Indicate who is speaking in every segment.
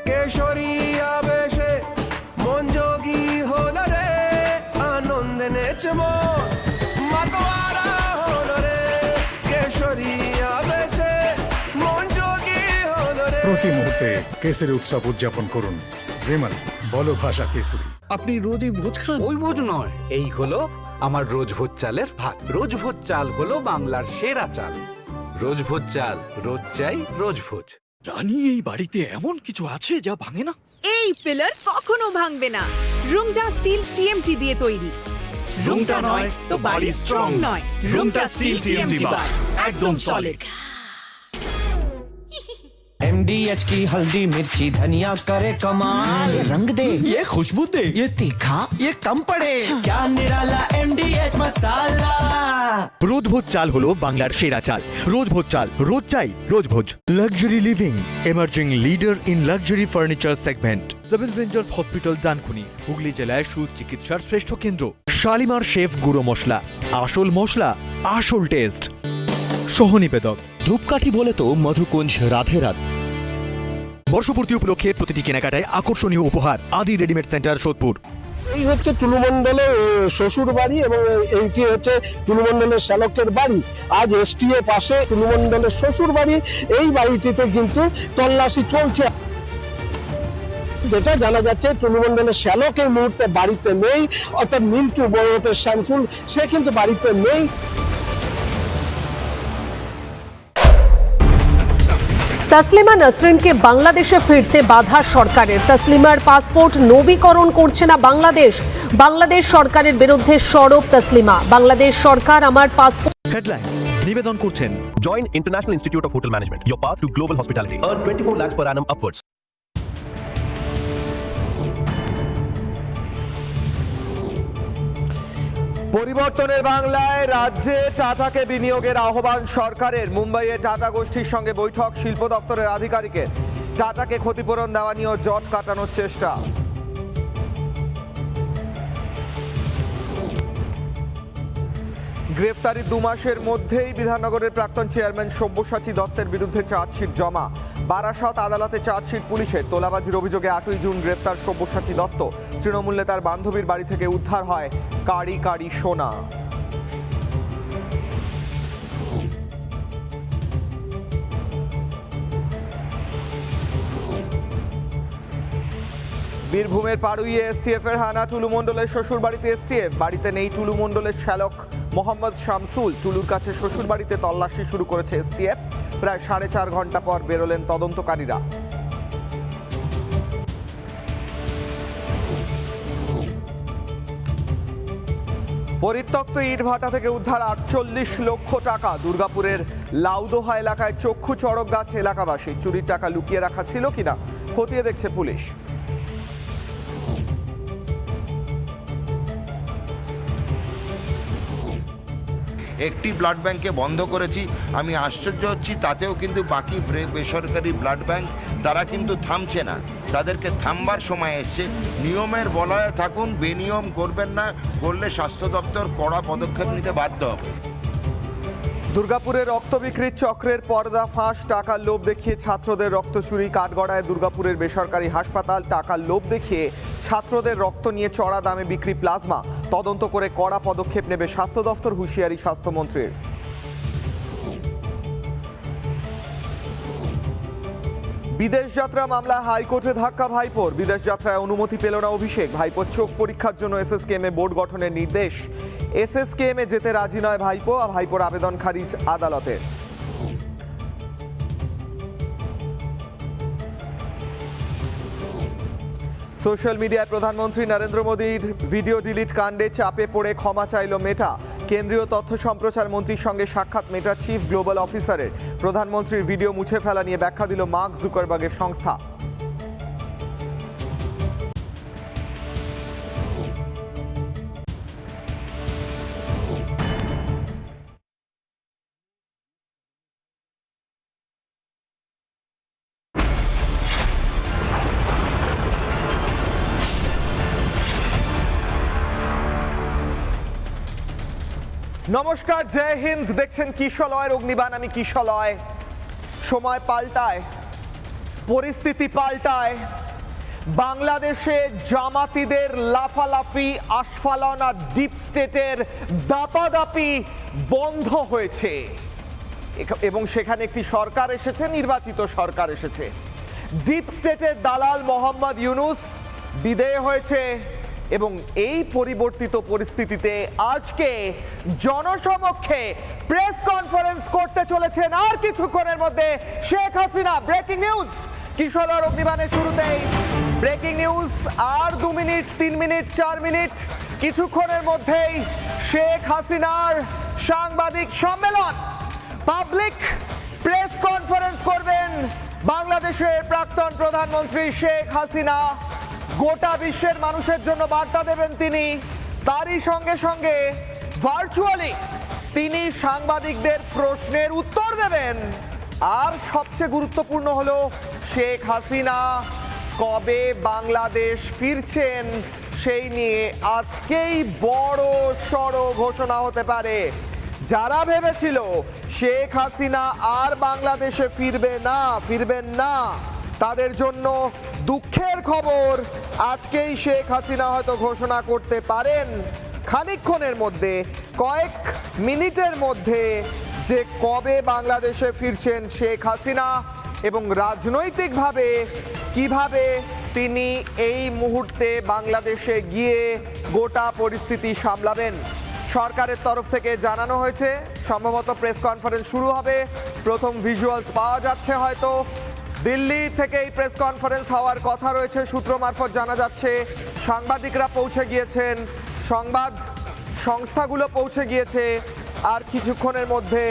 Speaker 1: কেশরী আবেশে মন যোগী হলো রে, আনন্দে নেচে মন মাতোয়ারা হলো রে, কেশরী আবেশে মন যোগী হলো রে।
Speaker 2: প্রতি মুহূর্তে কেসরি উৎসব উদযাপন করুন। বিমল, বলো ভাষা কেসরি।
Speaker 3: আপনি রোজই ভোজ খান?
Speaker 4: ওই ভোজ নয়, এই হলো আমার রোজ ভোজ চালের ভাত। রোজ ভোজ চাল হলো বাংলার সেরা চাল। রোজ ভোজ চাল, রোজ চাই রোজ ভোজ।
Speaker 3: রানী, এই বাড়িতে এমন কিছু আছে যা ভাঙে না?
Speaker 5: এই পিলার কখনো ভাঙবে না। রুমটা স্টিল টিএমটি দিয়ে তৈরি।
Speaker 3: রুমটা নয় তো বাড়ি স্ট্রং নয়। রুমটা স্টিল টিএমটি বার, একদম সলিড।
Speaker 1: MDH की हल्दी मिर्ची धनिया करे कमाल, ये रंग दे, ये खुशबू दे, ये तीखा, ये कम पड़े, क्या निराला MDH मसाला।
Speaker 6: রোজভোজ চাল হলো বাংলার সেরা চাল। রোজভোজ চাল, রোজ চাই Rozbhoj. Luxury living, emerging leader in luxury furniture segment. Seven ventures hospital, Dankuni, Hooghly জেলায় সুচিকিৎসার শ্রেষ্ঠ কেন্দ্র। শালিমার শেফ গুঁড়ো মশলা, আসল মশলা, আসল টেস্ট। সহনিবেদক, ধূপকাঠি বলে তো মধুকুঞ্জ রাধে রাধে। বর্ষপূর্তি উপলক্ষে প্রতিটি কেনাকাটায় আকর্ষণীয় উপহার। আদি রেডিমেড সেন্টার, সোদপুর।
Speaker 7: এই হচ্ছে টুলু মণ্ডলের শ্বশুর বাড়ি এবং এইটি হচ্ছে টুলু মণ্ডলের শ্যালকের বাড়ি। আজ এসটিও পাশে টুলু মণ্ডলের শ্বশুর বাড়ি। এই বাড়িটিতে কিন্তু তল্লাশি চলছে। যেটা জানা যাচ্ছে টুলু মণ্ডলের শ্যালক এই মুহূর্তে বাড়িতে নেই, অর্থাৎ মিন্টু বড় শ্যামসুল, সে কিন্তু বাড়িতে নেই।
Speaker 8: তসলিমা নসরিনকে বাংলাদেশে ফিরতে বাধা সরকারের। তসলিমার পাসপোর্ট নবীকরণ করছে না বাংলাদেশ। বাংলাদেশ সরকারের বিরুদ্ধে সরব তসলিমা। বাংলাদেশ সরকার আমার পাসপোর্ট।
Speaker 6: হেডলাইন নিবেদন করছেন
Speaker 9: Join International Institute of Hotel Management, your path to global hospitality. Earn 24 lakhs per annum upwards.
Speaker 10: পরিবর্তনের বাংলায় রাজ্যে টাটাকে বিনিয়োগের আহ্বান সরকারের। মুম্বাইয়ে টাটা গোষ্ঠীর সঙ্গে বৈঠক শিল্প দপ্তরের আধিকারিকের। টাটাকে ক্ষতিপূরণ দেওয়া নিয়েও জট কাটানোর চেষ্টা। গ্রেফতারির 2 মাসের মধ্যেই বিধাননগরের প্রাক্তন চেয়ারম্যান সব্যসাচী দত্তের বিরুদ্ধে চার্জশিট জমা। বারাসত আদালতে চার্জশিট পুলিশের। তোলাবাজির অভিযোগে 8ই জুন গ্রেফতার সব্যসাচী দত্ত। তৃণমূলে তার বান্ধবীর বাড়ি থেকে উদ্ধার হয় কাড়ি কাড়ি সোনা। বীরভূমের পাড়ুইয়ে এসটিএফ এর হানা। টুলু মণ্ডলের শ্বশুর বাড়িতে এসটিএফ। বাড়িতে নেই টুলু মণ্ডলের শ্যালক মোহাম্মদ শামসুল। টুলুর কাছে শ্বশুর বাড়িতে তল্লাশি শুরু করেছে এসটিএফ। প্রায় 4.5 ঘন্টা পর বেরোলেন তদন্তকারীরা। পরিত্যক্ত ইটভাটা থেকে উদ্ধার 48 লক্ষ টাকা। দুর্গাপুরের লাউদোহা এলাকায় চক্ষু চড়ক গাছ এলাকাবাসী। চুরির টাকা লুকিয়ে রাখা ছিল কিনা খতিয়ে দেখছে পুলিশ।
Speaker 11: একটি ব্লাড ব্যাংকে বন্ধ করেছি। আমি আশ্চর্য হচ্ছি, তাতেও কিন্তু বাকি বেসরকারি ব্লাড ব্যাংক তারা কিন্তু থামছে না। তাদেরকে থামবার সময় এসছে। নিয়মের বলয়ে থাকুন, বেনিয়ম করবেন না, করলে স্বাস্থ্য দপ্তর কড়া পদক্ষেপ নিতে বাধ্য হবে।
Speaker 10: দুর্গাপুরে রক্ত বিক্রির চক্রের পর্দা ফাঁস। টাকার লোভ দেখিয়ে ছাত্রদের রক্ত চুরি। কাঠগড়ায় দুর্গাপুরের বেসরকারি হাসপাতাল। টাকার লোভ দেখিয়ে ছাত্রদের রক্ত নিয়ে চড়া দামে বিক্রি প্লাজমা। তদন্ত করে কড়া পদক্ষেপ নেবে স্বাস্থ্য দপ্তর, হুঁশিয়ারি স্বাস্থ্যমন্ত্রীর। বিদেশ যাত্রা মামলা হাইকোর্টে ধাক্কা ভাইপোর। বিদেশ যাত্রায় অনুমতি পেল না অভিষেক। ভাইপোর চোখ পরীক্ষার জন্য এসএসকেএমে বোর্ড গঠনের নির্দেশ। এসএসকেএমে যেতে রাজি নয় ভাইপো। ভাইপোর আবেদন খারিজ আদালতে। সোশ্যাল মিডিয়ায় প্রধানমন্ত্রী নরেন্দ্র মোদীর ভিডিও ডিলিট কাণ্ডে চাপে পড়ে ক্ষমা চাইল মেটা। কেন্দ্রীয় তথ্য সম্প্রচার মন্ত্রীর সঙ্গে সাক্ষাৎ মেটার চিফ গ্লোবাল অফিসারের। প্রধানমন্ত্রীর ভিডিও মুছে ফেলা নিয়ে ব্যাখ্যা দিল মার্ক জুকারবার্গের সংস্থা। নমস্কার, জয় হিন্দ। দেখছেন কিশলয়ের অগ্নিবাণ, আমি কিশলয়। সময় পাল্টায়। পরিস্থিতি পাল্টায়। বাংলাদেশে জামাতিদের লাফালাফি, আস্ফালন আর ডিপ স্টেটের দাপাদাপি বন্ধ হয়েছে এবং সেখানে একটি সরকার এসেছে, নির্বাচিত সরকার এসেছে। ডিপ স্টেটের দালাল মোহাম্মদ ইউনুস বিদেয় হয়েছে এবং এই পরিবর্তিত পরিস্থিতিতে আজকে জনসমক্ষে প্রেস কনফারেন্স করতে চলেছেন আর কিছুক্ষণের মধ্যে শেখ হাসিনা। ব্রেকিং নিউজ কিশোর অগ্নিবাণের শুরুতেই ব্রেকিং নিউজ। আর 2 মিনিট, 3 মিনিট, 4 মিনিট, কিছুক্ষণের মধ্যেই শেখ হাসিনার সাংবাদিক সম্মেলন, পাবলিক প্রেস কনফারেন্স করবেন বাংলাদেশের প্রাক্তন প্রধানমন্ত্রী শেখ হাসিনা। গোটা বিশ্বের মানুষের জন্য বার্তা দেবেন তিনি। তারই সঙ্গে সঙ্গে ভার্চুয়ালি তিনি সাংবাদিকদের প্রশ্নের উত্তর দেবেন। আর সবচেয়ে গুরুত্বপূর্ণ হলো শেখ হাসিনা কবে বাংলাদেশ ফিরছেন সেই নিয়ে আজকেই বড় সড় ঘোষণা হতে পারে। যারা ভেবেছিল শেখ হাসিনা আর বাংলাদেশে ফিরবেন না তাদের জন্য দুঃখের খবর, আজকেই শেখ হাসিনা হয়তো ঘোষণা করতে পারেন খানিকক্ষণের মধ্যে, কয়েক মিনিটের মধ্যে, যে কবে বাংলাদেশে ফিরছেন শেখ হাসিনা এবং রাজনৈতিকভাবে কিভাবে তিনি এই মুহূর্তে বাংলাদেশে গিয়ে গোটা পরিস্থিতি সামলাবেন। সরকারের তরফ থেকে জানানো হয়েছে সম্ভবত প্রেস কনফারেন্স শুরু হবে, প্রথম ভিজুয়ালস পাওয়া যাচ্ছে হয়তো। দিল্লি থেকে এই প্রেস কনফারেন্স হওয়ার কথা রয়েছে, সূত্র মারফত জানা যাচ্ছে। সাংবাদিকরা পৌঁছে গিয়েছেন, সংবাদ সংস্থাগুলো পৌঁছে গিয়েছে, আর কিছুক্ষণের মধ্যে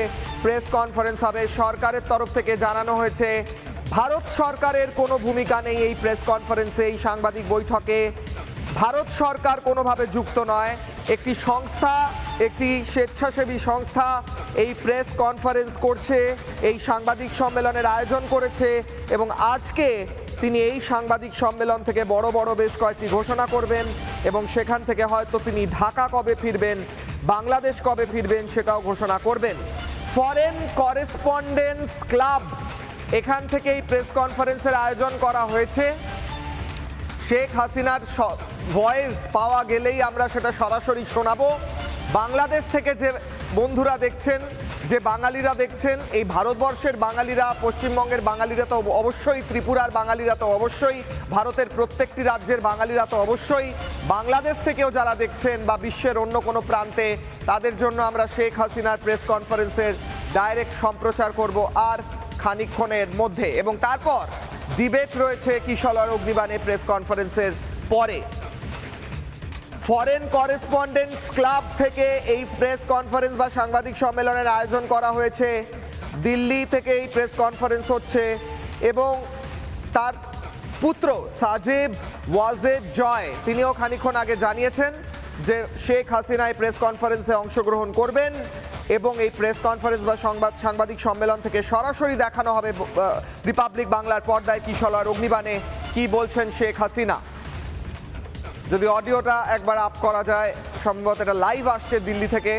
Speaker 10: প্রেস কনফারেন্স হবে। সরকারের তরফ থেকে জানানো হয়েছে ভারত সরকারের কোনো ভূমিকা নেই এই প্রেস কনফারেন্সে, এই সাংবাদিক বৈঠকে। ভারত সরকার কোনোভাবে যুক্ত নয়, একটি সংস্থা, একটি স্বেচ্ছাসেবী সংস্থা এই প্রেস কনফারেন্স করছে, এই সাংবাদিক সম্মেলনের আয়োজন করেছে এবং আজকে তিনি এই সাংবাদিক সম্মেলন থেকে বড় বড় বেশ কয়েকটি ঘোষণা করবেন এবং সেখান থেকে হয়তো তিনি ঢাকা কবে ফিরবেন, বাংলাদেশ কবে ফিরবেন সেটাও ঘোষণা করবেন। ফরেন করেসপন্ডেন্স ক্লাব, এখান থেকে এই প্রেস কনফারেন্সের আয়োজন করা হয়েছে। শেখ হাসিনার ভয়েস পাওয়া গেলেই আমরা সেটা সরাসরি শোনাবো। বাংলাদেশ থেকে যে বন্ধুরা দেখছেন, যে বাঙালিরা দেখছেন, এই ভারতবর্ষের বাঙালিরা, পশ্চিমবঙ্গের বাঙালিরা তো অবশ্যই, ত্রিপুরার বাঙালিরা তো অবশ্যই, ভারতের প্রত্যেকটি রাজ্যের বাঙালিরা তো অবশ্যই, বাংলাদেশ থেকেও যারা দেখছেন বা বিশ্বের অন্য কোনো প্রান্তে, তাদের জন্য আমরা শেখ হাসিনার প্রেস কনফারেন্সের ডাইরেক্ট সম্প্রচার করব আর খানিকক্ষণের মধ্যে। এবং তারপর ডিবেট রয়েছে কিশোর অগ্নিবাণে প্রেস কনফারেন্সের পরে। ফরেন করেসপন্ডেন্টস ক্লাব থেকে এই প্রেস কনফারেন্স বা সাংবাদিক সম্মেলনের আয়োজন করা হয়েছে। দিল্লি থেকে এই প্রেস কনফারেন্স হচ্ছে এবং তার পুত্র সাজেব ওয়াজেদ জয় তিনিও খানিকক্ষণ আগে জানিয়েছেন যে শেখ হাসিনা এই প্রেস কনফারেন্সে অংশগ্রহণ করবেন এবং এই প্রেস কনফারেন্স বা সাংবাদিক সম্মেলন থেকে সরাসরি দেখানো হবে রিপাবলিক বাংলার পর্দায় কিশোর অগ্নিবাণে কি বলছেন শেখ হাসিনা। যদি অডিওটা একবার আপ করা যায়, সম্ভবত এটা লাইভ আসছে দিল্লি থেকে,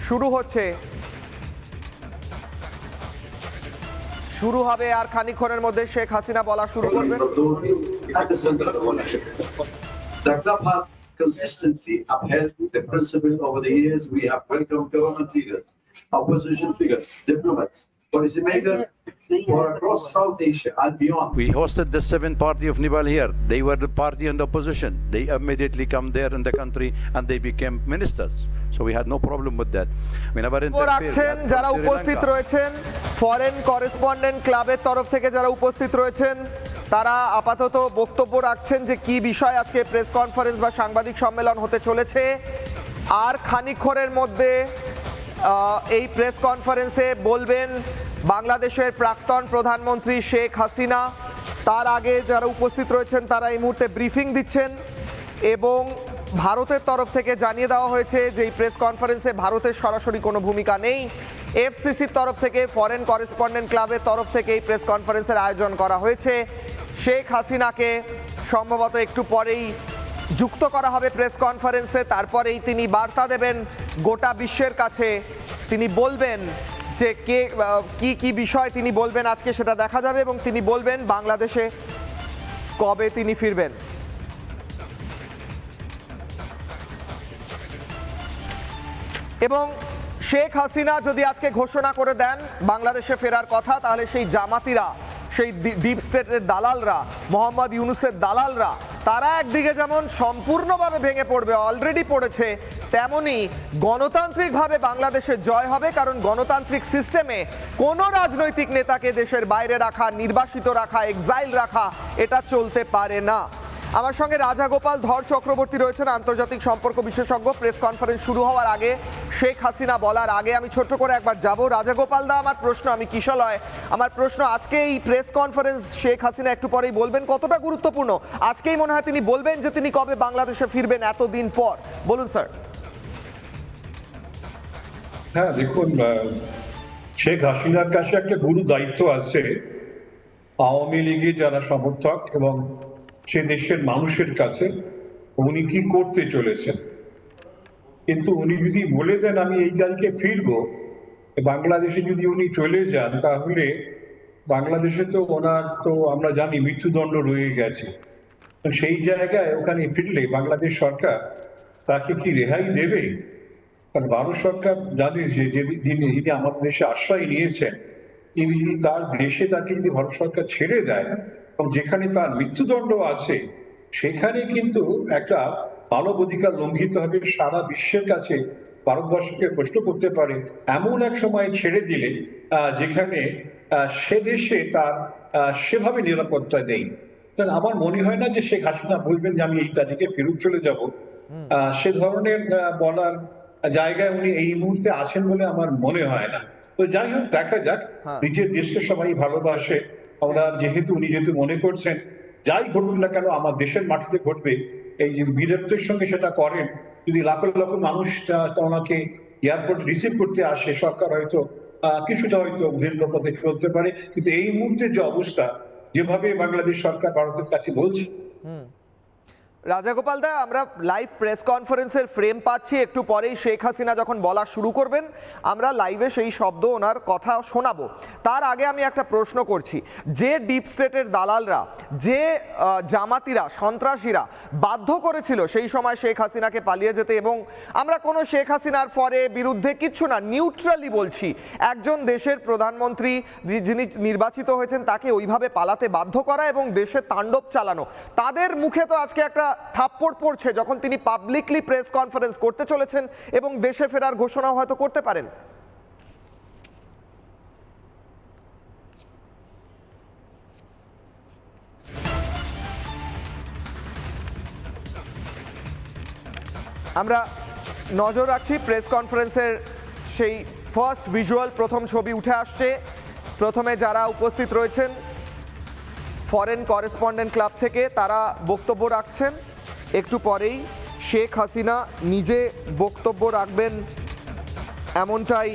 Speaker 10: শুরু হবে আর খানিকক্ষণের মধ্যে শেখ হাসিনা বলা শুরু করবেন।
Speaker 12: Consistently upheld the principles over the years. We have welcomed government leaders, opposition figures, diplomats, policymakers for across South Asia and beyond.
Speaker 13: We hosted the 7th party of Nepal here. They were the party in the opposition. They immediately come there in the country and they became ministers. So we had no problem with that. We never interfered.
Speaker 10: যারা উপস্থিত রয়েছেন foreign correspondent ক্লাবের তরফ থেকে যারা উপস্থিত রয়েছেন তারা আপাতত বক্তব্য রাখছেন যে কি বিষয় আজকে প্রেস কনফারেন্স বা সাংবাদিক সম্মেলন হতে চলেছে। আর খানিকক্ষণের মধ্যে এই প্রেস কনফারেন্সে বলবেন বাংলাদেশের প্রাক্তন প্রধানমন্ত্রী শেখ হাসিনা। তার আগে যারা উপস্থিত রয়েছেন তারা এই মুহূর্তে ব্রিফিং দিচ্ছেন এবং ভারতের তরফ থেকে জানিয়ে দেওয়া হয়েছে যে এই প্রেস কনফারেন্সে ভারতের সরাসরি কোনো ভূমিকা নেই। এফসিসির তরফ থেকে, ফরেন করেসপন্ডেন্ট ক্লাবের তরফ থেকে এই প্রেস কনফারেন্সের আয়োজন করা হয়েছে। শেখ হাসিনাকে সম্ভবত একটু পরেই যুক্ত করা হবে প্রেস কনফারেন্সে, তারপরেই তিনি বার্তা দেবেন গোটা বিশ্বের কাছে। তিনি বলবেন যে কি কি বিষয় তিনি বলবেন আজকে সেটা দেখা যাবে এবং তিনি বলবেন বাংলাদেশে কবে তিনি ফিরবেন। এবং শেখ হাসিনা যদি আজকে ঘোষণা করে দেন বাংলাদেশে ফেরার কথা, তাহলে সেই জামাতিরা, সেই ডিপ স্টেটের দালালরা, মোহাম্মদ ইউনূসের দালালরা, তারা একদিকে যেমন সম্পূর্ণভাবে ভেঙে পড়বে, অলরেডি পড়েছে, তেমনি গণতান্ত্রিকভাবে বাংলাদেশের জয় হবে। কারণ গণতান্ত্রিক সিস্টেমে কোনো রাজনৈতিক নেতাকে দেশের বাইরে রাখা, নির্বাসিত রাখা, এক্সাইল রাখা, এটা চলতে পারে না। আমার সঙ্গে রাজাগোপাল ধর চক্রবর্তী রয়েছেন, আন্তর্জাতিক সম্পর্ক বিশেষজ্ঞ। প্রেস কনফারেন্স শুরু হওয়ার আগে, শেখ হাসিনা বলার আগে আমি ছোট্ট করে একবার যাব। রাজাগোপাল দা, আমার প্রশ্ন, আমি কিশলয়, আমার প্রশ্ন, আজকে এই প্রেস কনফারেন্স শেখ হাসিনা একটু পরেই বলবেন, কতটা গুরুত্বপূর্ণ? আজকেই মনে হয় তিনি বলবেন যে তিনি কবে বাংলাদেশে ফিরবেন এতদিন পর। বলুন স্যার।
Speaker 12: হ্যাঁ, দেখুন, শেখ হাসিনার কাছে একটা গুরু দায়িত্ব আছে আওয়ামী লীগের যারা সমর্থক এবং সে দেশের মানুষের কাছে উনি কি করতে চলেছেন। কিন্তু উনি যদি বলে দেন আমি এই তারিখে ফিরবো, বাংলাদেশে যদি উনি চলে যান, তাহলে বাংলাদেশে তো ওনার তো আমরা জানি মৃত্যুদণ্ড রয়ে গেছে। সেই জায়গায় ওখানে ফিরলে বাংলাদেশ সরকার তাকে কি রেহাই দেবে? কারণ ভারত সরকার জানে যে যিনি আমাদের দেশে আশ্রয় নিয়েছেন, তিনি যদি তার দেশে তাকে যদি ভারত সরকার ছেড়ে দেয় এবং যেখানে তার মৃত্যুদণ্ড আছে, সেখানে কিন্তু একটা মানব অধিকার লঙ্ঘিত হবে। সারা বিশ্বের কাছে ভারতবর্ষকে প্রশ্ন করতে পারে এমন এক সময় ছেড়ে দিলে যেখানে সে দেশে তার সেভাবে নিরাপত্তা নেই। আমার মনে হয় না যে শেখ হাসিনা বলবেন যে আমি এই তারিখে ফেরত চলে যাব। সে ধরনের বলার জায়গায় উনি এই মুহূর্তে আছেন বলে আমার মনে হয় না। তো যাই হোক, দেখা যাক। নিজের দেশকে সবাই ভালোবাসে, আমরা উনি যেহেতু মনে করছেন যাই ঘটুক না কেন আমার দেশের মাটিতে ঘটবে, এই যে বীরত্বের সঙ্গে সেটা করেন। যদি লাখো লাখো মানুষ ওনাকে এয়ারপোর্টে রিসিভ করতে আসে, সরকার হয়তো কিছুটা হয়তো ভিন্ন পথে চলতে পারে। কিন্তু এই মুহূর্তে যে অবস্থা, যেভাবে বাংলাদেশ সরকার ভারতের কাছে বলছে।
Speaker 10: রাজাগোপাল দা, আমরা লাইভ প্রেস কনফারেন্সের ফ্রেম পাচ্ছি, একটু পরেই শেখ হাসিনা যখন বলা শুরু করবেন আমরা লাইভে সেই শব্দ, ওনার কথা শোনাবো। তার আগে আমি একটা প্রশ্ন করছি, যে ডিপ স্টেটের দালালরা, যে জামাতিরা, সন্ত্রাসীরা বাধ্য করেছিল সেই সময় শেখ হাসিনাকে পালিয়ে যেতে, এবং আমরা কোনো শেখ হাসিনার পরে বিরুদ্ধে কিচ্ছু না, নিউট্রালি বলছি, একজন দেশের প্রধানমন্ত্রী যিনি নির্বাচিত হয়েছেন তাকে ওইভাবে পালাতে বাধ্য করা এবং দেশে তাণ্ডব চালানো, তাদের মুখে তো আজকে একটা থাপ্পড় পড়ছে যখন তিনি পাবলিকলি প্রেস কনফারেন্স করতে চলেছেন এবং দেশে ফেরার ঘোষণাও হয়তো করতে পারেন। আমরা নজর রাখছি প্রেস কনফারেন্সের সেই ফার্স্ট ভিজুয়াল, প্রথম ছবি উঠে আসছে। প্রথমে যারা উপস্থিত রয়েছেন ফরেন করেসপন্ডেন্ট ক্লাব থেকে, তারা বক্তব্য রাখছেন। একটু পরেই শেখ হাসিনা নিজে বক্তব্য রাখবেন, এমনটাই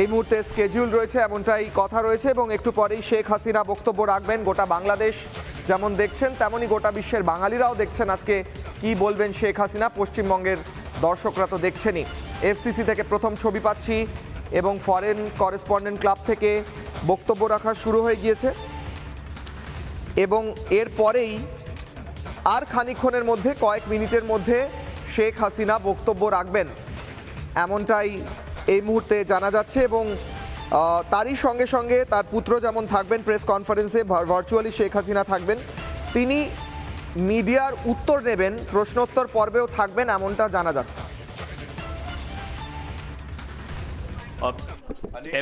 Speaker 10: এই মুহূর্তে স্কেডিউল রয়েছে, এমনটাই কথা রয়েছে। এবং একটু পরেই শেখ হাসিনা বক্তব্য রাখবেন। গোটা বাংলাদেশ যেমন দেখছেন, তেমনই গোটা বিশ্বের বাঙালিরাও দেখছেন আজকে কি বলবেন শেখ হাসিনা। পশ্চিমবঙ্গের দর্শকরা তো দেখছেনই। এফসিসি থেকে প্রথম ছবি পাচ্ছি এবং ফরেন করেসপন্ডেন্ট ক্লাব থেকে বক্তব্য রাখা শুরু হয়ে গিয়েছে। এবং এরপরেই আর খানিকক্ষণের মধ্যে, কয়েক মিনিটের মধ্যে শেখ হাসিনা বক্তব্য রাখবেন, এমনটাই এই মুহূর্তে জানা যাচ্ছে। এবং তারই সঙ্গে সঙ্গে তার পুত্র যেমন থাকবেন প্রেস কনফারেন্সে, ভার্চুয়ালি শেখ হাসিনা থাকবেন, তিনি মিডিয়ার উত্তর নেবেন, প্রশ্নোত্তর পর্বেও থাকবেন, এমনটা জানা যাচ্ছে।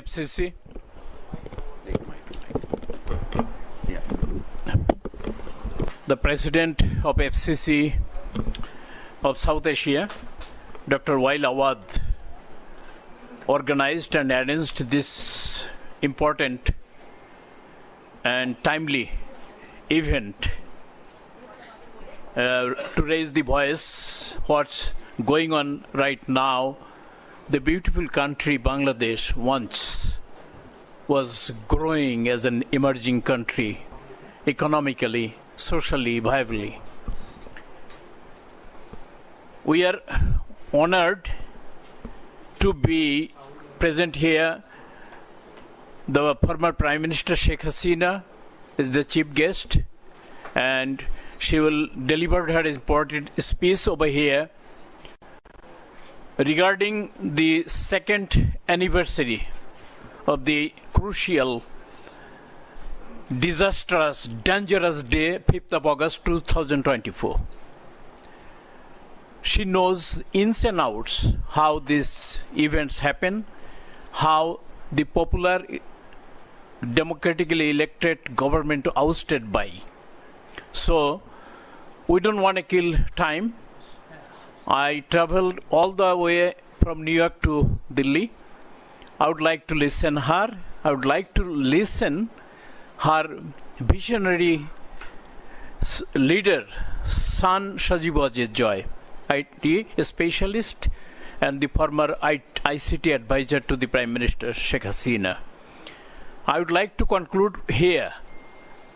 Speaker 13: FCC. The President of FCC of South Asia, Dr. Wael Awad, organized and arranged this important and timely event to raise the voice what's going on right now. The beautiful country Bangladesh once was growing as an emerging country, economically, socially, viably. We are honored to be present here The former Prime Minister Sheikh Hasina is the chief guest, and she will deliver her important speech over here regarding the second anniversary of the crucial, disastrous, dangerous day, 5th of August 2024. She knows ins and outs how these events happen, how the popular democratically elected government ousted by. So we don't want to kill time. I traveled all the way from New York to Delhi. I would like to listen her. I would like to listen her visionary leader, son Sajibaj Joy, IT specialist and the former ICT advisor to the Prime Minister Sheikh Hasina. I would like to conclude here,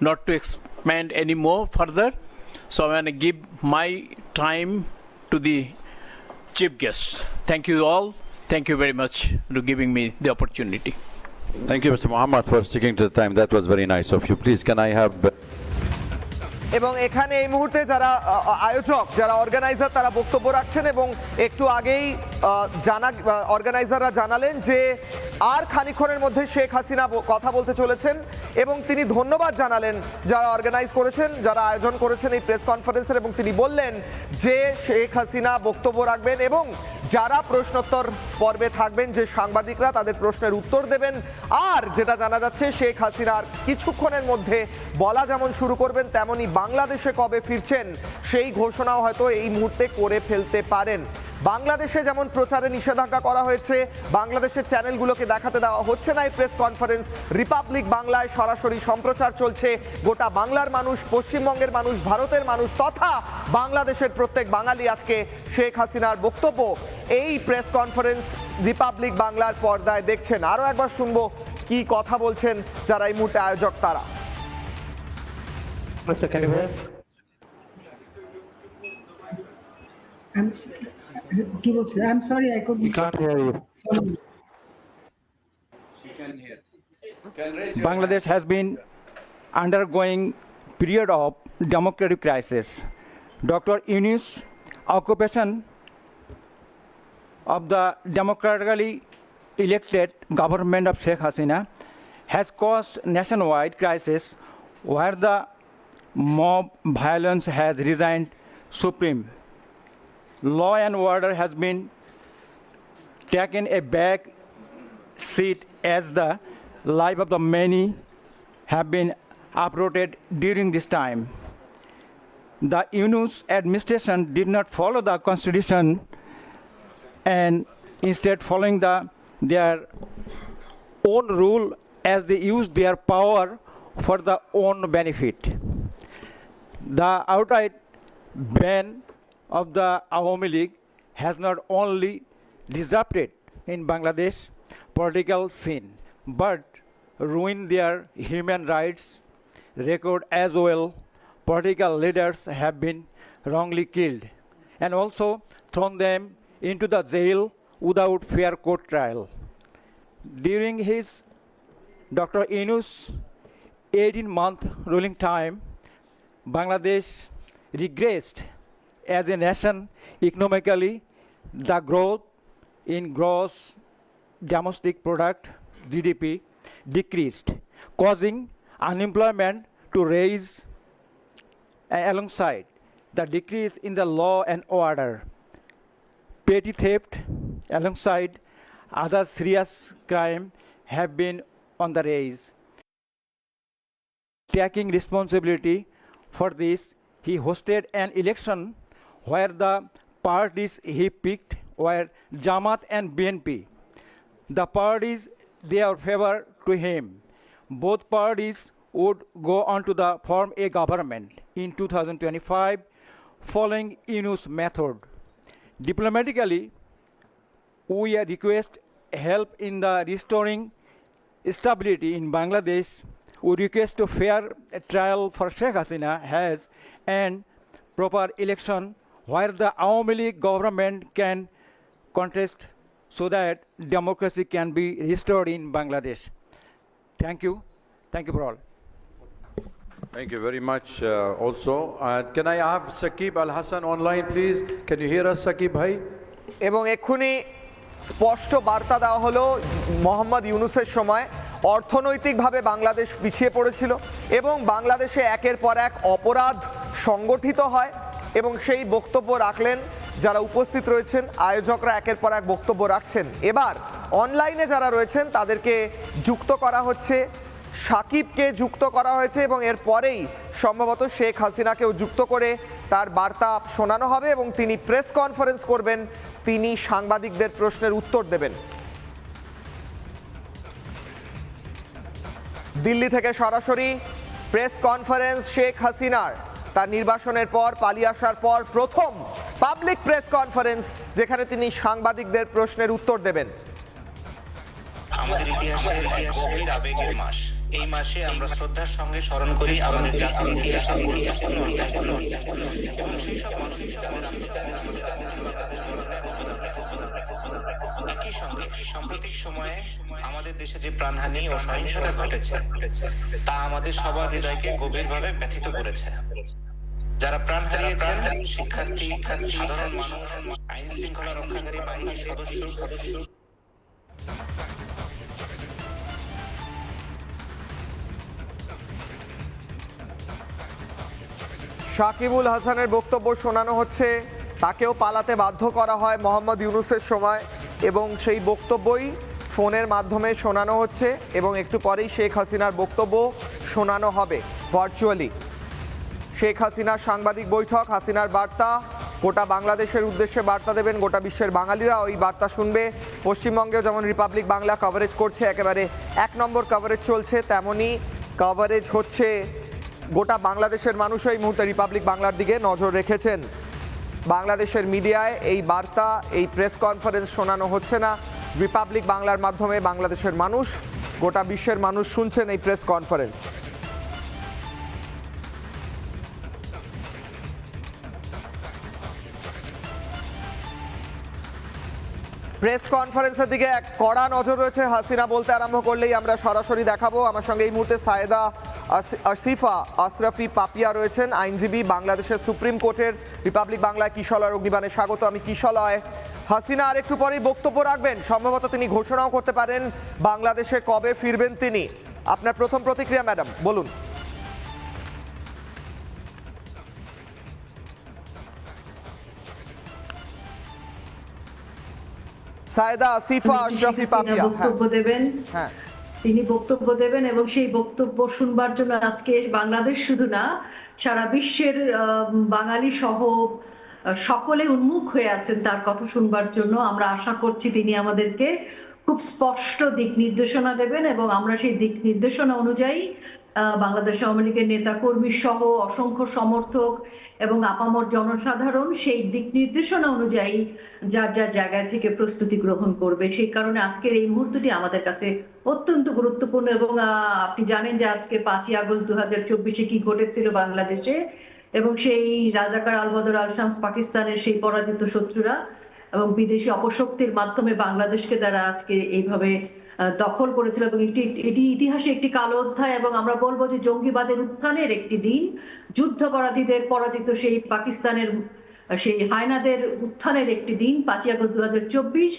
Speaker 13: not to expand any more further. So I'm going to give my time to the chief guests. Thank you all. Thank you very much for giving me the opportunity.
Speaker 14: Thank you, Mr. Muhammad, for sticking to the time. That was very nice of you. Please, can I have...
Speaker 10: এবং এখানে এই মুহূর্তে যারা আয়োজক, যারা organiser, তারা বক্তব্য রাখছেন এবং একটু আগেই অর্গানাইজাররা জানালেন যে আর খানিকক্ষণের মধ্যে শেখ হাসিনা কথা বলতে চলেছেন এবং তিনি ধন্যবাদ জানালেন যারা অর্গানাইজ করেছেন, যারা আয়োজন করেছেন এই প্রেস কনফারেন্সের, এবং তিনি বললেন যে শেখ হাসিনা বক্তব্য রাখবেন এবং যারা প্রশ্নোত্তর পর্বে থাকবেন, যে সাংবাদিকরা তাদের প্রশ্নের উত্তর দেবেন। আর যেটা জানা যাচ্ছে শেখ হাসিনার কিছুক্ষণের মধ্যে বলা যেমন শুরু করবেন, তেমনই বাংলাদেশে কবে ফিরছেন সেই ঘোষণাও হয়তো এই মুহূর্তে করে ফেলতে পারেন। বাংলাদেশে যেমন প্রচারে নিষেধাজ্ঞা করা হয়েছে, বাংলাদেশের চ্যানেলগুলোকে দেখাতে দেওয়া হচ্ছে না এই প্রেস কনফারেন্স, রিপাবলিক বাংলায় সরাসরি সম্প্রচার চলছে। গোটা বাংলার মানুষ, পশ্চিমবঙ্গের মানুষ, ভারতের মানুষ তথা বাংলাদেশের প্রত্যেক বাঙালি আজকে শেখ হাসিনার বক্তব্য এই প্রেস কনফারেন্স রিপাবলিক বাংলার পর্দায় দেখছেন। আরও একবার শুনবো কি কথা বলছেন যারা এই মুহূর্তে আয়োজক তারা।
Speaker 15: I'm sorry, I couldn't.
Speaker 14: Can't hear you.
Speaker 15: Bangladesh has been undergoing period of democratic crisis. Dr. Yunus' occupation of the democratically elected government of Sheikh Hasina has caused nationwide crisis where the mob violence has resigned supreme. Law and order has been taken a back seat as the life of the many have been uprooted during this time. The Yunus administration did not follow the constitution and instead following their own rule as they used their power for the own benefit. The outright ban of the Awami League has not only disrupted in Bangladesh political scene but ruined their human rights record as well. Political leaders have been wrongly killed and also thrown them into the jail without fair court trial. During his Dr. Yunus' 18-month ruling time, Bangladesh regressed as a nation economically. The growth in gross domestic product GDP decreased, causing unemployment to rise alongside the decrease in the law and order. Petty theft alongside other serious crime have been on the rise. Taking responsibility for this, he hosted an election where the parties he picked were Jamaat and BNP. The parties they are favor to him. Both parties would go on to form a government in 2025 following Yunus' method. Diplomatically, we request help in the restoring stability in Bangladesh. We request a fair trial for Sheikh Hasina has and proper election where the Awami League government can contest so that democracy can be restored in Bangladesh. Thank you for all.
Speaker 14: Thank you very much also. Can I have Saqib Al Hassan online, please? Can you hear us, Saqib bhai?
Speaker 10: এবং এক্ষুনি স্পষ্ট বার্তা দেওয়া হলো মোহাম্মদ ইউনূসের সময় অর্থনৈতিকভাবে বাংলাদেশ পিছিয়ে পড়েছিল এবং বাংলাদেশে একের পর এক অপরাধ সংগঠিত হয় এবং সেই বক্তব্য রাখলেন যারা উপস্থিত রয়েছেন, আয়োজকরা একের পর এক বক্তব্য রাখছেন। এবার অনলাইনে যারা রয়েছেন তাদেরকে যুক্ত করা হচ্ছে, সাকিবকে যুক্ত করা হয়েছে এবং এরপরেই সম্ভবত শেখ হাসিনাকেও যুক্ত করে তার বার্তা শোনানো হবে এবং তিনি প্রেস কনফারেন্স করবেন, তিনি সাংবাদিকদের প্রশ্নের উত্তর দেবেন। দিল্লি থেকে সরাসরি প্রেস কনফারেন্স শেখ হাসিনার, তার নির্বাসনের পর পালিয়ে আসার পর প্রথম পাবলিক প্রেস কনফারেন্স যেখানে তিনি সাংবাদিকদের প্রশ্নের উত্তর দেবেন।
Speaker 16: আমাদের ইতিহাসের গভীর আবেগের মাস। এই মাসে আমরা শ্রদ্ধার সঙ্গে স্মরণ করি আমাদের জাতির ইতিহাসের গুরুত্বপূর্ণ অধ্যায় এবং সেই সব মানুষের একই সঙ্গে সাম্প্রতিক সময়ে আমাদের দেশে যে প্রাণহানি ও সহিংসতা ঘটেছে তা আমাদের সবার হৃদয়কে গভীরভাবে ব্যথিত করেছে। যারা প্রাণ হারিয়েছেন শিক্ষার্থী, সাধারণ মানুষ, আইন শৃঙ্খলা রক্ষাকারী বাহিনীর সদস্য।
Speaker 10: সাকিবুল হাসানের বক্তব্য শোনানো হচ্ছে, তাকেও পালাতে বাধ্য করা হয় মোহাম্মদ ইউনূসের সময় এবং সেই বক্তব্যই ফোনের মাধ্যমে শোনানো হচ্ছে এবং একটু পরেই শেখ হাসিনার বক্তব্য শোনানো হবে ভার্চুয়ালি। শেখ হাসিনার সাংবাদিক বৈঠক, হাসিনার বার্তা, গোটা বাংলাদেশের উদ্দেশ্যে বার্তা দেবেন, গোটা বিশ্বের বাঙালিরা ওই বার্তা শুনবে। পশ্চিমবঙ্গেও যেমন রিপাবলিক বাংলা কভারেজ করছে, একেবারে 1 নম্বর কভারেজ চলছে, তেমনই কভারেজ হচ্ছে গোটা বাংলাদেশের মানুষ এই মুহূর্তে রিপাবলিক বাংলার দিকে নজর রেখেছেন। বাংলাদেশের মিডিয়ায় এই বার্তা, এই প্রেস কনফারেন্স শোনানো হচ্ছে না, রিপাবলিক বাংলার মাধ্যমে বাংলাদেশের মানুষ, গোটা বিশ্বের মানুষ শুনছেন এই প্রেস কনফারেন্স। প্রেস কনফারেন্সের দিকে এক কড়া নজর রয়েছে। হাসিনা বলতে আরম্ভ করলেই আমরা সরাসরি দেখাবো। আমার সঙ্গে এই মুহূর্তে সায়েদা আসিফা আশরাফি পাপিয়া রয়েছেন, আইনজীবী, বাংলাদেশের সুপ্রিম কোর্টের রিপাবলিক বাংলায় কিশলয় অগ্নিবাণে স্বাগত। আমি কিশলয়। হাসিনা আর একটু পরেই বক্তব্য রাখবেন, সম্ভবত তিনি ঘোষণাও করতে পারেন বাংলাদেশে কবে ফিরবেন তিনি। আপনার প্রথম প্রতিক্রিয়া ম্যাডাম, বলুন। সায়েদা আসিফা আশরাফি পাপিয়া
Speaker 17: বক্তব্য দেবেন।
Speaker 10: হ্যাঁ,
Speaker 17: তিনি বক্তব্য দেবেন এবং সেই বক্তব্য শুনবার জন্য আজকে বাংলাদেশ শুধু না, সারা বিশ্বের বাঙালি সহ সকলে উন্মুখ হয়ে আছেন তার কথা শুনবার জন্য। আমরা আশা করছি তিনি আমাদেরকে খুব স্পষ্ট দিক নির্দেশনা দেবেন এবং আমরা সেই দিক নির্দেশনা অনুযায়ী বাংলাদেশ আওয়ামী লীগের নেতা কর্মী সহ অসংখ্য সমর্থক এবং আপামর জনসাধারণ সেই দিক নির্দেশনা অনুযায়ী যার যার জায়গায় থেকে প্রস্তুতি গ্রহণ করবে। সেই কারণে আজকের এই মুহূর্তটি আমাদের কাছে অত্যন্ত গুরুত্বপূর্ণ এবং আপনি জানেন যে আজকে 5ই আগস্ট 2024 কি ঘটেছিল বাংলাদেশে এবং সেই রাজাকার আলবদর আল শামস পাকিস্তানের সেই পরাজিত শত্রুরা এবং বিদেশি অপশক্তির মাধ্যমে বাংলাদেশকে তারা আজকে এইভাবে দখল করেছিল এবং এটি ইতিহাসে একটি কালো অধ্যায় এবং আমরা বলবো যে জঙ্গিবাদের উত্থানের একটি দিন, যুদ্ধাপরাধীদের পরাজিত সেই পাকিস্তানের সেই হায়নাদের উত্থানের একটি দিন 5ই আগস্ট 2024।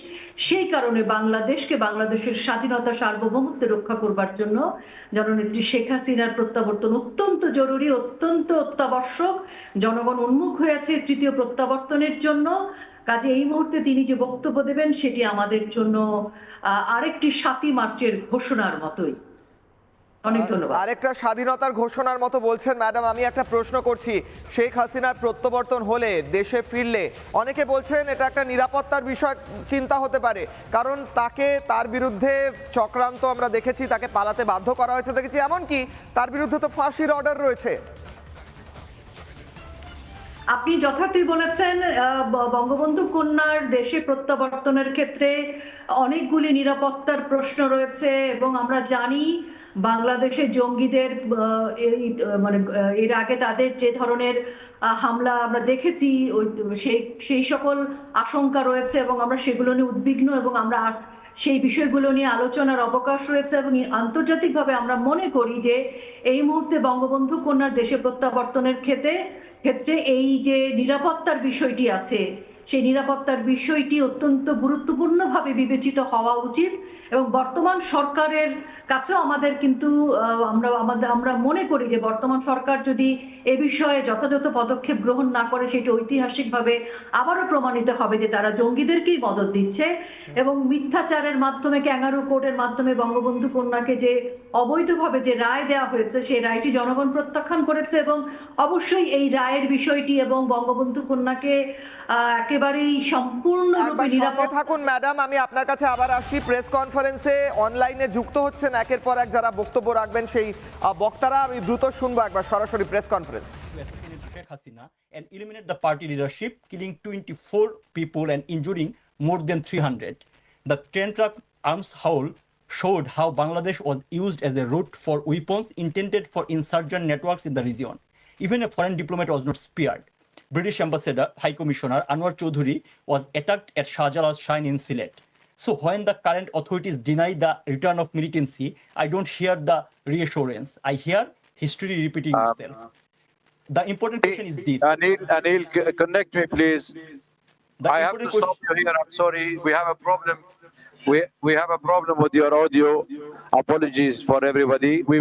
Speaker 17: সেই কারণে বাংলাদেশকে, বাংলাদেশের স্বাধীনতা সার্বভৌমত্ব রক্ষা করবার জন্য জননেত্রী শেখ হাসিনার প্রত্যাবর্তন অত্যন্ত জরুরি, অত্যন্ত অত্যাবশ্যক। জনগণ উন্মুখ হয়েছে তৃতীয় প্রত্যাবর্তনের জন্য। কাজে এই মুহূর্তে তিনি যে বক্তব্য দেবেন সেটি আমাদের জন্য আরেকটি 7ই মার্চের ঘোষণার মতোই। অনেক ধন্যবাদ।
Speaker 10: আরেকটা স্বাধীনতার ঘোষণার মতো বলছেন ম্যাডাম। আমি একটা প্রশ্ন করছি, শেখ হাসিনার প্রত্যাবর্তন হলে, দেশে ফিরলে অনেকে বলছেন এটা একটা নিরাপত্তার বিষয় চিন্তা হতে পারে, কারণ তার বিরুদ্ধে চক্রান্ত আমরা দেখেছি, তাকে পালাতে বাধ্য করা হয়েছে দেখেছি, এমনকি তার বিরুদ্ধে তো ফাঁসির অর্ডার রয়েছে।
Speaker 17: আপনি যথার্থই বলেছেন, বঙ্গবন্ধু কন্যার দেশে প্রত্যাবর্তনের ক্ষেত্রে অনেকগুলি নিরাপত্তার প্রশ্ন রয়েছে এবং আমরা জানি বাংলাদেশে জঙ্গিদের এর আগে তাদের যে ধরনের হামলা আমরা দেখেছি সেই সকল আশঙ্কা রয়েছে এবং আমরা সেগুলো নিয়ে উদ্বিগ্ন এবং আমরা সেই বিষয়গুলো নিয়ে আলোচনার অবকাশ রয়েছে এবং আন্তর্জাতিকভাবে আমরা মনে করি যে এই মুহূর্তে বঙ্গবন্ধু কন্যার দেশে প্রত্যাবর্তনের ক্ষেত্রে এই যে নিরাপত্তার বিষয়টি আছে সেই নিরাপত্তার বিষয়টি অত্যন্ত গুরুত্বপূর্ণভাবে বিবেচিত হওয়া উচিত এবং বর্তমান সরকারের কাছেও আমাদের কিন্তু আমরা মনে করি যে বর্তমান সরকার যদি এ বিষয়ে যথাযথ পদক্ষেপ গ্রহণ না করে সেটি ঐতিহাসিকভাবে আবারও প্রমাণিত হবে যে তারা জঙ্গিদেরকেই মদদ দিচ্ছে এবং মিথ্যাচারের মাধ্যমে ক্যাঙ্গারু কোর্টের মাধ্যমে বঙ্গবন্ধু কন্যাকে যে অবৈধভাবে যে রায় দেওয়া হয়েছে সেই রায়টি জনগণ প্রত্যাখ্যান করেছে এবং অবশ্যই এই রায়ের বিষয়টি এবং বঙ্গবন্ধু কন্যাকে একেবারেই সম্পূর্ণরূপে নিরাপদ
Speaker 10: থাকুন ম্যাডাম, আমি আপনার কাছে আবার আসি। প্রেস কনফারেন্সে অনলাইনে যুক্ত হচ্ছেন একের পর এক যারা বক্তব্য রাখবেন সেই বক্তারা, আমি দ্রুত শুনবো একবার সরাসরি press conference.
Speaker 1: Sheikh Hasina and eliminate the party leadership, killing 24 people and injuring more than 300. The 10-truck arms haul showed how Bangladesh was used as a route for weapons intended for insurgent networks in the region. Even a foreign diplomat was not spared. British Ambassador, High Commissioner Anwar Choudhury was attacked at Shahjalal's shrine in Sylhet. So when the current authorities deny the return of militancy, I don't hear the reassurance. I hear history repeating itself. The important question is this.
Speaker 14: Anil, connect me, please. I have to stop you here. I'm sorry. We have a problem. We have a problem with your audio. Apologies for everybody. We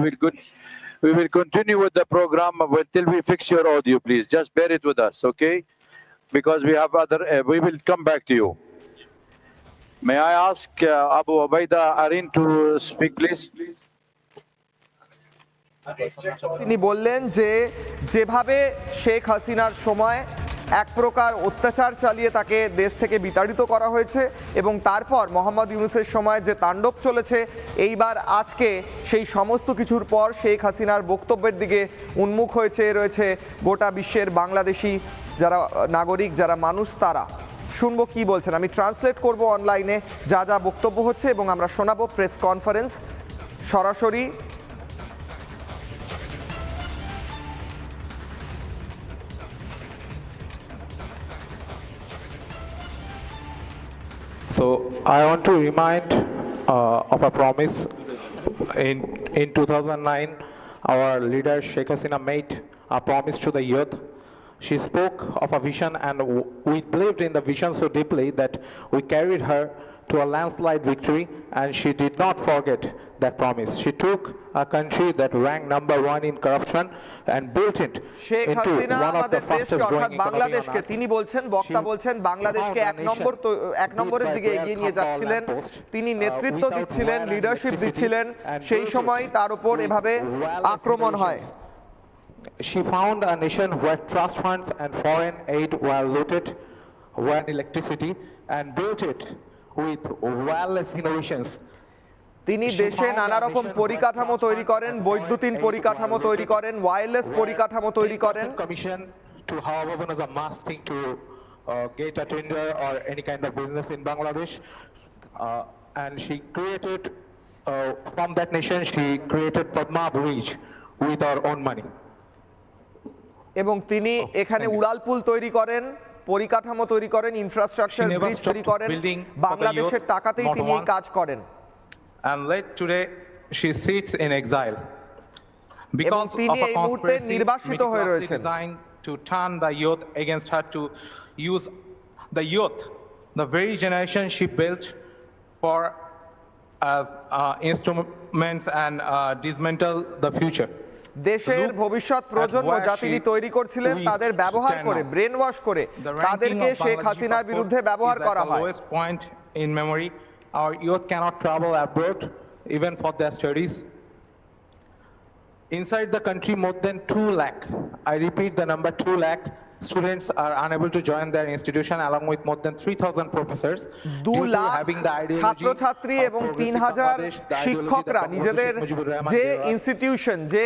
Speaker 14: will continue with the program until we fix your audio, please. Just bear it with us, okay? Because we have other. We will come back to you. May I ask Abu Ubaida Arin to speak, please?
Speaker 10: তিনি বললেন যে যেভাবে শেখ হাসিনার সময় এক প্রকার অত্যাচার চালিয়ে তাকে দেশ থেকে বিতাড়িত করা হয়েছে এবং তারপর মোহাম্মদ ইউনূসের সময় যে তাণ্ডব চলেছে, এইবার আজকে সেই সমস্ত কিছুর পর শেখ হাসিনার বক্তব্যের দিকে উন্মুখ রয়েছে গোটা বিশ্বের বাংলাদেশি যারা নাগরিক, যারা মানুষ, তারা শুনবো কি বলছেন। আমি ট্রান্সলেট করব অনলাইনে যা যা বক্তব্য হচ্ছে এবং আমরা শোনাবো প্রেস কনফারেন্স সরাসরি।
Speaker 18: So I want to remind of a promise. In 2009, our leader Sheikh Hasina made a promise to the youth. She spoke of a vision, and we believed in the vision so deeply that we carried her to a landslide victory, and she did not forget that promise. She took a country that ranked #1 in corruption and built it into one of the fastest growing বাংলাদেশকে
Speaker 10: তিনি বলছেন, বক্তা বলছেন বাংলাদেশকে এক নম্বরের দিকে এগিয়ে নিয়ে যাচ্ছিলেন, তিনি নেতৃত্ব দিচ্ছিলেন, লিডারশিপ দিচ্ছিলেন, সেই সময় তার উপর এভাবে আক্রমণ হয়।
Speaker 18: She found a nation where trust funds and foreign aid were looted, where electricity, and built it with wireless innovations.
Speaker 10: তিনি দেশে নানা রকম পরিকাঠামো তৈরি করেন, বৈদ্যুতিন পরিকাঠামো তৈরি করেন, ওয়্যারলেস পরিকাঠামো তৈরি করেন।
Speaker 18: Commission to however known as a must thing to get a tender or any kind of business in Bangladesh, and she created from that nation she created Padma Bridge with our own money.
Speaker 10: এবং তিনি এখানে উড়ালপুল তৈরি করেন, পরিকাঠামো তৈরি করেন, infrastructure bridge তৈরি করেন, বাংলাদেশের টাকাতেই তিনি এই কাজ করেন।
Speaker 18: And late today she sits in exile because of a conspiracy designed to turn the youth against her, to use the youth, the very generation she built for as instruments and dismantle the future.
Speaker 10: দেশের ভবিষ্যৎ প্রজন্ম যা তিনি তৈরি করছিলেন তাদের ব্যবহার করে, ব্রেন ওয়াশ করে তাদেরকে শেখ হাসিনার বিরুদ্ধে ব্যবহার করা হয়।
Speaker 18: Lowest point in memory, our youth cannot travel abroad even for their studies. Inside the country, more than 2 lakh, I repeat the number 2 lakh students are unable to join their institution, along with more than 3,000 professors.
Speaker 10: 2 lakh ছাত্রছাত্রী এবং 3,000 শিক্ষকরা নিজেদের যে institution, যে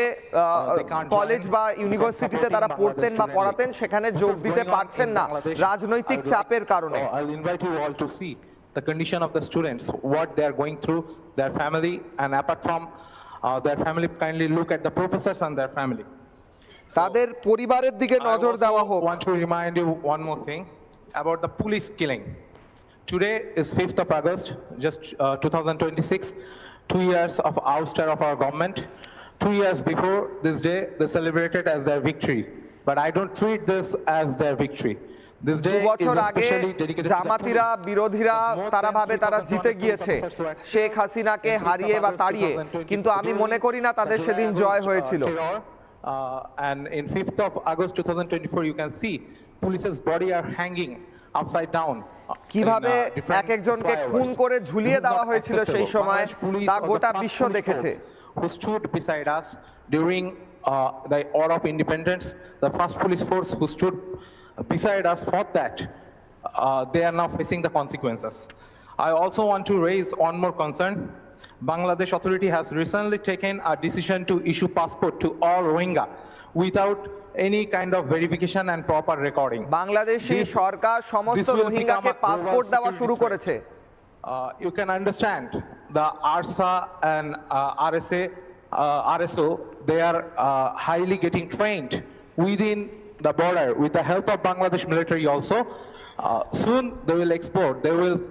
Speaker 10: college বা ইউনিভার্সিটিতে তারা পড়তেন বা পড়াতেন সেখানে যোগ দিতে পারছেন না রাজনৈতিক চাপের কারণে।
Speaker 18: I'll invite you all to see the condition of the students, what they are going through, their family, and apart from their family, kindly look at the professors and their family.
Speaker 10: তাদের পরিবারের দিকে নজর দেওয়া হোক।
Speaker 18: I want to remind you one more thing about the police killing. Today is 5th of August, just 2026, 2 years of ouster of our government. 2 years before this day, they celebrated as their victory. But I don't treat this as their victory. This day is especially dedicated to the
Speaker 10: জামাতিরা বিরোধীরা তারা ভাবে তারা জিতে গিয়েছে শেখ হাসিনাকে হারিয়ে বা তাড়িয়ে, কিন্তু আমি মনে করি না তাদের সেদিন জয় হয়েছিল।
Speaker 18: And in 5th of August 2024, you can see police's body are hanging upside down.
Speaker 10: কিভাবে এক একজনকে খুন করে ঝুলিয়ে দেওয়া হয়েছিল সেই সময় তা গোটা বিশ্ব দেখেছে।
Speaker 18: Who stood beside us during the war of independence, the first police force who stood beside us for that, they are now facing the consequences. I also want to raise one more concern. Bangladesh authority has recently taken a decision to issue passport to all Rohingya without any kind of verification and proper recording.
Speaker 10: Bangladeshi সরকার সমস্ত রোহিঙ্গাকে passport দেওয়া শুরু করেছে।
Speaker 18: You can understand the ARSA and RSA, RSO, they are highly getting trained within the border with the help of Bangladesh military also. Soon they will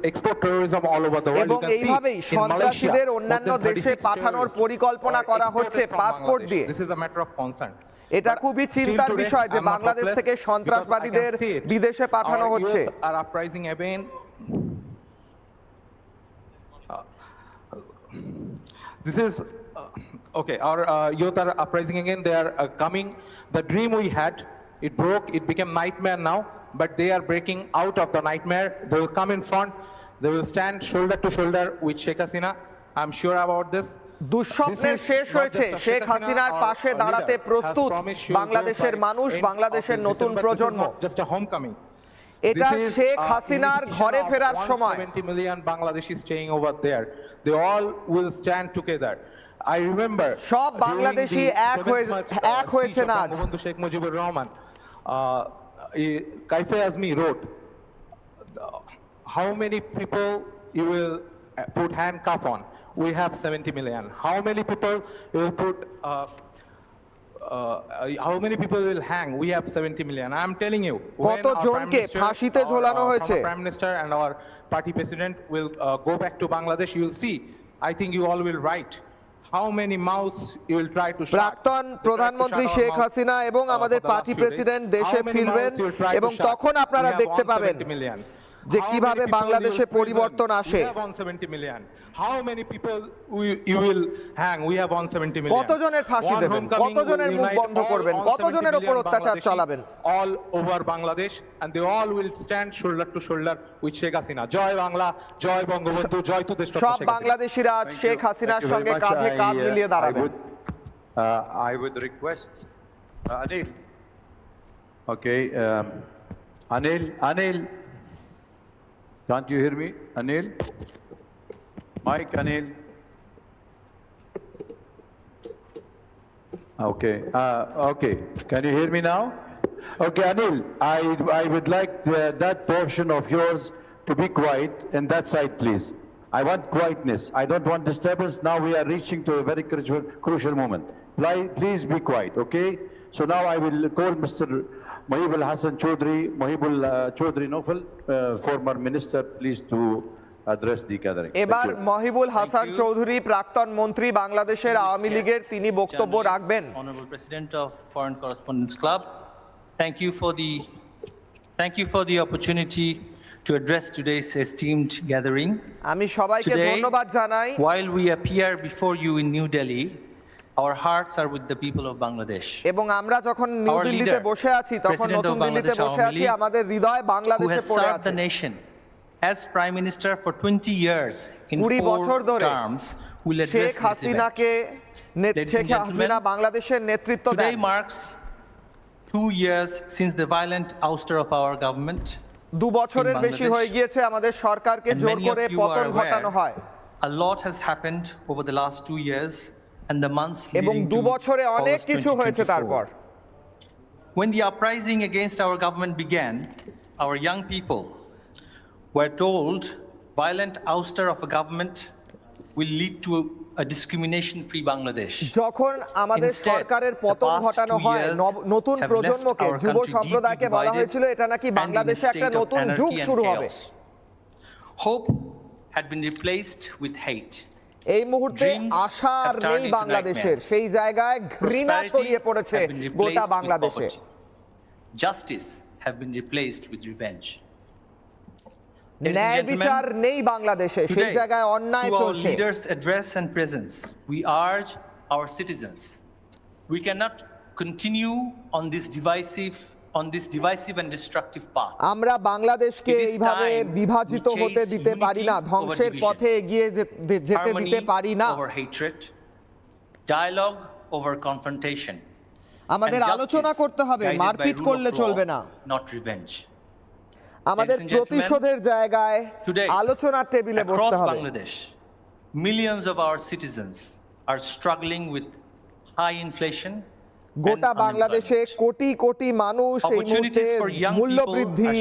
Speaker 18: export terrorism all over the world.
Speaker 10: এবং এইভাবেই সন্ত্রাসীদের অন্যান্য দেশে পাঠানোর পরিকল্পনা করা হচ্ছে passport দিয়ে।
Speaker 18: This is a matter of concern.
Speaker 10: এটা খুবই চিন্তার বিষয় যে বাংলাদেশ থেকে সন্ত্রাসবাদীদের বিদেশে পাঠানো হচ্ছে।
Speaker 18: Are uprising again. This is okay. Our youth are uprising again. They are coming. The dream we had, it broke. It became nightmare now. But they are breaking out of the nightmare. They will come in front. They will stand shoulder to shoulder with Sheikh Hasina. I'm sure about this.
Speaker 10: দুঃস্বপ্নের শেষ হয়েছে। শেখ হাসিনার পাশে দাঁড়াতে প্রস্তুত বাংলাদেশের মানুষ, বাংলাদেশের নতুন প্রজন্ম।
Speaker 18: Just a homecoming.
Speaker 10: এটা শেখ হাসিনার ঘরে ফেরার সময়।
Speaker 18: 70 million Bangladeshis staying over there. They all will stand together. I remember
Speaker 10: সব বাংলাদেশি এক হয়েছে না আজ।
Speaker 18: Bangabandhu Sheikh Mujibur Rahman Kaife Azmi wrote, how many people you will put handcuff on? We have 70 million. How many people you will put how many people will hang? We have 70 million. I am telling you,
Speaker 10: কত জনকে ফাঁসিতে ঝোলানো হয়েছে।
Speaker 18: Prime Minister and our party president will go back to Bangladesh. You will see. I think you all will write how many mouths you will try to shut.
Speaker 10: প্রাক্তন প্রধানমন্ত্রী শেখ হাসিনা এবং আমাদের party president দেশে ফিরবেন এবং তখন আপনারা দেখতে পাবেন যে কিভাবে বাংলাদেশে পরিবর্তন আসে।
Speaker 18: How many people you will hang? We have 170 million.
Speaker 10: কতজনের ফাঁসি দেবেন? কতজনের মুখ বন্ধ করবেন? কতজনের উপর অত্যাচার চালাবেন?
Speaker 18: All over Bangladesh, and they all will stand shoulder to shoulder with Sheikh Hasina. জয় বাংলা, জয় বঙ্গবন্ধু, জয় তো দেশ।
Speaker 10: সব বাংলাদেশিরা আজ শেখ হাসিনার সঙ্গে কাঁধে কাঁধ মিলিয়ে দাঁড়াবেন।
Speaker 14: I would request Anil. Okay, Anil, can't you hear me, Anil? Mike, Anil. Okay. Okay. Can you hear me now? Okay, Anil. I would like that portion of yours to be quiet, and that side, please. I want quietness. I don't want disturbance. Now we are reaching to a very crucial moment. Please be quiet. Okay. So now I will call Mr. Mohibul Hassan Chaudhry, Chaudhry Nofal, former minister, please to address the gathering.
Speaker 10: এবার মহিবুল হাসান চৌধুরী প্রাক্তন মন্ত্রী বাংলাদেশের আওয়ামী লীগের তিনি বক্তব্য রাখবেন।
Speaker 19: Honorable President of Foreign Correspondents Club, thank you for the opportunity to address today's esteemed gathering.
Speaker 10: আমি সবাইকে ধন্যবাদ জানাই।
Speaker 19: While we appear before you in New Delhi, our hearts are with the people of Bangladesh.
Speaker 10: এবং আমরা যখন new দিল্লিতে বসে আছি তখন নতুন দিল্লিতে বসে আছি আমাদের হৃদয় বাংলাদেশে পড়ে আছে।
Speaker 19: As Prime Minister for 20 years in 4 terms, will address
Speaker 10: Sheikh Hasina বাংলাদেশের নেতৃত্ব দেন।
Speaker 19: Today marks 2 years since the violent ouster of our government.
Speaker 10: 2 বছরের বেশি হয়ে গিয়েছে আমাদের সরকারকে জোর করে পতন ঘটানো হয়।
Speaker 19: A lot has happened over the last 2 years and the months leading to
Speaker 10: এবং 2 বছরে অনেক কিছু হয়েছে তারপর।
Speaker 19: When the uprising against our government began, our young people were told violent ouster of a government will lead to a discrimination-free Bangladesh.
Speaker 10: যখন আমাদের সরকারের পতন ঘটানো হয় নতুন প্রজন্মকে যুব সম্প্রদায়কে বলা হয়েছিল এটা নাকি বাংলাদেশে একটা নতুন যুগ শুরু হবে।
Speaker 19: Hope had been replaced with hate.
Speaker 10: এই মুহূর্তে আশা আর নেই বাংলাদেশের, সেই জায়গায় ঘৃণা ছড়িয়ে পড়েছে গোটা বাংলাদেশে।
Speaker 19: Justice have been replaced with revenge.
Speaker 10: ন্যায় বিচার নেই বাংলাদেশে, সেই জায়গায় অন্যায় চলছে।
Speaker 19: Leaders' address and presence, we urge our citizens, we cannot continue on this divisive and destructive path.
Speaker 10: আমরা বাংলাদেশকে এইভাবে বিভাজিত হতে দিতে পারি না, ধ্বংসের পথে এগিয়ে যেতে দিতে পারি না।
Speaker 19: Over hatred, dialogue over confrontation.
Speaker 10: আমাদের আলোচনা করতে হবে, মারপিট করলে চলবে না।
Speaker 19: Not revenge.
Speaker 10: আমাদের প্রতিশোধের জায়গায় আলোচনার টেবিলে বসতে হবে।
Speaker 19: Bangladesh, millions of our citizens are struggling with high inflation.
Speaker 10: গোটা বাংলাদেশে কোটি কোটি মানুষ এই মুহূর্তে মূল্যবৃদ্ধি,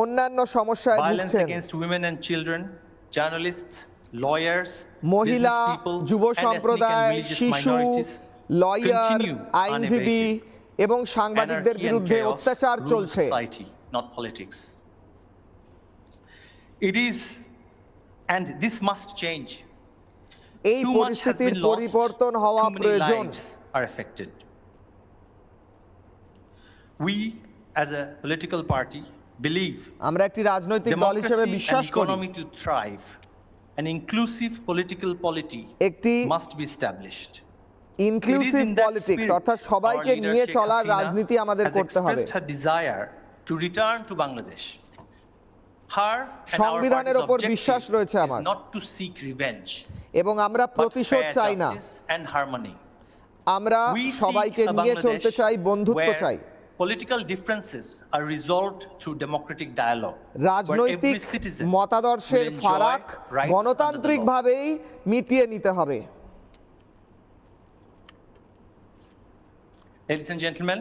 Speaker 10: অন্যান্য সমস্যায় ভুগছেন।
Speaker 19: Against women and children, journalists, lawyers,
Speaker 10: মহিলা, যুব সম্প্রদায়, শিশু, লয়ার, আইনজীবী এবং সাংবাদিকদের বিরুদ্ধে অত্যাচার চলছে।
Speaker 19: Not politics. It is, and this must change.
Speaker 10: এই পরিস্থিতির পরিবর্তন হওয়া প্রয়োজন।
Speaker 19: Are affected. We, as a political party, believe
Speaker 10: আমরা একটি রাজনৈতিক দল হিসেবে বিশ্বাস করি
Speaker 19: economy to thrive, an inclusive political polity must be established.
Speaker 10: Inclusive politics অর্থাৎ সবাইকে নিয়ে চলার রাজনীতি আমাদের করতে হবে।
Speaker 19: Her desire to return to Bangladesh.
Speaker 10: সংবিধানের উপর বিশ্বাস রয়েছে আমার,
Speaker 19: not to seek revenge,
Speaker 10: এবং আমরা প্রতিশোধ চাই না। আমরা সবাইকে নিয়ে চলতে চাই, বন্ধুত্ব চাই।
Speaker 19: Political differences are resolved through democratic dialogue.
Speaker 10: রাজনৈতিক মতাদর্শের ফারাক গণতান্ত্রিকভাবেই মিটিয়ে নিতে হবে।
Speaker 19: Ladies and gentlemen,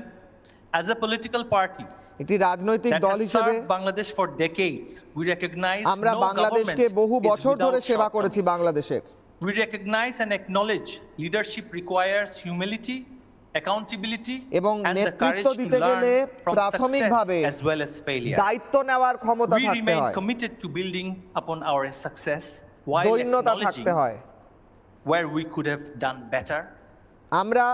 Speaker 19: as a political party,
Speaker 10: একটি রাজনৈতিক দল হিসেবে
Speaker 19: Bangladesh for decades, we recognize
Speaker 10: আমরা বাংলাদেশকে বহু বছর ধরে সেবা করেছি বাংলাদেশের।
Speaker 19: We recognize and acknowledge leadership requires humility, accountability,
Speaker 10: এবং নেতৃত্ব দিতে গেলে প্রাথমিকভাবে
Speaker 19: as well as failure.
Speaker 10: দায়িত্ব নেওয়ার ক্ষমতা থাকতে হয়।
Speaker 19: We remain committed to building upon our success while acknowledging where we could have done better.
Speaker 10: আমরা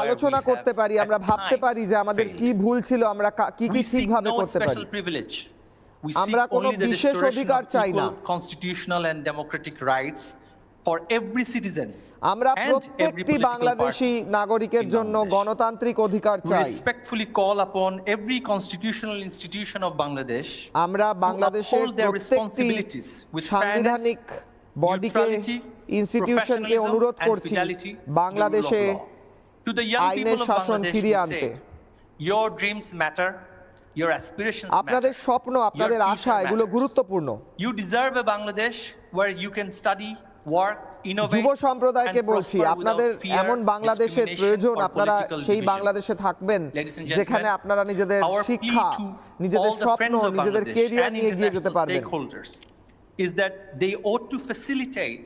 Speaker 10: আলোচনা করতে পারি, আমরা ভাবতে পারি যে আমাদের কি ভুল ছিল, আমরা কি কি ঠিকভাবে করতে পারি। আমরা কোনো বিশেষ অধিকার চাই না।
Speaker 19: Constitutional and democratic rights for every citizen.
Speaker 10: আমরা প্রত্যেকটি বাংলাদেশী নাগরিকের জন্য গণতান্ত্রিক অধিকার চাই।
Speaker 19: We respectfully call upon every constitutional institution of Bangladesh.
Speaker 10: আমরা বাংলাদেশের প্রত্যেকটি সাংবিধানিক বডিকে, ইনস্টিটিউশনকে অনুরোধ করছি বাংলাদেশে আইনের শাসন ফিরিয়ে আনতে।
Speaker 19: Your dreams matter, your aspirations matter.
Speaker 10: আপনাদের স্বপ্ন, আপনাদের আশা এগুলো গুরুত্বপূর্ণ।
Speaker 19: You deserve a Bangladesh where you can study, work, innovate.
Speaker 10: যুব সম্প্রদায়কে বলছি, আপনাদের এমন বাংলাদেশের প্রয়োজন, আপনারা সেই বাংলাদেশে থাকবেন যেখানে আপনারা নিজেদের শিক্ষা, নিজেদের স্বপ্ন, নিজেদের ক্যারিয়ার নিয়ে এগিয়ে যেতে পারবেন।
Speaker 19: Is that they ought to facilitate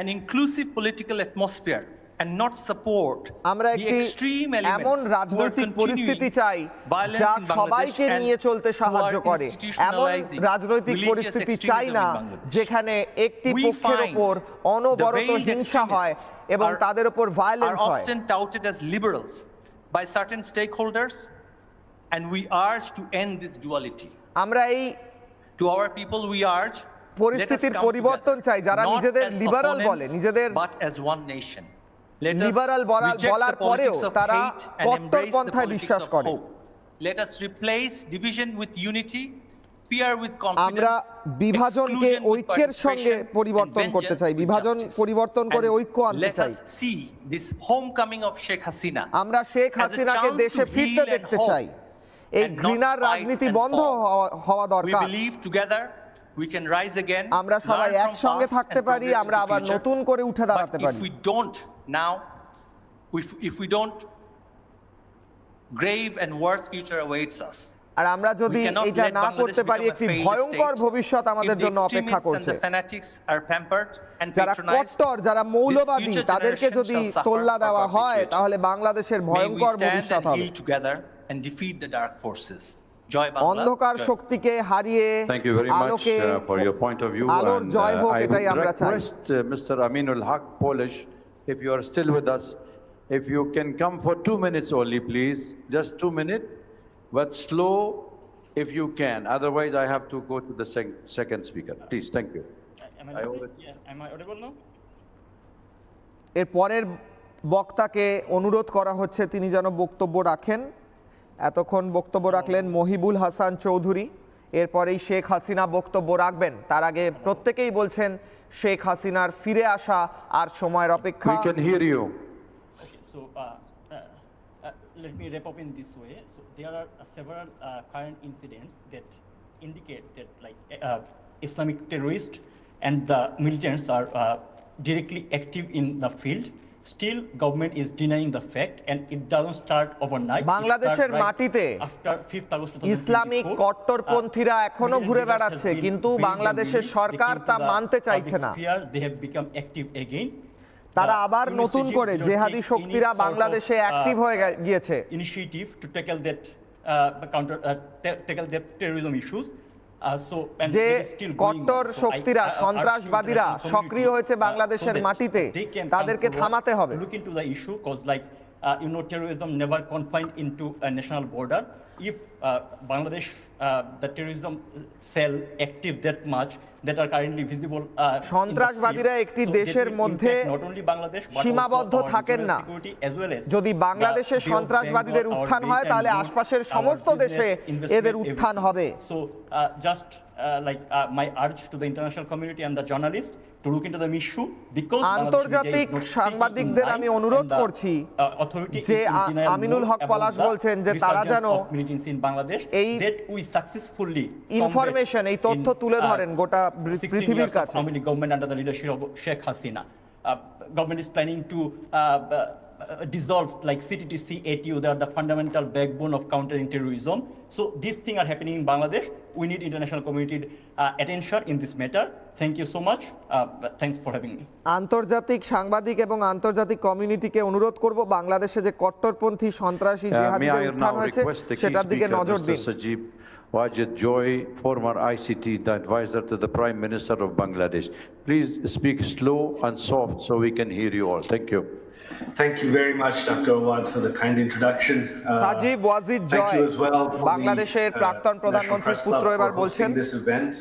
Speaker 19: an inclusive political atmosphere and not support the extreme elements
Speaker 10: এমন রাজনৈতিক পরিস্থিতি চাই যা সবাইকে নিয়ে চলতে সাহায্য করে। এমন রাজনৈতিক পরিস্থিতি চাই না যেখানে একটি পক্ষের উপর অনবরত হিংসা হয় এবং তাদের উপর ভায়োলেন্স হয়।
Speaker 19: Often touted as liberals by certain stakeholders, and we urge to end this duality.
Speaker 10: আমরা এই
Speaker 19: to our people we urge
Speaker 10: পরিস্থিতির পরিবর্তন চাই, যারা নিজেদের লিবারাল বলে, নিজেদের
Speaker 19: but as one nation.
Speaker 10: Liberal বলার পরেও তারা কট্টরপন্থায় বিশ্বাস করে।
Speaker 19: Let us replace division with unity, fear with confidence.
Speaker 10: আমরা বিভাজনকে ঐক্যের সঙ্গে পরিবর্তন করতে চাই, বিভাজন পরিবর্তন করে ঐক্য আনতে চাই।
Speaker 19: Let us see this homecoming of Sheikh Hasina.
Speaker 10: আমরা শেখ হাসিনাকে দেশে ফিরতে দেখতে চাই। এই ঘৃণার রাজনীতি বন্ধ হওয়া দরকার।
Speaker 19: We believe together we can rise again.
Speaker 10: আমরা সবাই একসঙ্গে থাকতে পারি, আমরা আবার নতুন করে উঠে দাঁড়াতে পারি।
Speaker 19: If we don't now, if we don't, grave and worse future awaits us.
Speaker 10: আর আমরা যদি এটা না করতে পারি, একটি ভয়ঙ্কর ভবিষ্যৎ আমাদের জন্য অপেক্ষা করছে। যারা কট্টর, যারা মৌলবাদী, তাদেরকে যদি তোল্লা দেওয়া হয় তাহলে বাংলাদেশের ভয়ঙ্কর ভবিষ্যৎ হবে।
Speaker 19: And defeat the dark forces. জয় বাংলা।
Speaker 10: অন্ধকার শক্তিকে হারিয়ে
Speaker 14: Thank you very much
Speaker 10: আলোকে
Speaker 14: for your point of view.
Speaker 10: আলোর
Speaker 14: And
Speaker 10: জয় হোক,
Speaker 14: I
Speaker 10: এটাই
Speaker 14: would
Speaker 10: আমরা চাই।
Speaker 14: request Mr. Aminul Haq Polish, if you are still with us, if you can come for 2 minutes only, please. Just 2 minutes, but slow if you can. Otherwise, I have to go to the second speaker. Please, thank you.
Speaker 1: Am I audible now?
Speaker 10: এর পরের বক্তাকে অনুরোধ করা হচ্ছে তিনি যেন বক্তব্য রাখেন। এতক্ষণ বক্তব্য রাখলেন মহিবুল হাসান চৌধুরী, এরপরেই শেখ হাসিনা বক্তব্য রাখবেন। তার আগে প্রত্যেকেই বলছেন শেখ হাসিনার ফিরে আসা আর সময়ের অপেক্ষা।
Speaker 14: We can hear you.
Speaker 1: Okay, so let me wrap up in this way. So there are several current incidents that indicate that like Islamic terrorists and the militants are directly active in the field. Still, government is denying the fact, and it doesn't start overnight.
Speaker 10: বাংলাদেশের মাটিতে
Speaker 1: after 5th August
Speaker 10: Islamic কট্টরপন্থীরা এখনো ঘুরে বেড়াচ্ছে, কিন্তু বাংলাদেশের সরকার তা মানতে চাইছে না।
Speaker 1: They have become active again.
Speaker 10: তারা আবার নতুন করে জেহাদি শক্তিরা বাংলাদেশে অ্যাক্টিভ হয়ে গিয়েছে।
Speaker 1: Initiative to tackle that tackle that terrorism issues.
Speaker 10: যে কট্টর শক্তিরা সন্ত্রাসবাদীরা সক্রিয় হয়েছে বাংলাদেশের মাটিতে, তাদেরকে থামাতে হবে।
Speaker 1: Look into the issue cause like terrorism never confined into a national border. If Bangladesh the terrorism cell active that much that are currently visible
Speaker 10: সন্ত্রাসবাদীরা একটি দেশের মধ্যে সীমাবদ্ধ থাকেন না। যদি বাংলাদেশে সন্ত্রাসবাদীদের উত্থান হয় তাহলে আশপাশের সমস্ত দেশে এদের উত্থান হবে।
Speaker 1: So just like my urge to the international community and the journalists to look into the issue because
Speaker 10: আন্তর্জাতিক সাংবাদিকদের আমি অনুরোধ করছি যে আমিনুল হক পলাশ বলছেন যে তারা যেন এই ইনফরমেশন এই তথ্য তুলে ধরেন গোটা পৃথিবীর কাছে।
Speaker 1: Government under the leadership of Sheikh Hasina, government is planning to dissolve like CTTC, ATU. They are the fundamental backbone of countering terrorism. So these things are happening in Bangladesh. We need international community attention in this matter. Thank you so much. Thanks for having me.
Speaker 10: আন্তর্জাতিক সাংবাদিক এবং আন্তর্জাতিক কমিউনিটিকে অনুরোধ করব বাংলাদেশে যে কট্টরপন্থী সন্ত্রাসী জিহাদিদের উত্থান হয়েছে সেটার দিকে নজর দিন।
Speaker 14: Wajid Joy, former ICT, the advisor to the Prime Minister of Bangladesh. Please speak slow and soft so we can hear you all. Thank you.
Speaker 20: Thank you very much, Dr. Awad, for the kind introduction.
Speaker 10: সাজিব ওয়াজিদ জয়, বাংলাদেশের প্রাক্তন প্রধানমন্ত্রীর পুত্র, এবার বলছেন
Speaker 20: this event.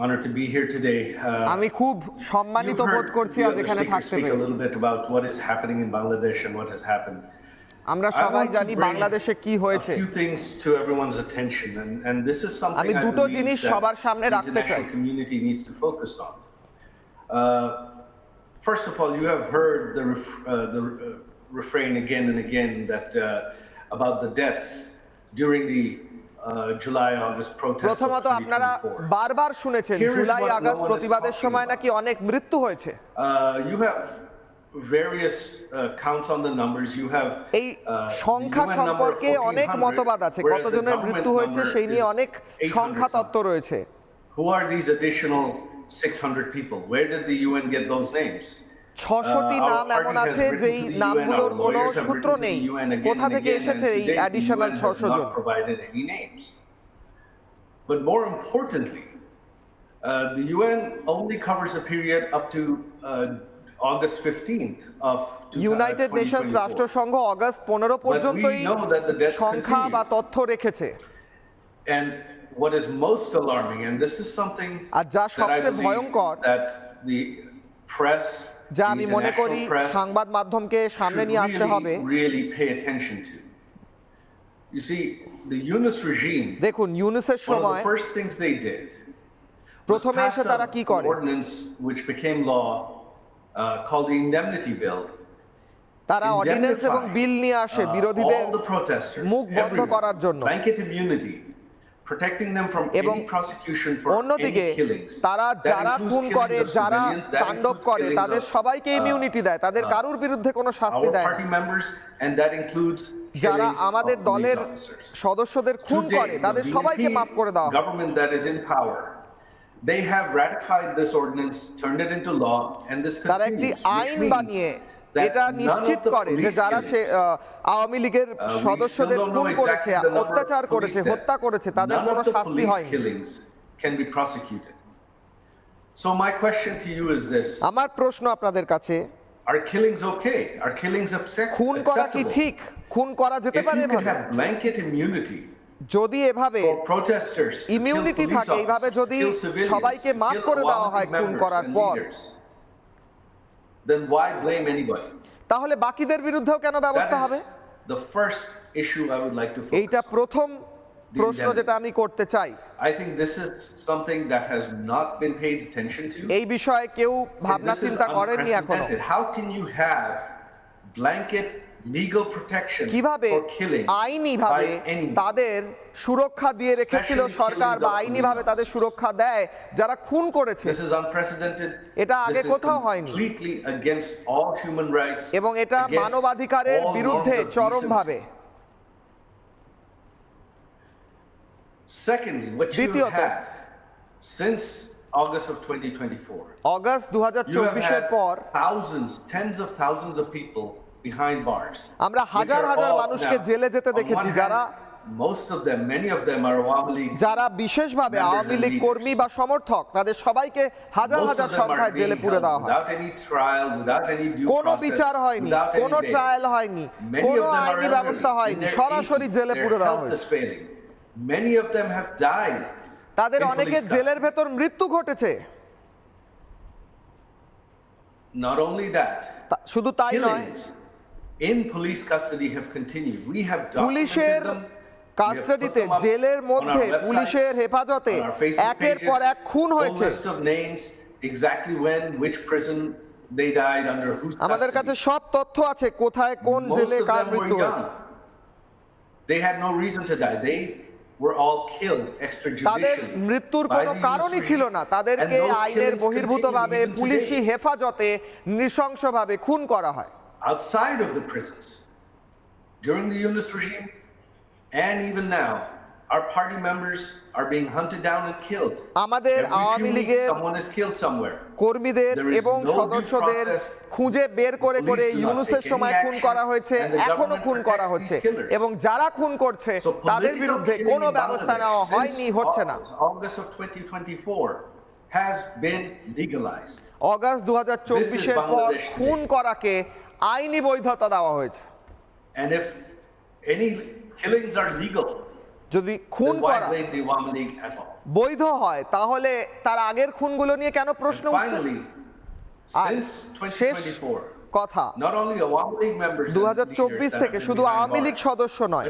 Speaker 20: Honored to be here today.
Speaker 10: আমি খুব সম্মানিত বোধ করছি আজ এখানে থাকতে পেরে।
Speaker 20: A little bit about what is happening in Bangladesh and what has happened.
Speaker 10: আমরা সবাই জানি বাংলাদেশে কি হয়েছে। আমি দুটো জিনিস সবার সামনে রাখতে চাই।
Speaker 20: First of all, you have heard the refrain again and again that about the deaths during the July-August protests.
Speaker 10: প্রথমত আপনারা বারবার শুনেছেন জুলাই আগস্ট প্রতিবাদের সময় নাকি অনেক মৃত্যু হয়েছে।
Speaker 20: You have various counts on the numbers. You have
Speaker 10: এই সংখ্যা সম্পর্কে অনেক মতবাদ আছে, কতজনের মৃত্যু হয়েছে সেই নিয়ে অনেক সংখ্যা তত্ত্ব রয়েছে।
Speaker 20: Who are these additional 600 people? Where did the UN get those names?
Speaker 10: 600টি নাম এমন আছে যেই নামগুলোর কোনো সূত্র নেই, কোথা থেকে এসেছে এই অ্যাডিশনাল 600 জন।
Speaker 20: But more importantly, the UN only covers a period up to August 15th of
Speaker 10: United Nations রাষ্ট্রসংঘ আগস্ট 15 পর্যন্তই সংখ্যা বা তথ্য রেখেছে।
Speaker 20: And what is most alarming, and this is something
Speaker 10: আর যা সবচেয়ে ভয়ঙ্কর,
Speaker 20: that the press,
Speaker 10: যা আমি মনে করি সংবাদ মাধ্যমকে সামনে নিয়ে আসতে হবে,
Speaker 20: really pay attention to. You see, the Yunus regime,
Speaker 10: দেখুন ইউনুসের সময়
Speaker 20: the first things they did
Speaker 10: প্রথমে এসে তারা কি করে,
Speaker 20: ordinance which became law called the indemnity bill.
Speaker 10: তারা অর্ডিন্যান্স এবং বিল নিয়ে আসে বিরোধীদের মুখ বন্ধ করার জন্য।
Speaker 20: Blanket immunity, protecting them from any prosecution for
Speaker 10: অন্যদিকে তারা যারা খুন করে, যারা তাণ্ডব করে, তাদের সবাইকে ইমিউনিটি দেয়, তাদের কারুর বিরুদ্ধে কোনো শাস্তি দেয় না। যারা আমাদের দলের সদস্যদের খুন করে তাদের সবাইকে মাফ করে দেওয়া হয়।
Speaker 20: They have ratified this ordinance, turned it into law, and this
Speaker 10: তারা একটি আইন বানিয়ে এটা নিশ্চিত করে যে যারা আওয়ামী লীগের সদস্যদের খুন করেছে, অত্যাচার করেছে, হত্যা করেছে, তাদের কোনো শাস্তি হয়নি।
Speaker 20: So my question to you is this.
Speaker 10: আমার প্রশ্ন আপনাদের কাছে,
Speaker 20: are killings okay? Are killings acceptable?
Speaker 10: খুন করা কি ঠিক? খুন করা যেতে পারে
Speaker 20: এভাবে? If you could have blanket immunity,
Speaker 10: যদি এভাবে ইমিউনিটি থাকে, এইভাবে যদি সবাইকে মাফ করে দেওয়া হয় খুন করার পর,
Speaker 20: then why blame anybody?
Speaker 10: তাহলে বাকিদের বিরুদ্ধেও কেন ব্যবস্থা হবে?
Speaker 20: The first issue I would like to focus.
Speaker 10: এইটা প্রথম প্রশ্ন যেটা আমি করতে চাই।
Speaker 20: I think this is something that has not been paid attention to.
Speaker 10: এই বিষয়ে কেউ ভাবনা চিন্তা করেননি এখনো।
Speaker 20: How can you have blanket legal protection
Speaker 10: কিভাবে আইনিভাবে তাদের সুরক্ষা দিয়ে রেখেছিল সরকার, বা আইনিভাবে তাদের সুরক্ষা দেয় যারা খুন করেছে?
Speaker 20: This is unprecedented.
Speaker 10: এটা আগে কোথাও হয়নি,
Speaker 20: completely against all human rights,
Speaker 10: এবং এটা মানবাধিকারের বিরুদ্ধে চরমভাবে।
Speaker 20: Secondly, what you have had since August of 2024,
Speaker 10: August 2024 এর পর
Speaker 20: thousands, tens of thousands of people behind bars.
Speaker 10: আমরা হাজার হাজার মানুষকে জেলে যেতে দেখেছি, যারা
Speaker 20: most of them, many of them are Awami League,
Speaker 10: যারা বিশেষভাবে আওয়ামী লীগ কর্মী বা সমর্থক, তাদের সবাইকে হাজার হাজার সংখ্যায় জেলে পুরে দেওয়া হয়।
Speaker 20: without any trial, without any due process,
Speaker 10: কোনো বিচার হয়নি, কোনো ট্রায়াল হয়নি, কোনো আইনি ব্যবস্থা হয়নি, সরাসরি জেলে পুরে দেওয়া হয়েছে।
Speaker 20: Many of them have died.
Speaker 10: তাদের অনেকের জেলের ভেতর মৃত্যু ঘটেছে।
Speaker 20: Not only that,
Speaker 10: শুধু তাই নয়,
Speaker 20: in police custody have continued. We have
Speaker 10: পুলিশের কাস্টাডিতে, জেলের মধ্যে পুলিশের হেফাজতে একের পর এক খুন হয়েছে।
Speaker 20: Exactly when, which prison they died, under whose custody.
Speaker 10: আমাদের কাছে সব তথ্য আছে, কোথায় কোন জেলে কার মৃত্যু হয়েছে।
Speaker 20: They had no reason to die. They were all killed extrajudicially.
Speaker 10: তাদের মৃত্যুর কোনো কারণই ছিল না, তাদেরকে আইনের বহির্ভূতভাবে পুলিশি হেফাজতে নৃশংসভাবে খুন করা হয়।
Speaker 20: Outside of the prisons, during the Yunus regime, and even now, our party members are being hunted down and killed.
Speaker 10: আমাদের আওয়ামী লীগের
Speaker 20: someone is killed somewhere.
Speaker 10: কর্মীদের এবং সদস্যদের খুঁজে বের করে করে ইউনুসের সময় খুন করা হয়েছে, এখনো খুন করা হচ্ছে, এবং যারা খুন করছে তাদের বিরুদ্ধে কোনো ব্যবস্থা নেওয়া হয়নি, হচ্ছে না।
Speaker 20: August of 2024 has been legalized.
Speaker 10: August 2024 এর পর খুন করাকে আইনি বৈধতা দেওয়া হয়েছে।
Speaker 20: And if any killings are legal,
Speaker 10: যদি খুন করা বৈধ হয়, তাহলে তার আগের খুনগুলো নিয়ে কেন প্রশ্ন উঠছে? শেষ কথা, 2024 থেকে শুধু আওয়ামী লীগ সদস্য নয়,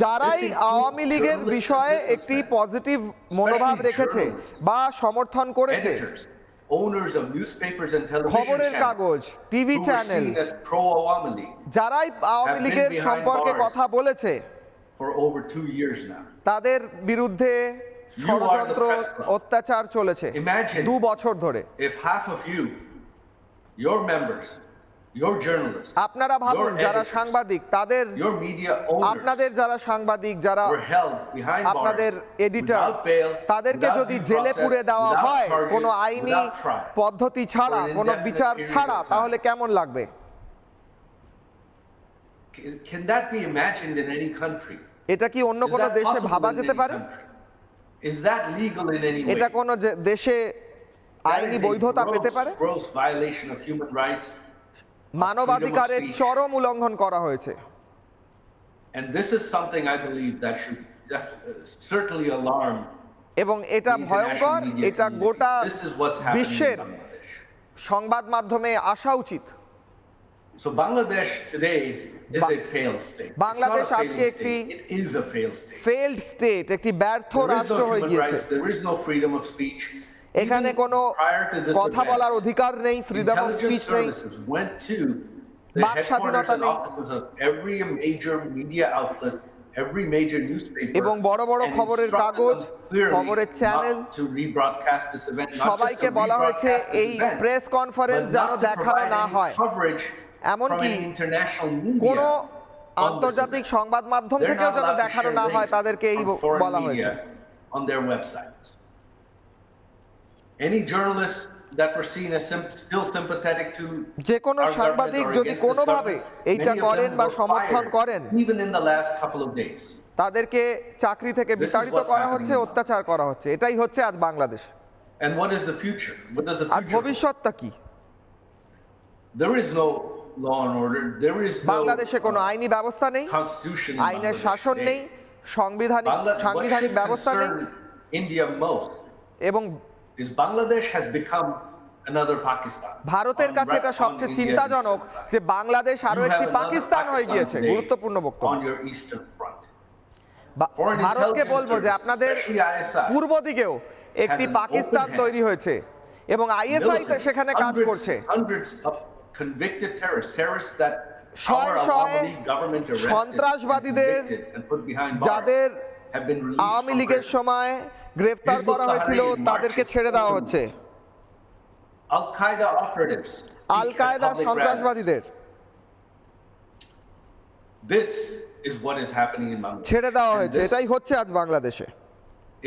Speaker 10: যারাই আওয়ামী লীগের বিষয়ে একটি পজিটিভ মনোভাব রেখেছে বা সমর্থন করেছে, খবরের কাগজ, টিভি চ্যানেল, যারাই আওয়ামী লীগের সম্পর্কে কথা বলেছে,
Speaker 20: for over 2 years now,
Speaker 10: তাদের বিরুদ্ধে ষড়যন্ত্র, অত্যাচার চলেছে 2 বছর ধরে।
Speaker 20: If half of you, your members, your journalists,
Speaker 10: আপনারা ভাবুন, যারা সাংবাদিক, তাদের,
Speaker 20: your media owners,
Speaker 10: আপনাদের যারা সাংবাদিক, যারা আপনাদের এডিটর, তাদেরকে যদি জেলে পুরে দেওয়া হয় কোনো আইনি পদ্ধতি ছাড়া, কোনো বিচার ছাড়া, তাহলে কেমন লাগবে?
Speaker 20: Can that be imagined in any country?
Speaker 10: এটা কি অন্য কোনো দেশে ভাবা যেতে পারে?
Speaker 20: Is that legal in any way?
Speaker 10: এটা কোনো দেশে আইনি বৈধতা পেতে পারে?
Speaker 20: Gross violation of human rights.
Speaker 10: মানবাধিকারের চরম উল্লঙ্ঘন করা হয়েছে।
Speaker 20: And this is something I believe that should certainly alarm.
Speaker 10: এবং এটা ভয়ঙ্কর, এটা গোটা বিশ্বের সংবাদ মাধ্যমে আসা উচিত।
Speaker 20: So Bangladesh today is a failed state.
Speaker 10: Bangladesh আজকে একটি
Speaker 20: it is a failed state.
Speaker 10: failed state, একটি ব্যর্থ রাষ্ট্র হয়ে গিয়েছে।
Speaker 20: There is no freedom of speech.
Speaker 10: এখানে কোনো কথা বলার অধিকার নেই, ফ্রিডম অফ স্পিচ নেই,
Speaker 20: went to the
Speaker 10: বাক স্বাধীনতা নেই,
Speaker 20: every major media outlet, every major newspaper,
Speaker 10: এবং বড় বড় খবরের কাগজ, খবরের channel,
Speaker 20: to rebroadcast this event.
Speaker 10: সবাইকে বলা হয়েছে এই প্রেস কনফারেন্স যেন দেখানো না হয়, এমনকি কোনো আন্তর্জাতিক সংবাদ মাধ্যম থেকেও যেন দেখানো না হয়, তাদেরকে এই বলা হয়েছে।
Speaker 20: On their websites, any journalist that were seen as still sympathetic to
Speaker 10: যে কোনো
Speaker 20: our
Speaker 10: সাংবাদিক
Speaker 20: government or
Speaker 10: যদি
Speaker 20: against this
Speaker 10: কোনোভাবে
Speaker 20: government,
Speaker 10: এইটা
Speaker 20: many of
Speaker 10: করেন
Speaker 20: them
Speaker 10: বা
Speaker 20: were
Speaker 10: সমর্থন
Speaker 20: fired
Speaker 10: করেন,
Speaker 20: even in the last couple of days.
Speaker 10: তাদেরকে চাকরি থেকে
Speaker 20: This is
Speaker 10: বিতাড়িত
Speaker 20: what's
Speaker 10: করা
Speaker 20: happening
Speaker 10: হচ্ছে,
Speaker 20: in
Speaker 10: অত্যাচার করা হচ্ছে। এটাই হচ্ছে আজ Bangladesh.
Speaker 20: And what is the future? What does the
Speaker 10: R
Speaker 20: future hold?
Speaker 10: ভবিষ্যৎটা কি?
Speaker 20: There is no law and order. There is no
Speaker 10: বাংলাদেশে কোনো আইনি ব্যবস্থা নেই,
Speaker 20: constitution in
Speaker 10: আইনের
Speaker 20: Bangladesh
Speaker 10: শাসন
Speaker 20: today.
Speaker 10: নেই, সাংবিধানিক
Speaker 20: What
Speaker 10: ব্যবস্থা
Speaker 20: should
Speaker 10: নেই,
Speaker 20: concern India most
Speaker 10: এবং
Speaker 20: is Bangladesh has become another Pakistan.
Speaker 10: ভারতের কাছে এটা সবচেয়ে চিন্তাজনক যে বাংলাদেশ আরো একটি পাকিস্তান হয়ে গিয়েছে। গুরুত্বপূর্ণ বক্তব্য।
Speaker 20: On your eastern front.
Speaker 10: ভারতকে বলবো যে আপনাদের পূর্ব দিকেও একটি পাকিস্তান তৈরি হয়েছে এবং আইএসআই সেখানে কাজ করছে।
Speaker 20: Hundreds of convicted terrorists that
Speaker 10: শয়ে শয়ে সন্ত্রাসবাদীদের যাদের আওয়ামী লীগের সময় গ্রেফতার করা হয়েছিল তাদেরকে ছেড়ে দেওয়া হচ্ছে। আল কায়দা সন্ত্রাসবাদীদের ছেড়ে দেওয়া হয়েছে। এটাই হচ্ছে আজ বাংলাদেশে।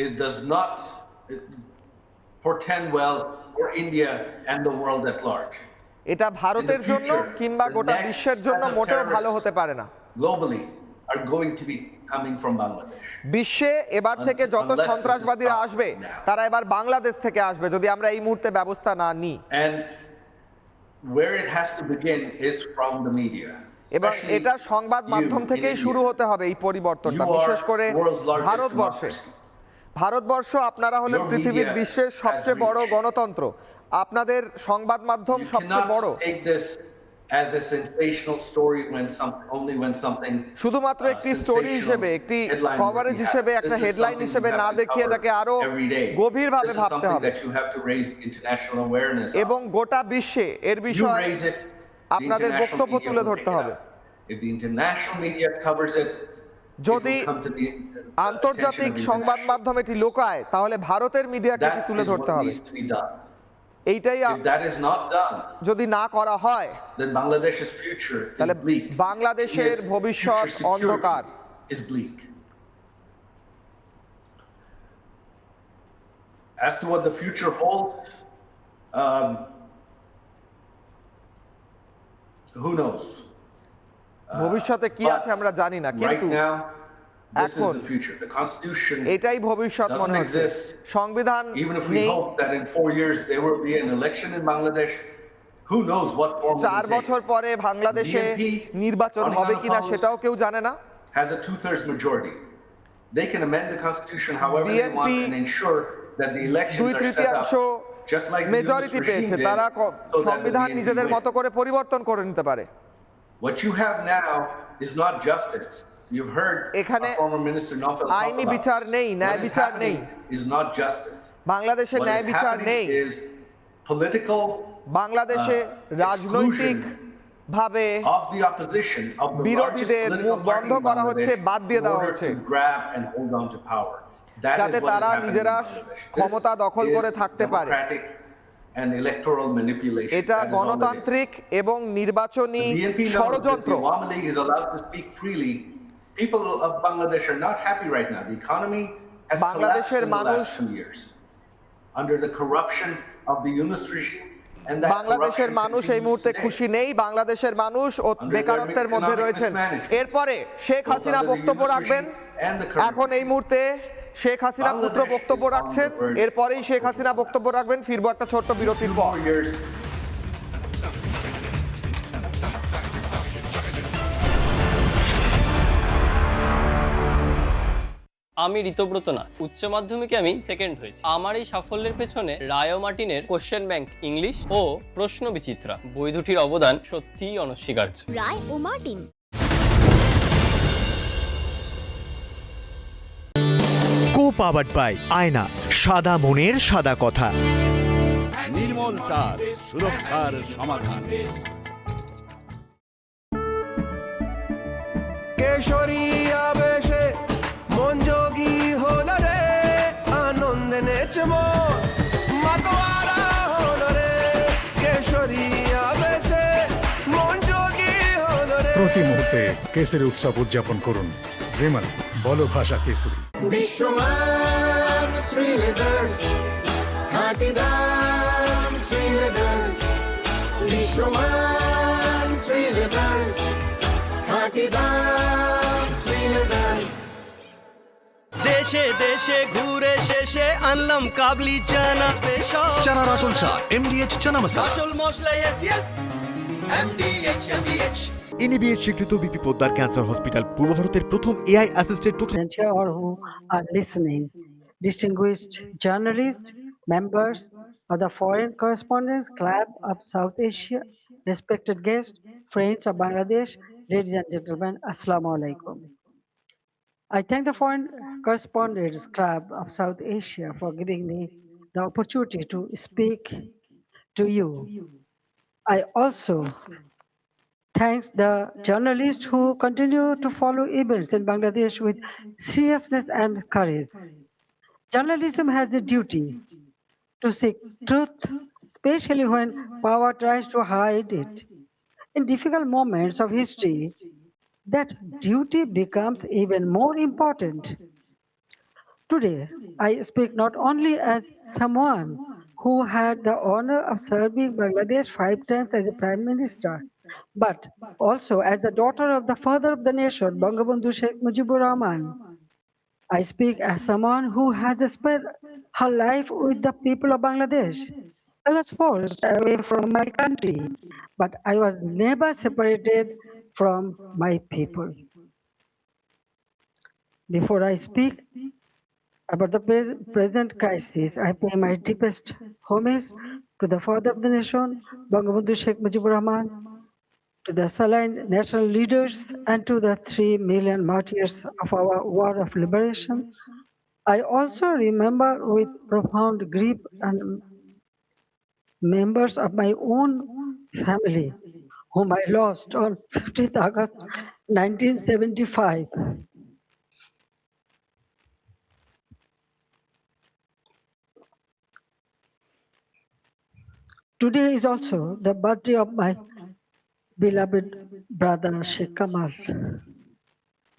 Speaker 20: It does not portend well for India and the world at large.
Speaker 10: এটা ভারতের জন্য কিংবা গোটা বিশ্বের জন্য মোটেও ভালো হতে পারে না।
Speaker 20: Globally are going to be coming from Bangladesh.
Speaker 10: বিশ্বে এবার থেকে যত সন্ত্রাসবাদীরা আসবে তারা এবার বাংলাদেশ থেকে আসবে যদি আমরা এই মুহূর্তে ব্যবস্থা না নিই।
Speaker 20: And where it has to begin is from the media.
Speaker 10: এবং এটা সংবাদ মাধ্যম থেকেই শুরু হতে হবে এই পরিবর্তনটা, বিশেষ করে ভারতবর্ষে। ভারতবর্ষ আপনারা হলেন পৃথিবীর বিশ্বের সবচেয়ে বড় গণতন্ত্র, আপনাদের সংবাদ মাধ্যম সবচেয়ে বড়। শুধুমাত্র একটি স্টোরি হিসেবে, একটি কভারেজ হিসেবে, একটা হেডলাইন হিসেবে না দেখিয়ে এটাকে আরো গভীরভাবে ভাবতে হবে এবং গোটা বিশ্বে এর বিষয়ে আপনাদের বক্তব্য তুলে ধরতে হবে। যদি আন্তর্জাতিক সংবাদ মাধ্যম এটি লোকায় তাহলে ভারতের মিডিয়াকে এটি তুলে ধরতে হবে। এইটাই যদি না করা হয় তাহলে বাংলাদেশের ভবিষ্যৎ অন্ধকার।
Speaker 20: As to what the future holds, who knows?
Speaker 10: ভবিষ্যতে কি আছে আমরা জানি না, কিন্তু এখন এটাই ভবিষ্যৎ মনে হচ্ছে। সংবিধান নেই, 4 বছর পরে বাংলাদেশে নির্বাচন হবে কিনা সেটাও কেউ জানে না। বিএনপি 2/3 মেজরিটি পেয়েছে, তারা সংবিধান নিজেদের মতো করে পরিবর্তন করে নিতে পারে।
Speaker 20: What you have now is not justice. You've heard
Speaker 10: এখানে আইনি বিচার নেই, ন্যায় বিচার নেই,
Speaker 20: is not justice.
Speaker 10: বাংলাদেশে ন্যায় বিচার নেই। বাংলাদেশে রাজনৈতিক ভাবে বিরোধীদের মুখ বন্ধ করা হচ্ছে, বাদ দিয়ে দেওয়া হচ্ছে যাতে তারা নিজেরা ক্ষমতা দখল করে থাকতে পারে। এটা গণতান্ত্রিক এবং নির্বাচনী ষড়যন্ত্র। বাংলাদেশের মানুষ এই মুহূর্তে খুশি নেই, বাংলাদেশের মানুষ বেকারত্বের মধ্যে রয়েছেন। এরপরে শেখ হাসিনা বক্তব্য রাখবেন, এখন এই মুহূর্তে শেখ হাসিনা পুত্র বক্তব্য রাখছেন, এরপরেই শেখ হাসিনা বক্তব্য রাখবেন। ফিরবো একটা ছোট্ট বিরতির পর।
Speaker 21: আমি ঋতব্রত নাথ, উচ্চ মাধ্যমিকে আমি সেকেন্ড হয়েছি। আমার এই সাফল্যের পেছনে রায় মার্টিনের কোশ্চেন ব্যাংক ইংলিশ ও প্রশ্ন বিচিত্রা বই দুটির অবদান সত্যিই অনস্বীকার্য।
Speaker 22: রায় ও মার্টিন
Speaker 6: পাওয়ার্ড বাই আয়না, সাদা মনের সাদা কথা।
Speaker 23: নির্মল তার সুরক্ষার সমাধান।
Speaker 24: কেশরী আবেশে মন যোগী হলো রে, আনন্দে নেচে মন মাতোয়ারা হলো রে। কেশরী আবেশে মন যোগী হলো রে।
Speaker 2: প্রতি মুহূর্তে কেসরি উৎসব উদযাপন করুন। বিমল, বলো ভাষা কেসরি।
Speaker 23: বিশ্বমান শ্রী লিডার্স, খাঁটি দাম
Speaker 24: শ্রীলেদার্স, বিশ্বমান শ্রীলেদার্স, খাঁটি দাম শ্রীলেদার্স।
Speaker 3: দেশে দেশে ঘুরে শেষে আনলাম কাবলি চানা স্পেশাল,
Speaker 23: চানার আসল চা MDH চানা মশলা।
Speaker 3: আসল মশলা yes yes MDH
Speaker 6: NABH স্বীকৃত বিপি পোদ্দার ক্যান্সার হসপিটাল পূর্ব ভারতের প্রথম AI assisted total
Speaker 4: or who are listening, distinguished journalists, members of the Foreign Correspondents Club of South Asia, respected guests, friends of Bangladesh, ladies and gentlemen, Assalamu alaikum. I thank the Foreign Correspondents Club of South Asia for giving me the opportunity to speak to you. I also thanks the journalists who continue to follow events in Bangladesh with seriousness and courage. Journalism has a duty to seek truth, especially when power tries to hide it. In difficult moments of history, that duty becomes even more important. Today, I speak not only as someone who had the honor of serving Bangladesh 5 times as a Prime Minister, but also as the daughter of the father of the nation, Bangabandhu Sheikh Mujibur Rahman. I speak as someone who has spent her life with the people of Bangladesh. I was forced away from my country, but I was never separated from my people. Before I speak about the present crisis, I pay my deepest homage to the father of the nation, Bangabandhu Sheikh Mujibur Rahman, to the Saline national leaders, and to the 3 million martyrs of our war of liberation. I also remember with profound grief and members of my own family, whom I lost on 15th August 1975. Today is also the birthday of my beloved brother Sheikh Kamal,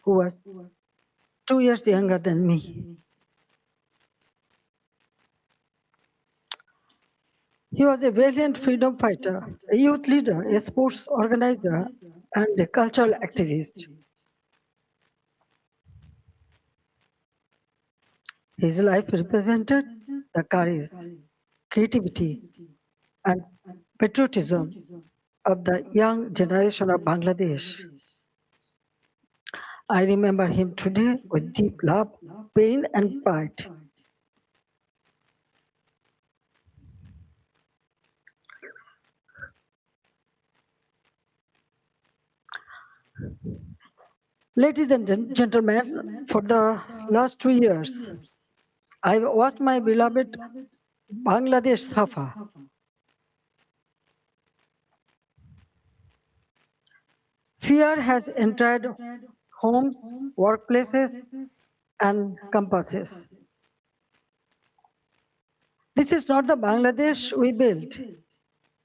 Speaker 4: who was 2 years younger than me. He was a valiant freedom fighter, a youth leader, a sports organizer, and a cultural activist. His life represented the courage, creativity, and patriotism of the young generation of Bangladesh. I remember him today with deep love, pain, and pride. Ladies and gentlemen, for the last 2 years, I've watched my beloved Bangladesh suffer. Fear has entered homes, workplaces, and campuses. This is not the Bangladesh we built.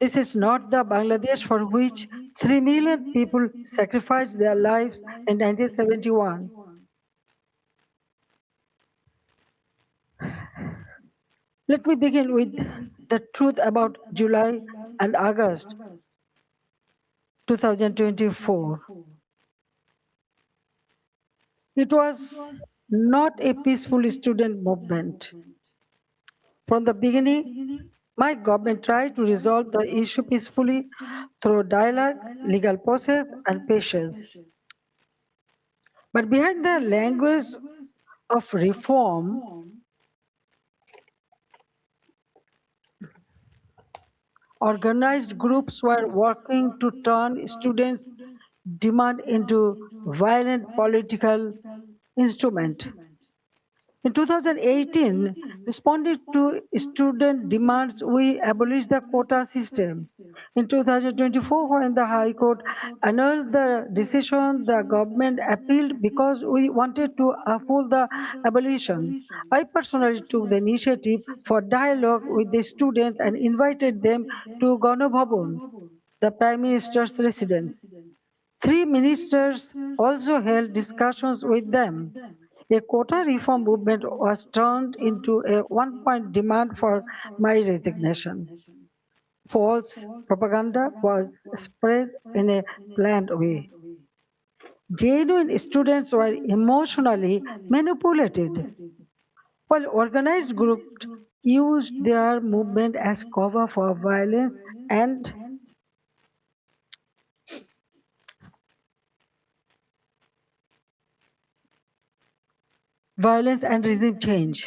Speaker 4: This is not the Bangladesh for which 3 million people sacrificed their lives in 1971. Let me begin with the truth about July and August 2024. It was not a peaceful student movement. From the beginning, my government tried to resolve the issue peacefully through dialogue, legal process, and patience. But behind the language of reform, organized groups were working to turn students' demand into violent political instrument. In 2018, responding to student demands, we abolished the quota system. In 2024, when the High Court annulled the decision, the government appealed because we wanted to uphold the abolition. I personally took the initiative for dialogue with the students and invited them to Ganabhavan, the Prime Minister's residence. 3 ministers also held discussions with them. A quota reform movement was turned into a one-point demand for my resignation. false propaganda was spread in a planned way. Genuine students were emotionally manipulated, while organized groups used their movement as cover for violence and regime change.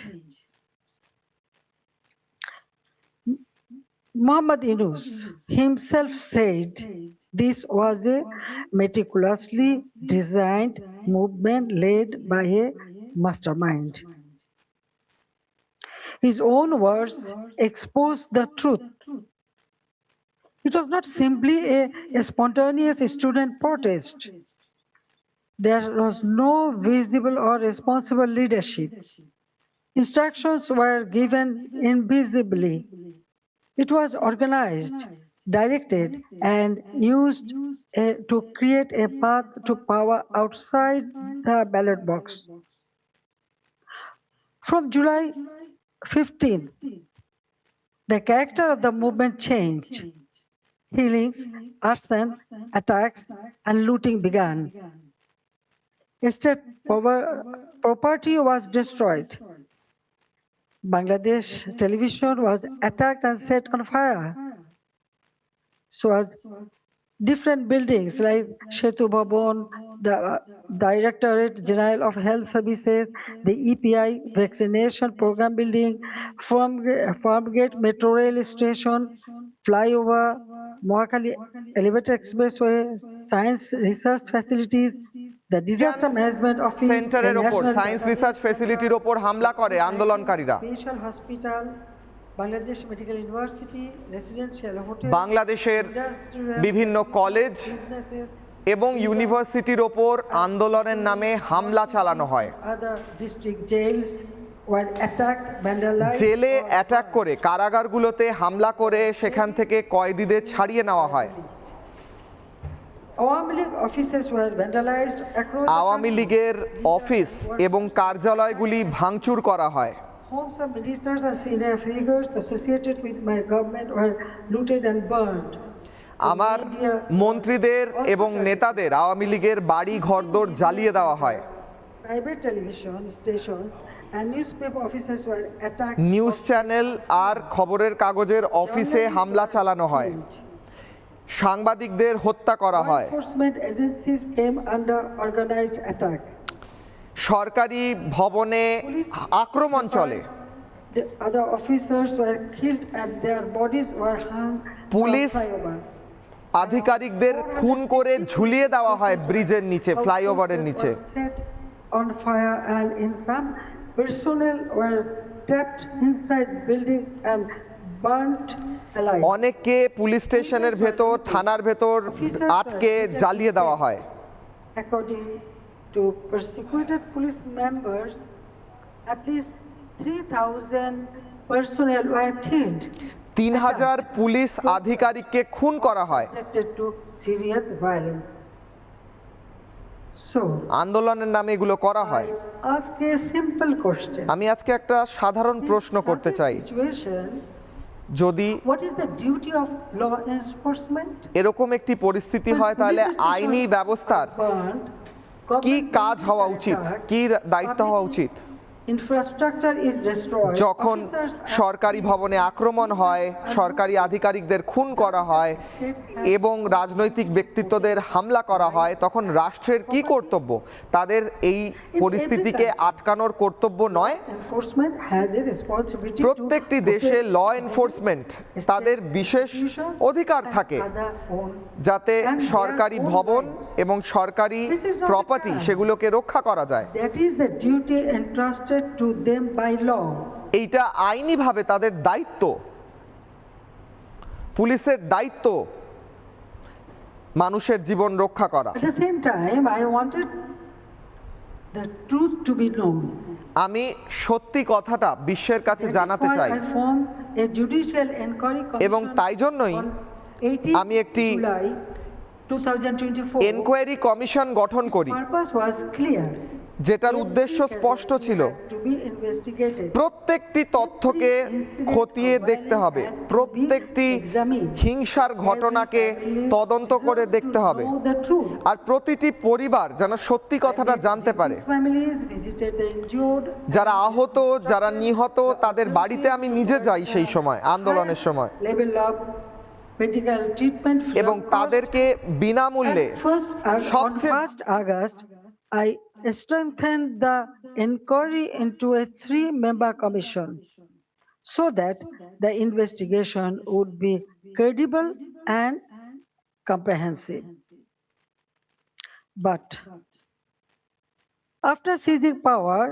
Speaker 4: Muhammad Yunus himself said this was a meticulously designed movement led by a mastermind. His own words exposed the truth. It was not simply a spontaneous student protest. There was no visible or responsible leadership. Instructions were given invisibly. It was organized, directed, and used to create a path to power outside the ballot box. From July 15th, the character of the movement changed. Killings, arson, attacks, and looting began. State property was destroyed. Bangladesh television was attacked and set on fire. So was different buildings like Shetu Bhavan, the Directorate General of Health Services, the EPI vaccination program building, Farmgate Metro Rail Station, flyover, Mohakali Elevator Expressway, science research facilities, the disaster management office,
Speaker 10: সেন্টারের ওপর science research ফ্যাসিলিটির ওপর হামলা করে আন্দোলনকারীরা।
Speaker 4: Special hospital, Bangladesh medical university, residential hotel,
Speaker 10: বাংলাদেশের বিভিন্ন college এবং ইউনিভার্সিটির ওপর আন্দোলনের নামে হামলা চালানো হয়। জেলে অ্যাটাক করে, কারাগারগুলোতে হামলা করে সেখান থেকে কয়েদিদের ছাড়িয়ে নেওয়া হয়। আওয়ামী লীগের অফিস এবং কার্যালয়গুলি ভাঙচুর করা হয়।
Speaker 4: Homes of ministers and senior figures associated with my government were looted and burned.
Speaker 10: আমার মন্ত্রীদের এবং নেতাদের আওয়ামী লীগের বাড়ি ঘরদোর জ্বালিয়ে দেওয়া হয়।
Speaker 4: Private television stations and newspaper offices were attacked.
Speaker 10: News channel আর খবরের কাগজের অফিসে হামলা চালানো হয়। সাংবাদিকদের হত্যা করা হয়।
Speaker 4: Enforcement agencies came under organized attack.
Speaker 10: সরকারি ভবনে আক্রমণ চলে।
Speaker 4: The other officers were killed and their bodies were hung.
Speaker 10: Police আধিকারিকদের খুন করে ঝুলিয়ে দেওয়া হয় ব্রিজের নিচে, ফ্লাইওভারের নিচে।
Speaker 4: On fire and in some personnel were trapped inside building and burnt alive.
Speaker 10: অনেককে পুলিশ স্টেশনের ভেতর, থানার ভেতর আটকে জ্বালিয়ে দেওয়া হয়।
Speaker 4: According to persecuted police members, at least 3,000 personnel were killed.
Speaker 10: 3000 police আধিকারিককে খুন করা হয়।
Speaker 4: To serious violence. So,
Speaker 10: আন্দোলনের নামে এগুলো করা হয়।
Speaker 4: ask a simple question.
Speaker 10: আমি আজকে একটা সাধারণ প্রশ্ন করতে চাই। যদি
Speaker 4: what is the duty of law enforcement?
Speaker 10: এরকম একটি পরিস্থিতি হয় তাহলে আইনি ব্যবস্থার কি কাজ হওয়া উচিত, কি দায়িত্ব হওয়া উচিত?
Speaker 4: Infrastructure is destroyed.
Speaker 10: যখন সরকারি ভবনে আক্রমণ হয়, সরকারি আধিকারিকদের খুন করা হয় এবং রাজনৈতিক ব্যক্তিত্বদের হামলা করা হয়, তখন রাষ্ট্রের কি কর্তব্য? তাদের এই পরিস্থিতিকে আটকানোর কর্তব্য নয়? প্রত্যেকটি দেশে ল এনফোর্সমেন্ট তাদের বিশেষ অধিকার থাকে যাতে সরকারি ভবন এবং সরকারি প্রপার্টি সেগুলোকে রক্ষা করা যায়।
Speaker 4: That is the duty entrusted to them by law.
Speaker 10: এইটা আইনিভাবে তাদের দায়িত্ব। পুলিশের দায়িত্ব মানুষের জীবন রক্ষা করা।
Speaker 4: At the same time, I wanted the truth to be known.
Speaker 10: আমি সত্যি কথাটা বিশ্বের কাছে জানাতে চাই এবং তাই জন্যই আমি একটি এনকোয়ারি কমিশন গঠন করি। যেটার উদ্দেশ্য স্পষ্ট ছিল, প্রত্যেকটি তথ্যকে খতিয়ে দেখতে হবে, প্রত্যেকটি হিংসার ঘটনাকে তদন্ত করে দেখতে হবে, আর প্রতিটি পরিবার যেন সত্যি কথাটা জানতে পারে। যারা আহত, যারা নিহত, তাদের বাড়িতে আমি নিজে যাই সেই সময়, আন্দোলনের সময়, এবং তাদেরকে বিনামূল্যে সবচেয়ে
Speaker 4: I strengthened the inquiry into a 3-member commission so that the investigation would be credible and comprehensive. But after seizing power,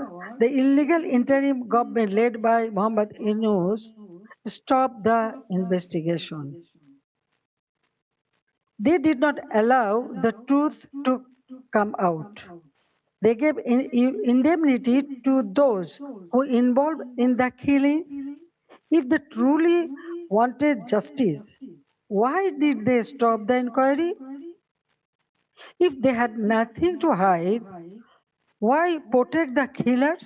Speaker 4: the illegal interim government led by Muhammad Yunus stopped the investigation. They did not allow the truth to come out. They gave indemnity to those who involved in the killings. If they truly wanted justice, why did they stop the inquiry? If they had nothing to hide, why protect the killers?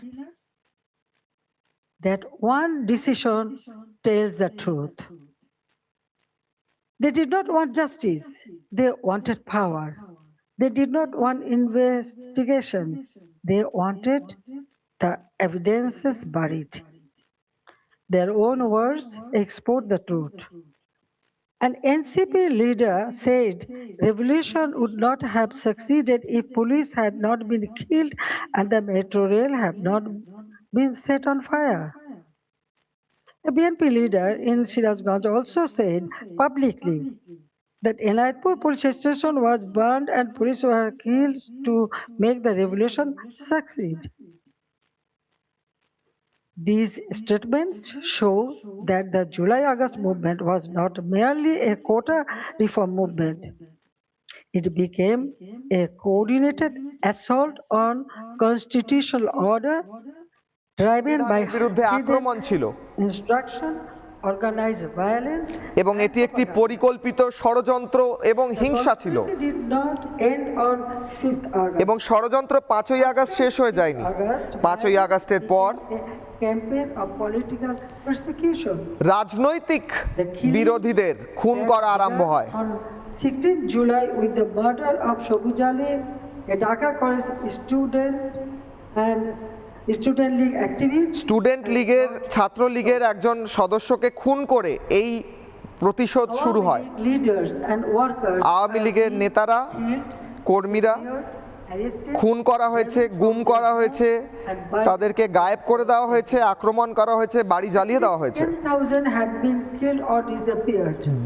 Speaker 4: That one decision tells the truth. They did not want justice, they wanted power. They did not want investigation, they wanted the evidences buried. Their own words export the truth. An NCP leader said revolution would not have succeeded if police had not been killed and the metro rail had not been set on fire. A BNP leader in Sirazganj also said publicly that Enayatpur police station was burned and police were killed to make the revolution succeed. These statements show that the July-August movement was not merely a quota reform movement. It became a coordinated assault on constitutional order driven by
Speaker 10: বিরুদ্ধে আক্রমণ ছিল,
Speaker 4: instruction, organized violence,
Speaker 10: এবং এটি একটি পরিকল্পিত ষড়যন্ত্র এবং হিংসা ছিল।
Speaker 4: did not end on 5th August.
Speaker 10: এবং ষড়যন্ত্র 5ই আগস্ট শেষ হয়ে যায়নি। 5ই আগস্টের পর
Speaker 4: campaign of political persecution.
Speaker 10: রাজনৈতিক বিরোধীদের খুন করা আরম্ভ হয়।
Speaker 4: On 16th July with the murder of Shobuz Ali, a Dhaka college student and student League activist,
Speaker 10: student লীগের, ছাত্র লীগের একজন সদস্যকে খুন করে এই প্রতিশোধ শুরু হয়। আওয়ামী লীগের নেতারা, কর্মীরা খুন করা হয়েছে, গুম করা হয়েছে, তাদেরকে গায়েব করে দেওয়া হয়েছে, আক্রমণ করা হয়েছে, বাড়ি জ্বালিয়ে দেওয়া হয়েছে।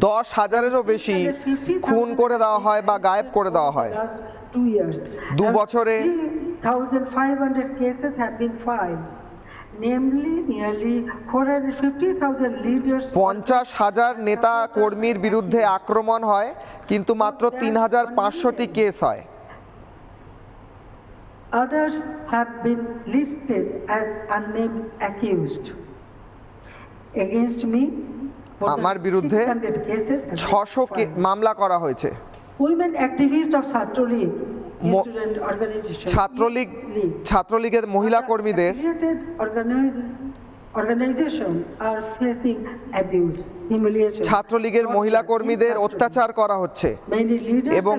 Speaker 10: 10,000-এরও বেশি খুন করে দেওয়া হয় বা গায়েব করে দেওয়া হয়। 2 বছরে
Speaker 4: 1,500 cases have been filed. Namely, nearly 450,000 leaders.
Speaker 10: 50,000 নেতা কর্মীর বিরুদ্ধে আক্রমণ হয়, কিন্তু মাত্র 3,500টি কেস হয়।
Speaker 4: Others have been listed as unnamed accused. Against me,
Speaker 10: আমার বিরুদ্ধে 600 মামলা করা হয়েছে।
Speaker 4: Women activists of ছাত্রলীগ,
Speaker 10: ছাত্রলীগের মহিলা কর্মীদের ছাত্রলীগের মহিলা কর্মীদের অত্যাচার করা হচ্ছে এবং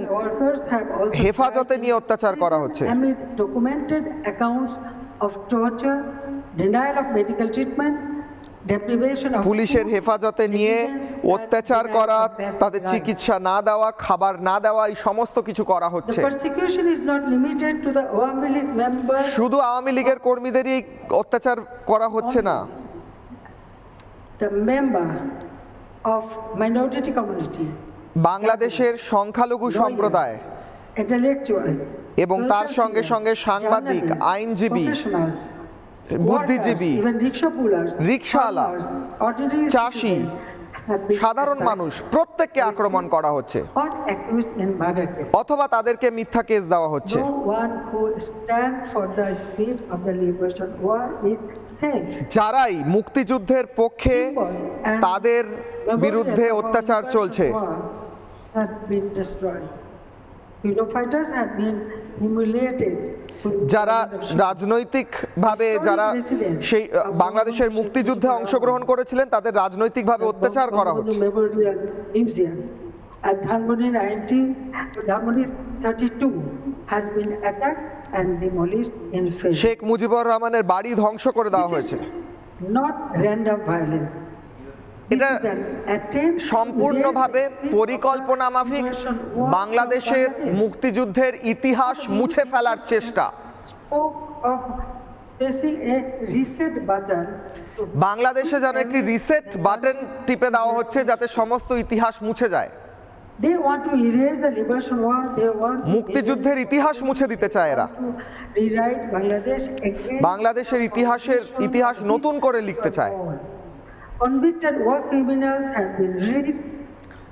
Speaker 10: হেফাজতে নিয়ে অত্যাচার করা হচ্ছে। পুলিশের হেফাজতে নিয়ে অত্যাচার করা, তাদের চিকিৎসা না দেওয়া, খাবার না দেওয়া, এই সমস্ত কিছু করা হচ্ছে। শুধু আওয়ামী লীগের কর্মীদেরই অত্যাচার করা হচ্ছে না, বাংলাদেশের সংখ্যালঘু সম্প্রদায় এবং তার সঙ্গে সঙ্গে সাংবাদিক, আইনজীবী, বুদ্ধিজীবী, রিকশাওয়ালা, চাষি, সাধারণ মানুষ প্রত্যেককে আক্রমণ করা হচ্ছে অথবা তাদেরকে মিথ্যা কেস দেওয়া হচ্ছে। যারাই মুক্তিযুদ্ধের পক্ষে, তাদের বিরুদ্ধে অত্যাচার চলছে। যারা রাজনৈতিকভাবে যারা সেই বাংলাদেশের মুক্তিযুদ্ধে অংশগ্রহণ করেছিলেন তাদের রাজনৈতিকভাবে অত্যাচার করা হচ্ছে।
Speaker 4: At Dhanmoni 32 has been attacked and demolished in phase.
Speaker 10: Sheikh Mujibur রহমানের বাড়ি ধ্বংস করে দেওয়া হয়েছে।
Speaker 4: Not random violence.
Speaker 10: এটা সম্পূর্ণভাবে পরিকল্পনা মাফিক বাংলাদেশের মুক্তিযুদ্ধের ইতিহাস মুছে ফেলার চেষ্টা। বাংলাদেশে যেন একটি রিসেট বাটন টিপে দেওয়া হচ্ছে যাতে সমস্ত ইতিহাস মুছে যায়। মুক্তিযুদ্ধের ইতিহাস মুছে দিতে চায় এরা। বাংলাদেশের ইতিহাস নতুন করে লিখতে চায়।
Speaker 4: Convicted war criminals have been released.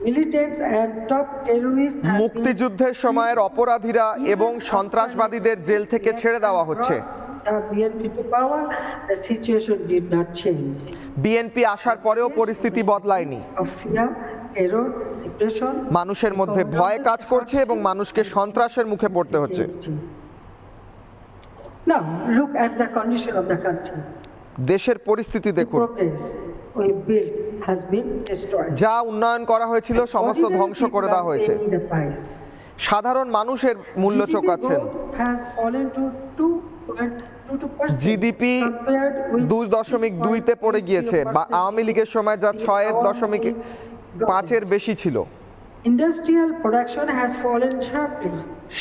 Speaker 4: Militants and top terrorists have
Speaker 10: মুক্তিযুদ্ধের সময়ের অপরাধীরা এবং সন্ত্রাসবাদীদের জেল থেকে ছেড়ে দেওয়া হচ্ছে। বিএনপি আসার পরেও পরিস্থিতি বদলায়নি। মানুষের মধ্যে ভয় কাজ করছে এবং মানুষকে সন্ত্রাসের মুখে পড়তে হচ্ছে।
Speaker 4: Now look at the condition of the country.
Speaker 10: দেশের পরিস্থিতি দেখুন। যা উন্নয়ন করা হয়েছিল সমস্ত ধ্বংস করে দেওয়া হয়েছে। সাধারণ মানুষের মূল্য চোকাচ্ছেন। জিডিপি 2.2-তে পড়ে গিয়েছে, আওয়ামী লীগের সময় যা 6.5-এর বেশি ছিল।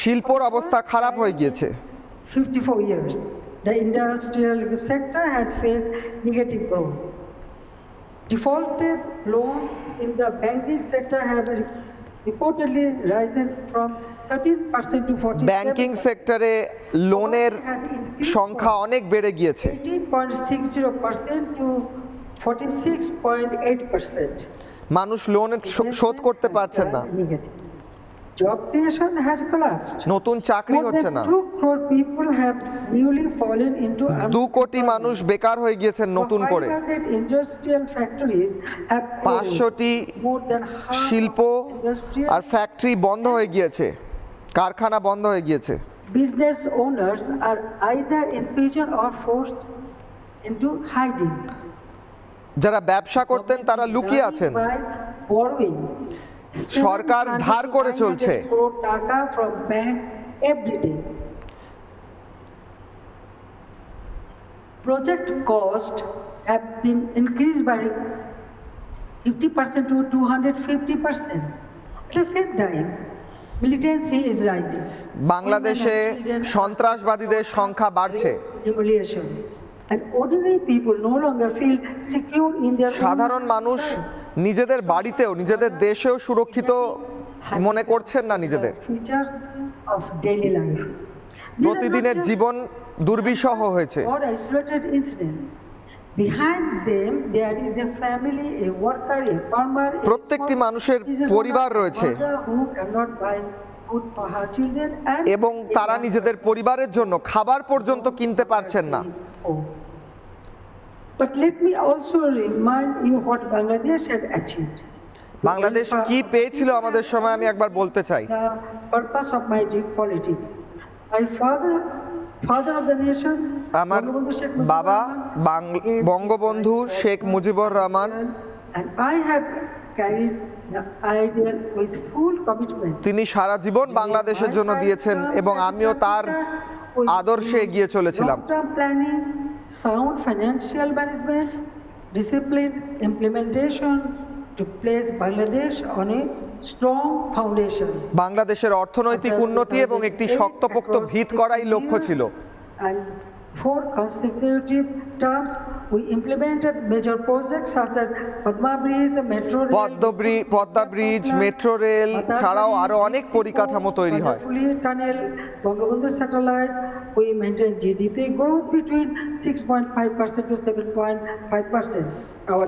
Speaker 10: শিল্পর অবস্থা খারাপ হয়ে গিয়েছে।
Speaker 4: 54 years. The industrial sector has faced negative growth. Defaulted loan in the banking sector have reportedly risen from 13% to 47%.
Speaker 10: Banking সেক্টরে লোনের সংখ্যা অনেক বেড়ে গিয়েছে।
Speaker 4: 18.60% to 46.8%.
Speaker 10: মানুষ লোন শোধ করতে পারছেন না।
Speaker 4: Job creation has collapsed.
Speaker 10: নতুন চাকরি হচ্ছে না।
Speaker 4: 2 crore people have newly fallen into
Speaker 10: 2 কোটি মানুষ বেকার হয়ে গিয়েছেন নতুন করে। 500টি শিল্প আর ফ্যাক্টরি বন্ধ হয়ে গিয়েছে, কারখানা বন্ধ হয়ে গিয়েছে।
Speaker 4: Business owners are either in prison or forced into hiding.
Speaker 10: যারা ব্যবসা করতেন তারা লুকিয়ে আছেন। সরকার ধার করে চলছে।
Speaker 4: Project cost have been increased by 50% to 250%. At the same time, militancy is rising.
Speaker 10: বাংলাদেশে সন্ত্রাসবাদীদের সংখ্যা বাড়ছে।
Speaker 4: And ordinary people no longer feel secure in their
Speaker 10: সাধারণ মানুষ নিজেদের বাড়িতেও নিজেদের দেশেও সুরক্ষিত মনে করছেন না নিজেদের। প্রতিদিনের জীবন দুর্বিষহ হয়েছে। প্রত্যেকটি মানুষের পরিবার রয়েছে এবং তারা নিজেদের পরিবারের জন্য খাবার পর্যন্ত কিনতে পারছেন না।
Speaker 4: But let me also remind you what Bangladesh had achieved.
Speaker 10: Bangladesh কি পেয়েছিল আমাদের সময় আমি একবার বলতে চাই।
Speaker 4: The purpose of my deep politics. My father of the nation,
Speaker 10: আমার বাবা Bangabandhu Sheikh Mujibur Rahman,
Speaker 4: and I have carried the ideal with full commitment.
Speaker 10: তিনি সারা জীবন বাংলাদেশের জন্য দিয়েছেন এবং আমিও তার আদর্শে এগিয়ে চলেছিলাম।
Speaker 4: Sound financial management, disciplined implementation to place Bangladesh on a strong foundation.
Speaker 10: বাংলাদেশের অর্থনৈতিক উন্নতি এবং একটি শক্তপোক্ত ভিত করাই লক্ষ্য ছিল।
Speaker 4: And 4 consecutive terms we implemented major projects such as Padma Bridge, Metro Rail,
Speaker 10: Padma bridge, metro rail ছাড়াও আরো অনেক পরিকাঠামো তৈরি হয়।
Speaker 4: Tunnel, Bangabandhu satellite, we maintain GDP growth between 6.5% to 7.5%.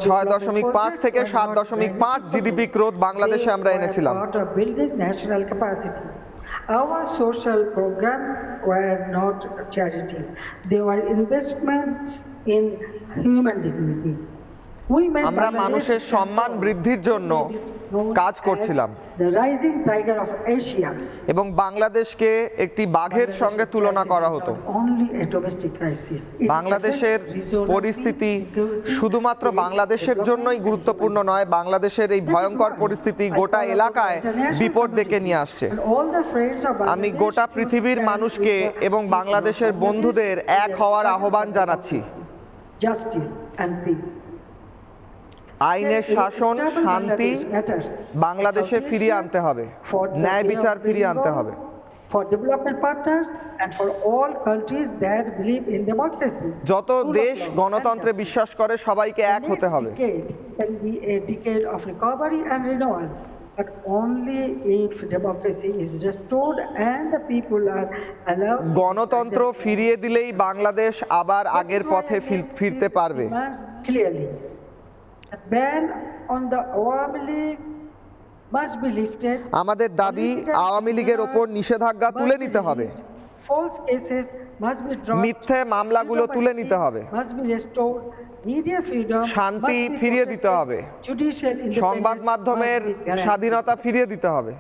Speaker 10: 6.5 থেকে 7.5 জিডিপি গ্রোথ বাংলাদেশে আমরা এনেছিলাম।
Speaker 4: Building national capacity. Our social programs were not charity. They were investments in human dignity.
Speaker 10: আমরা মানুষের সম্মান বৃদ্ধির জন্য কাজ করছিলাম
Speaker 4: the rising tiger of Asia.
Speaker 10: এবং বাংলাদেশকে একটি বাঘের সঙ্গে তুলনা করা হতো।
Speaker 4: Only a domestic crisis.
Speaker 10: বাংলাদেশের পরিস্থিতি শুধুমাত্র বাংলাদেশের জন্যই গুরুত্বপূর্ণ নয়, বাংলাদেশের এই ভয়ঙ্কর পরিস্থিতি গোটা এলাকায় বিপদ ডেকে নিয়ে আসছে। আমি গোটা পৃথিবীর মানুষকে এবং বাংলাদেশের বন্ধুদের এক হওয়ার আহ্বান জানাচ্ছি।
Speaker 4: Justice and peace.
Speaker 10: আইনের শাসন, শান্তি বাংলাদেশে ফিরিয়ে আনতে হবে, ন্যায় বিচার ফিরিয়ে আনতে হবে।
Speaker 4: For development partners and for all countries that believe in democracy.
Speaker 10: যত দেশ গণতন্ত্রে বিশ্বাস করে সবাইকে এক হতে হবে।
Speaker 4: Can be a decade of recovery and renewal, but only if democracy is restored and the people are allowed.
Speaker 10: গণতন্ত্র ফিরিয়ে দিলেই বাংলাদেশ আবার আগের পথে ফিরতে পারবে।
Speaker 4: Clearly. The ban on the Awami League must be lifted.
Speaker 10: আমাদের দাবি আওয়ামী লীগের ওপর নিষেধাজ্ঞা তুলে নিতে হবে।
Speaker 4: False cases must be dropped.
Speaker 10: মিথ্যে মামলাগুলো তুলে নিতে হবে।
Speaker 4: Must be restored. Media freedom.
Speaker 10: শান্তি ফিরিয়ে দিতে হবে।
Speaker 4: Judicial independence.
Speaker 10: সংবাদ মাধ্যমের স্বাধীনতা ফিরিয়ে দিতে হবে।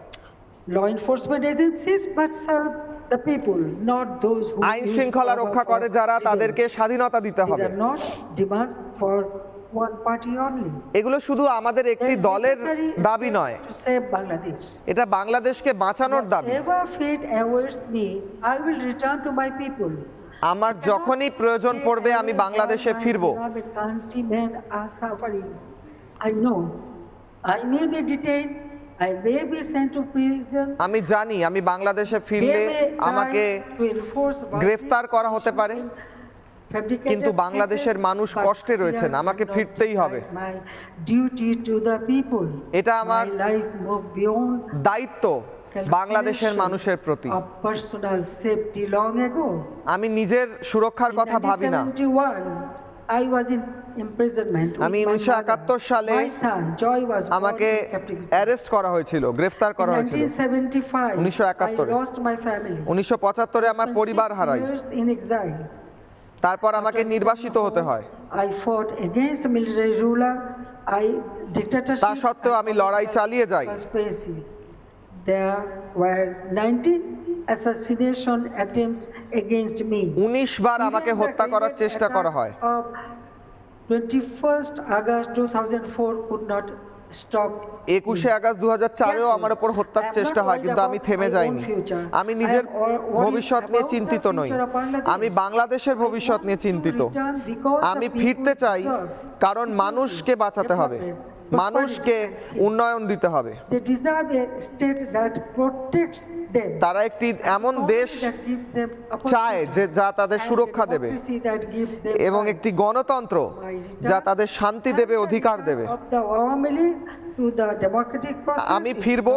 Speaker 4: Law enforcement agencies must serve the people, not those who.
Speaker 10: আইন শৃঙ্খলা রক্ষা করে যারা, তাদেরকে স্বাধীনতা দিতে হবে।
Speaker 4: These are not demands for one party only.
Speaker 10: এগুলো শুধু আমাদের একটি দলের দাবি নয়, এটা বাংলাদেশকে বাঁচানোর দাবি। আমার যখনই প্রয়োজন পড়বে আমি বাংলাদেশে ফিরব। আমি জানি আমি বাংলাদেশে ফিরলে আমাকে গ্রেফতার করা হতে পারে, কিন্তু বাংলাদেশের মানুষ কষ্টে রয়েছেন, আমাকে ফিরতেই হবে। এটা আমার দায়িত্ব বাংলাদেশের মানুষের প্রতি। আমি নিজের সুরক্ষার কথা ভাবি না। আমি 1971 সালে আমাকে অ্যারেস্ট করা হয়েছিল, গ্রেফতার করা হয়েছিল 1971। 1975 আমার পরিবার হারাই, তারপর আমাকে নির্বাসিত হতে হয়। তা সত্ত্বেও আমি লড়াই চালিয়ে যাই।
Speaker 4: There were 19 assassination attempts against me.
Speaker 10: 19 বার আমাকে হত্যা করার চেষ্টা করা হয়।
Speaker 4: 21 August 2004 could not stop.
Speaker 10: 21 August 2004-এও আমার উপর হত্যার চেষ্টা হয়, কিন্তু আমি থেমে যাইনি। আমি নিজের ভবিষ্যৎ নিয়ে চিন্তিত নই, আমি বাংলাদেশের ভবিষ্যৎ নিয়ে চিন্তিত। আমি ফিরতে চাই কারণ মানুষকে বাঁচাতে হবে, মানুষকে উন্নয়ন দিতে হবে। তারা একটি এমন দেশ চায় যে যা তাদের সুরক্ষা দেবে, এবং একটি গণতন্ত্র যা তাদের শান্তি দেবে, অধিকার দেবে। আমি ফিরব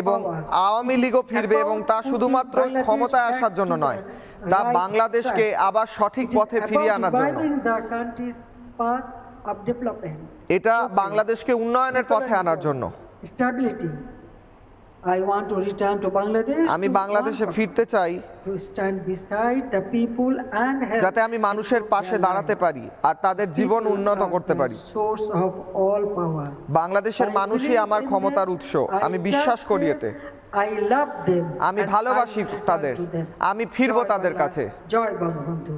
Speaker 10: এবং আওয়ামী লীগও ফিরবে, এবং তা শুধুমাত্র ক্ষমতায় আসার জন্য নয়, তা বাংলাদেশকে আবার সঠিক পথে ফিরিয়ে আনার জন্য। এটা বাংলাদেশকে উন্নয়নের পথে আনার জন্য। আমি বাংলাদেশে ফিরতে চাই যাতে আমি মানুষের পাশে দাঁড়াতে পারি আর তাদের জীবন উন্নত করতে পারি। বাংলাদেশের মানুষই আমার ক্ষমতার উৎস, আমি বিশ্বাস করি এতে। আমি ভালোবাসি তাদের, আমি ফিরব তাদের কাছে।
Speaker 4: জয় Bangabandhu.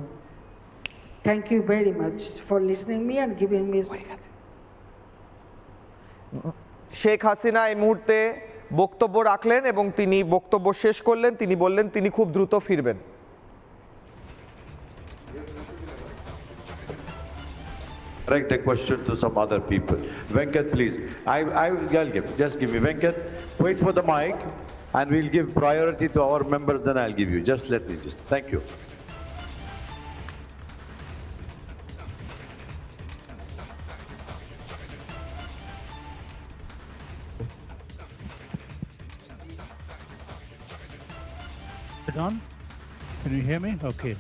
Speaker 4: Thank you very much for listening me and giving me.
Speaker 10: Sheikh Hasina এই মুহূর্তে বক্তব্য রাখলেন এবং তিনি বক্তব্য শেষ করলেন। তিনি বললেন তিনি খুব দ্রুত ফিরবেন।
Speaker 14: Direct a question to some other people. Venkat, please. I'll give. Just give me Venkat. Wait for the mic, and we'll give priority to our members. Then I'll give you. Just let me. Thank you.
Speaker 5: On? Can you hear me? Okay.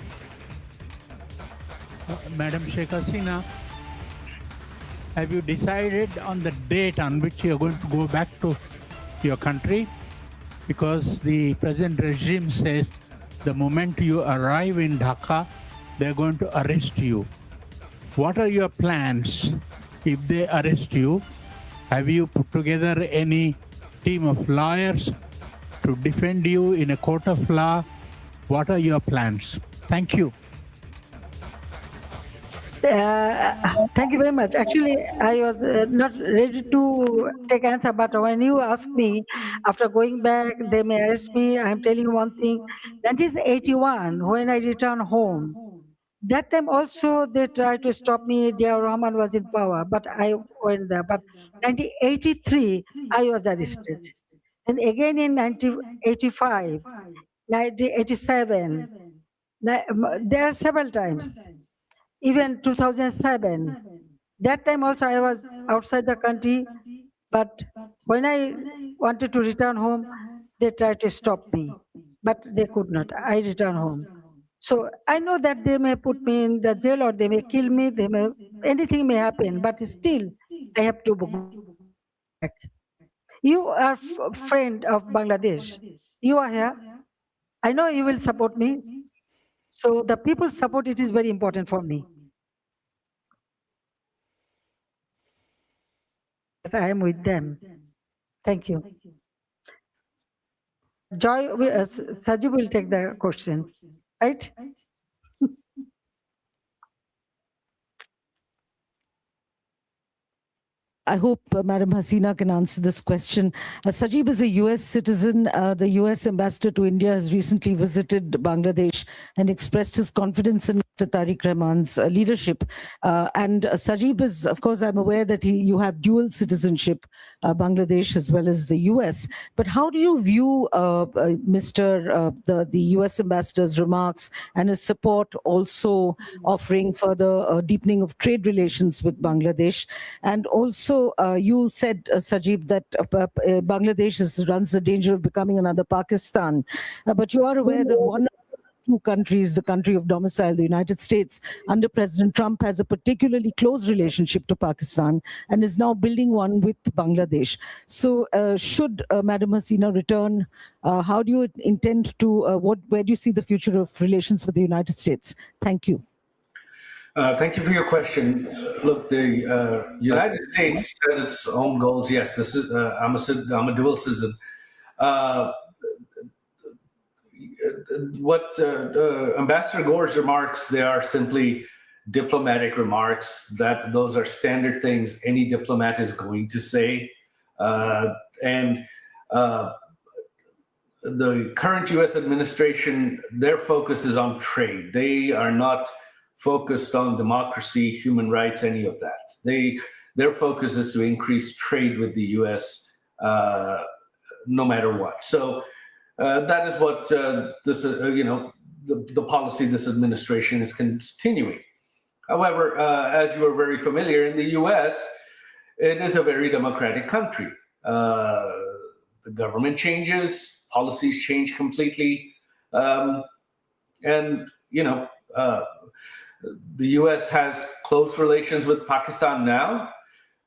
Speaker 5: Madam Sheikh Hasina, have you decided on the date on which you're going to go back to your country? Because the present regime says the moment you arrive in Dhaka, they're going to arrest you. What are your plans if they arrest you, have you put together any team of lawyers to defend you in a court of law? What are your plans? Thank you.
Speaker 4: Thank you very much. Actually, I was not ready to take answer, but when you ask me, after going back, they may arrest me. I'm telling you one thing. 1981, when I returned home, that time also they tried to stop me. Jia Rahman was in power, but I went there. But 1983, I was arrested. And again in 1985, 1987, there are several times. Even 2007, that time also I was outside the country, but when I wanted to return home, they tried to stop me, but they could not. I returned home. So I know that they may put me in the jail or they may kill me, anything may happen, but still I have to go back. You are a friend of Bangladesh. You are here. I know you will support me. So the people's support, it is very important for me. I am with them. Thank you. Joy, Sajib will take the question, right?
Speaker 7: I hope Madam Hasina can answer this question. Sajib is a US citizen. The US ambassador to India has recently visited Bangladesh and expressed his confidence in Mr. Tariq Rahman's leadership. And Sajib is, of course, I'm aware that you have dual citizenship, Bangladesh as well as the US. But how do you view the US ambassador's remarks and his support also offering further deepening of trade relations with Bangladesh? And also, you said, Sajib, that Bangladesh runs the danger of becoming another Pakistan. But you are aware that one of the two countries, the country of domicile, the United States, under President Trump, has a particularly close relationship to Pakistan and is now building one with Bangladesh. So should Madam Hasina return, how do you intend to, where do you see the future of relations with the United States? Thank you.
Speaker 20: Thank you for your question. Look, the United States has its own goals. Yes, this is I'm a dual citizen. What Ambassador Gore's remarks, they are simply diplomatic remarks. Those are standard things any diplomat is going to say. And the current U.S. administration, their focus is on trade. They are not focused on democracy, human rights, any of that. Their focus is to increase trade with the U.S. No matter what. So that is what the policy this administration is continuing. However, as you are very familiar, in the U.S., it is a very democratic country. The government changes, policies change completely, and the U.S. has close relations with Pakistan now,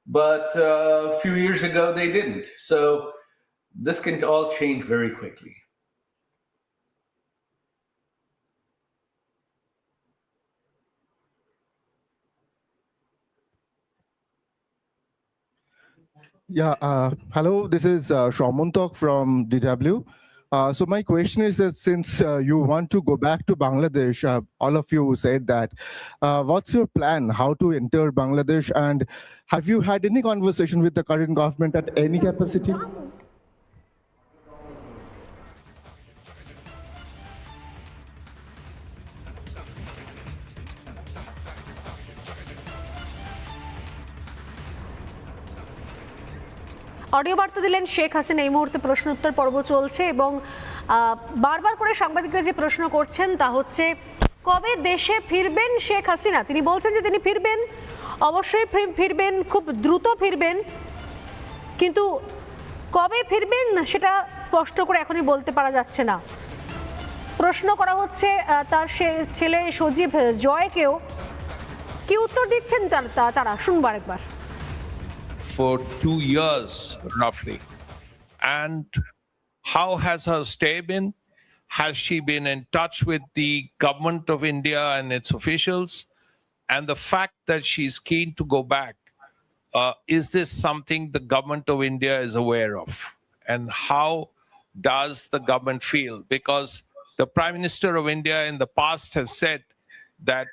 Speaker 20: but a few years ago they didn't. So this can all change very quickly.
Speaker 8: Yeah, hello, this is Shaumuntok from DW. So my question is that since you want to go back to Bangladesh, all of you said that, what's your plan, how to enter Bangladesh, and have you had any conversation with the current government at any capacity?
Speaker 9: Audio বার্তা দিলেন শেখ হাসিনা। এই মুহূর্তে প্রশ্ন উত্তর পর্ব চলছে এবং বারবার করে সাংবাদিকরা যে প্রশ্ন করছেন তা হচ্ছে কবে দেশে ফিরবেন শেখ হাসিনা। তিনি বলছেন যে তিনি ফিরবেন, অবশ্যই ফিরবেন, খুব দ্রুত ফিরবেন, কিন্তু কবে ফিরবেন সেটা স্পষ্ট করে এখনই বলতে পারা যাচ্ছে না। প্রশ্ন করা হচ্ছে তার ছেলে সজীব জয়কেও, কি উত্তর দিচ্ছেন তারা শুনবার একবার।
Speaker 22: For 2 years, roughly. And how has her stay been? Has she been in touch with the government of India and its officials? And the fact that she's keen to go back, is this something the government of India is aware of? And how does the government feel? Because the Prime Minister of India in the past has said that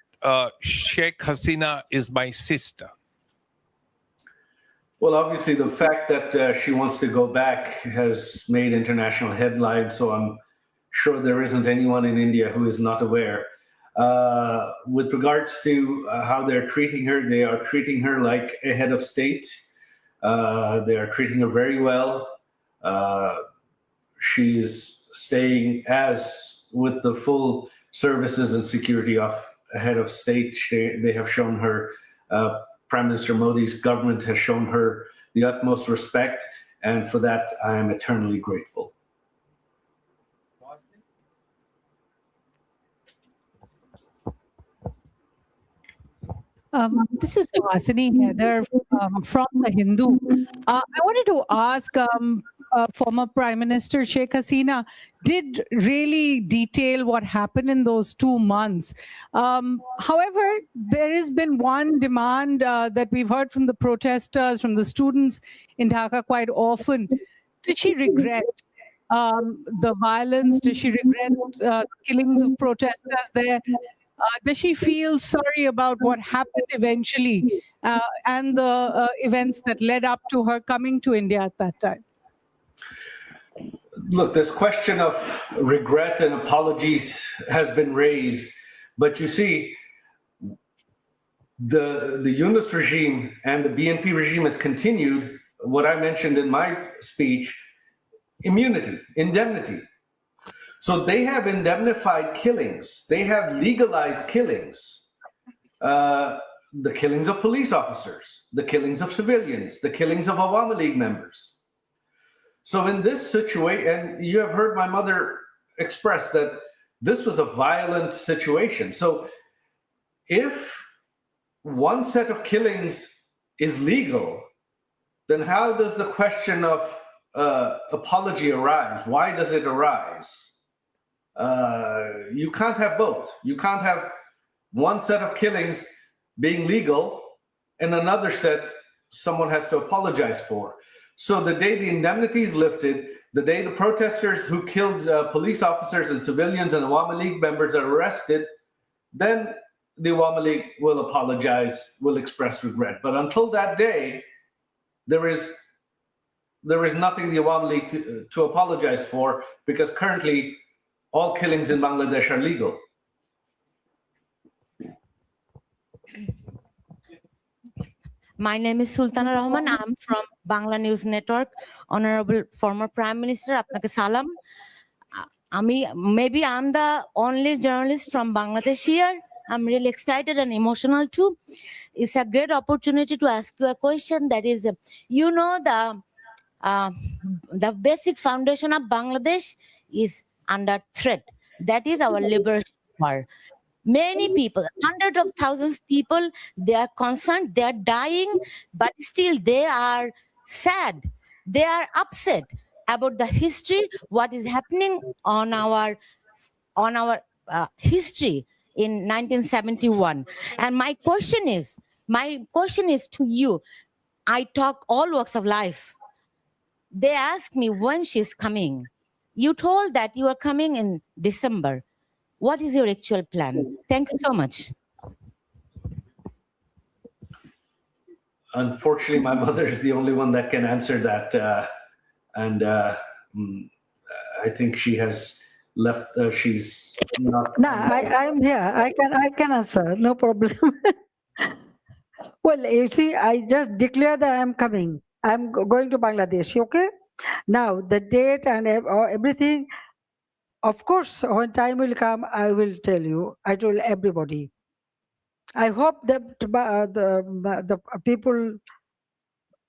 Speaker 22: Sheikh Hasina is my sister.
Speaker 20: Well, obviously, the fact that she wants to go back has made international headlines, so I'm sure there isn't anyone in India who is not aware. With regards to how they're treating her, they are treating her like a head of state. They are treating her very well. She's staying as with the full services and security of a head of state. They have shown her, Prime Minister Modi's government has shown her the utmost respect, and for that I am eternally grateful.
Speaker 11: This is Hasini Heather from The Hindu. I wanted to ask former Prime Minister Sheikh Hasina did really detail what happened in those 2 months. However, there has been one demand that we've heard from the protesters, from the students in Dhaka quite often. Did she regret the violence? Does she regret killings of protesters there? Does she feel sorry about what happened eventually and the events that led up to her coming to India at that time?
Speaker 20: Look, this question of regret and apologies has been raised, but you see, the Yunus regime and the BNP regime has continued what I mentioned in my speech, immunity, indemnity. So they have indemnified killings. They have legalized killings. The killings of police officers, the killings of civilians, the killings of Awami League members. So in this situation, and you have heard my mother express that this was a violent situation. So if one set of killings is legal, then how does the question of apology arise? Why does it arise? You can't have both. You can't have one set of killings being legal and another set someone has to apologize for. So the day the indemnity is lifted, the day the protesters who killed police officers and civilians and Awami League members are arrested, then the Awami League will apologize, will express regret. But until that day, there is nothing the Awami League to apologize for, because currently all killings in Bangladesh are legal.
Speaker 12: My name is Sultana Rahman. I'm from Bangla News Network. Honorable former Prime Minister, apnake salam. Maybe I'm the only journalist from Bangladesh here. I'm really excited and emotional too. It's a great opportunity to ask you a question that is, you know, the basic foundation of Bangladesh is under threat. That is our liberation war. Many people, hundreds of thousands of people, they are concerned, they are dying, but still they are sad. They are upset about the history, what is happening on our history in 1971. And my question is to you. I talk all walks of life. They asked me when she's coming. You told that you are coming in December. What is your actual plan? Thank you so much.
Speaker 20: Unfortunately, my mother is the only one that can answer that. I think she has left, she's not.
Speaker 4: No, I'm here. I can answer, no problem. Well, you see, I just declare that I'm coming. I'm going to Bangladesh, okay? Now, the date and everything, of course, when time will come, I will tell you. I told everybody. I hope that the people,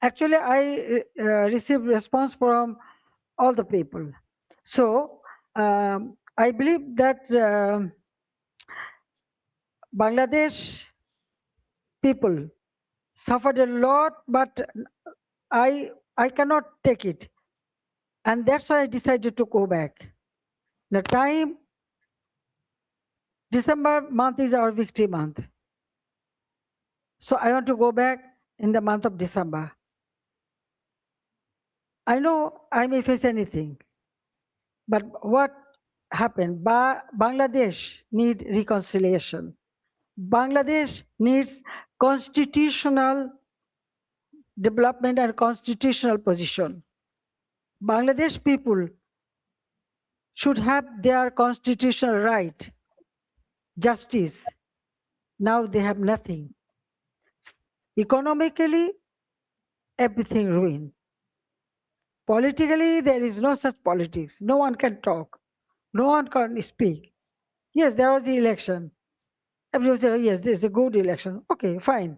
Speaker 4: actually, I receive response from all the people. So, I believe that Bangladesh people suffered a lot, but I cannot take it. And that's why I decided to go back. The time, December month is our victory month. So I want to go back in the month of December. I know I may face anything, but what happened? Bangladesh needs reconciliation. Bangladesh needs constitutional development and constitutional position. Bangladesh people should have their constitutional right, justice. Now they have nothing. Economically, everything ruined. Politically, there is no such politics. No one can talk. No one can speak. Yes, there was the election. Everyone said, yes, this is a good election. Okay, fine.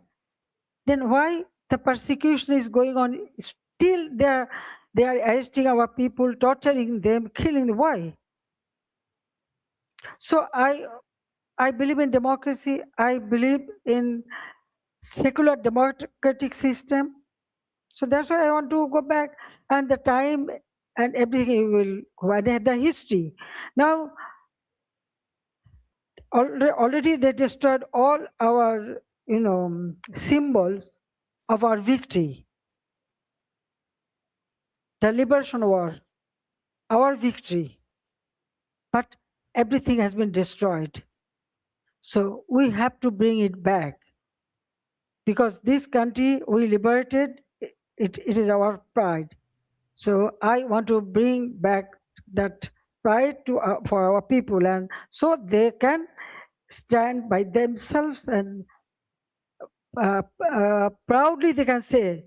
Speaker 4: Then why the persecution is going on? Still they are arresting our people, torturing them, killing them. Why? So I believe in democracy. I believe in secular democratic system. So that's why I want to go back, and the time and everything will go ahead. The history. Now, already they destroyed all our, symbols of our victory. The liberation war, our victory. But everything has been destroyed. So we have to bring it back. Because this country we liberated, it is our pride. So I want to bring back that pride to for our people, and so they can stand by themselves and proudly they can say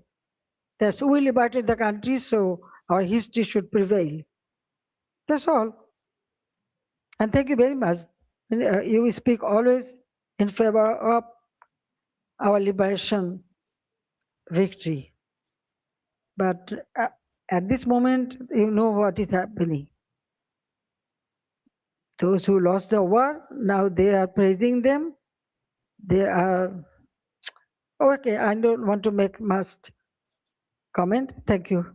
Speaker 4: that we liberated the country, so our history should prevail. That's all. And thank you very much. You speak always in favor of our liberation victory. But at this moment, you know what is happening. Those who lost the war, now they are praising them. They are, okay, I don't want to make much comment. Thank you.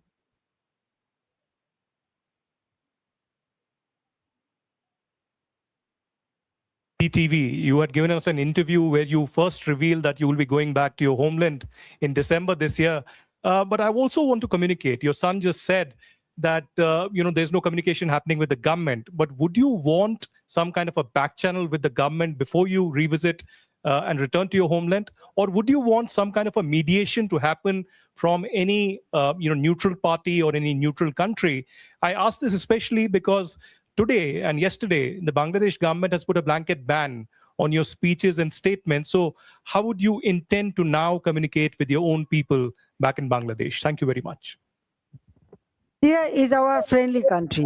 Speaker 13: TV, you had given us an interview where you first revealed that you will be going back to your homeland in December this year. But I also want to communicate. Your son just said that there's no communication happening with the government. But would you want some kind of a back channel with the government before you revisit and return to your homeland, or would you want some kind of a mediation to happen from any neutral party or any neutral country? I ask this especially because today and yesterday, the Bangladesh government has put a blanket ban on your speeches and statements. So how would you intend to now communicate with your own people back in Bangladesh? Thank you very much.
Speaker 4: India is our friendly country.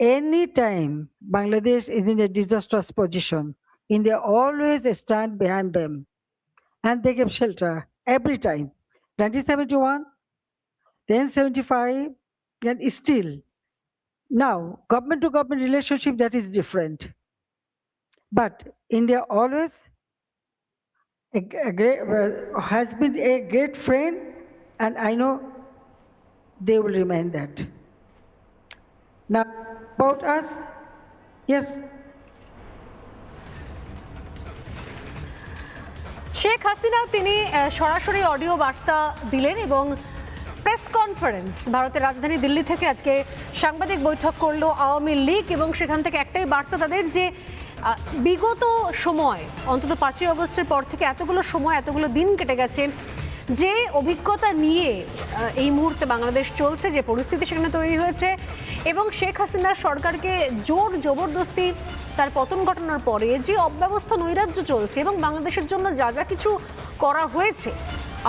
Speaker 4: Anytime Bangladesh is in a disastrous position, India always stand behind them. And they give shelter every time. 1971, then 75, and still. Now, government to government relationship, that is different. But India always has been a great friend, and I know they will remain that. Now, about us, yes.
Speaker 9: Sheikh Hasina তিনি সরাসরি audio বার্তা দিলেন এবং press conference ভারতের রাজধানী দিল্লি থেকে আজকে সাংবাদিক বৈঠক করলো আওয়ামী লীগ এবং সেখান থেকে একটাই বার্তা তাদের যে বিগত সময় অন্তত 5ই আগস্টের পর থেকে এতগুলো সময় এতগুলো দিন কেটে গেছে, যে অভিজ্ঞতা নিয়ে এই মুহূর্তে বাংলাদেশ চলছে, যে পরিস্থিতি সেখানে তৈরি হয়েছে এবং শেখ হাসিনার সরকারকে জোর জবরদস্তি তার পতন ঘটানোর পরে যে অব্যবস্থা নৈরাজ্য চলছে এবং বাংলাদেশের জন্য যা যা কিছু করা হয়েছে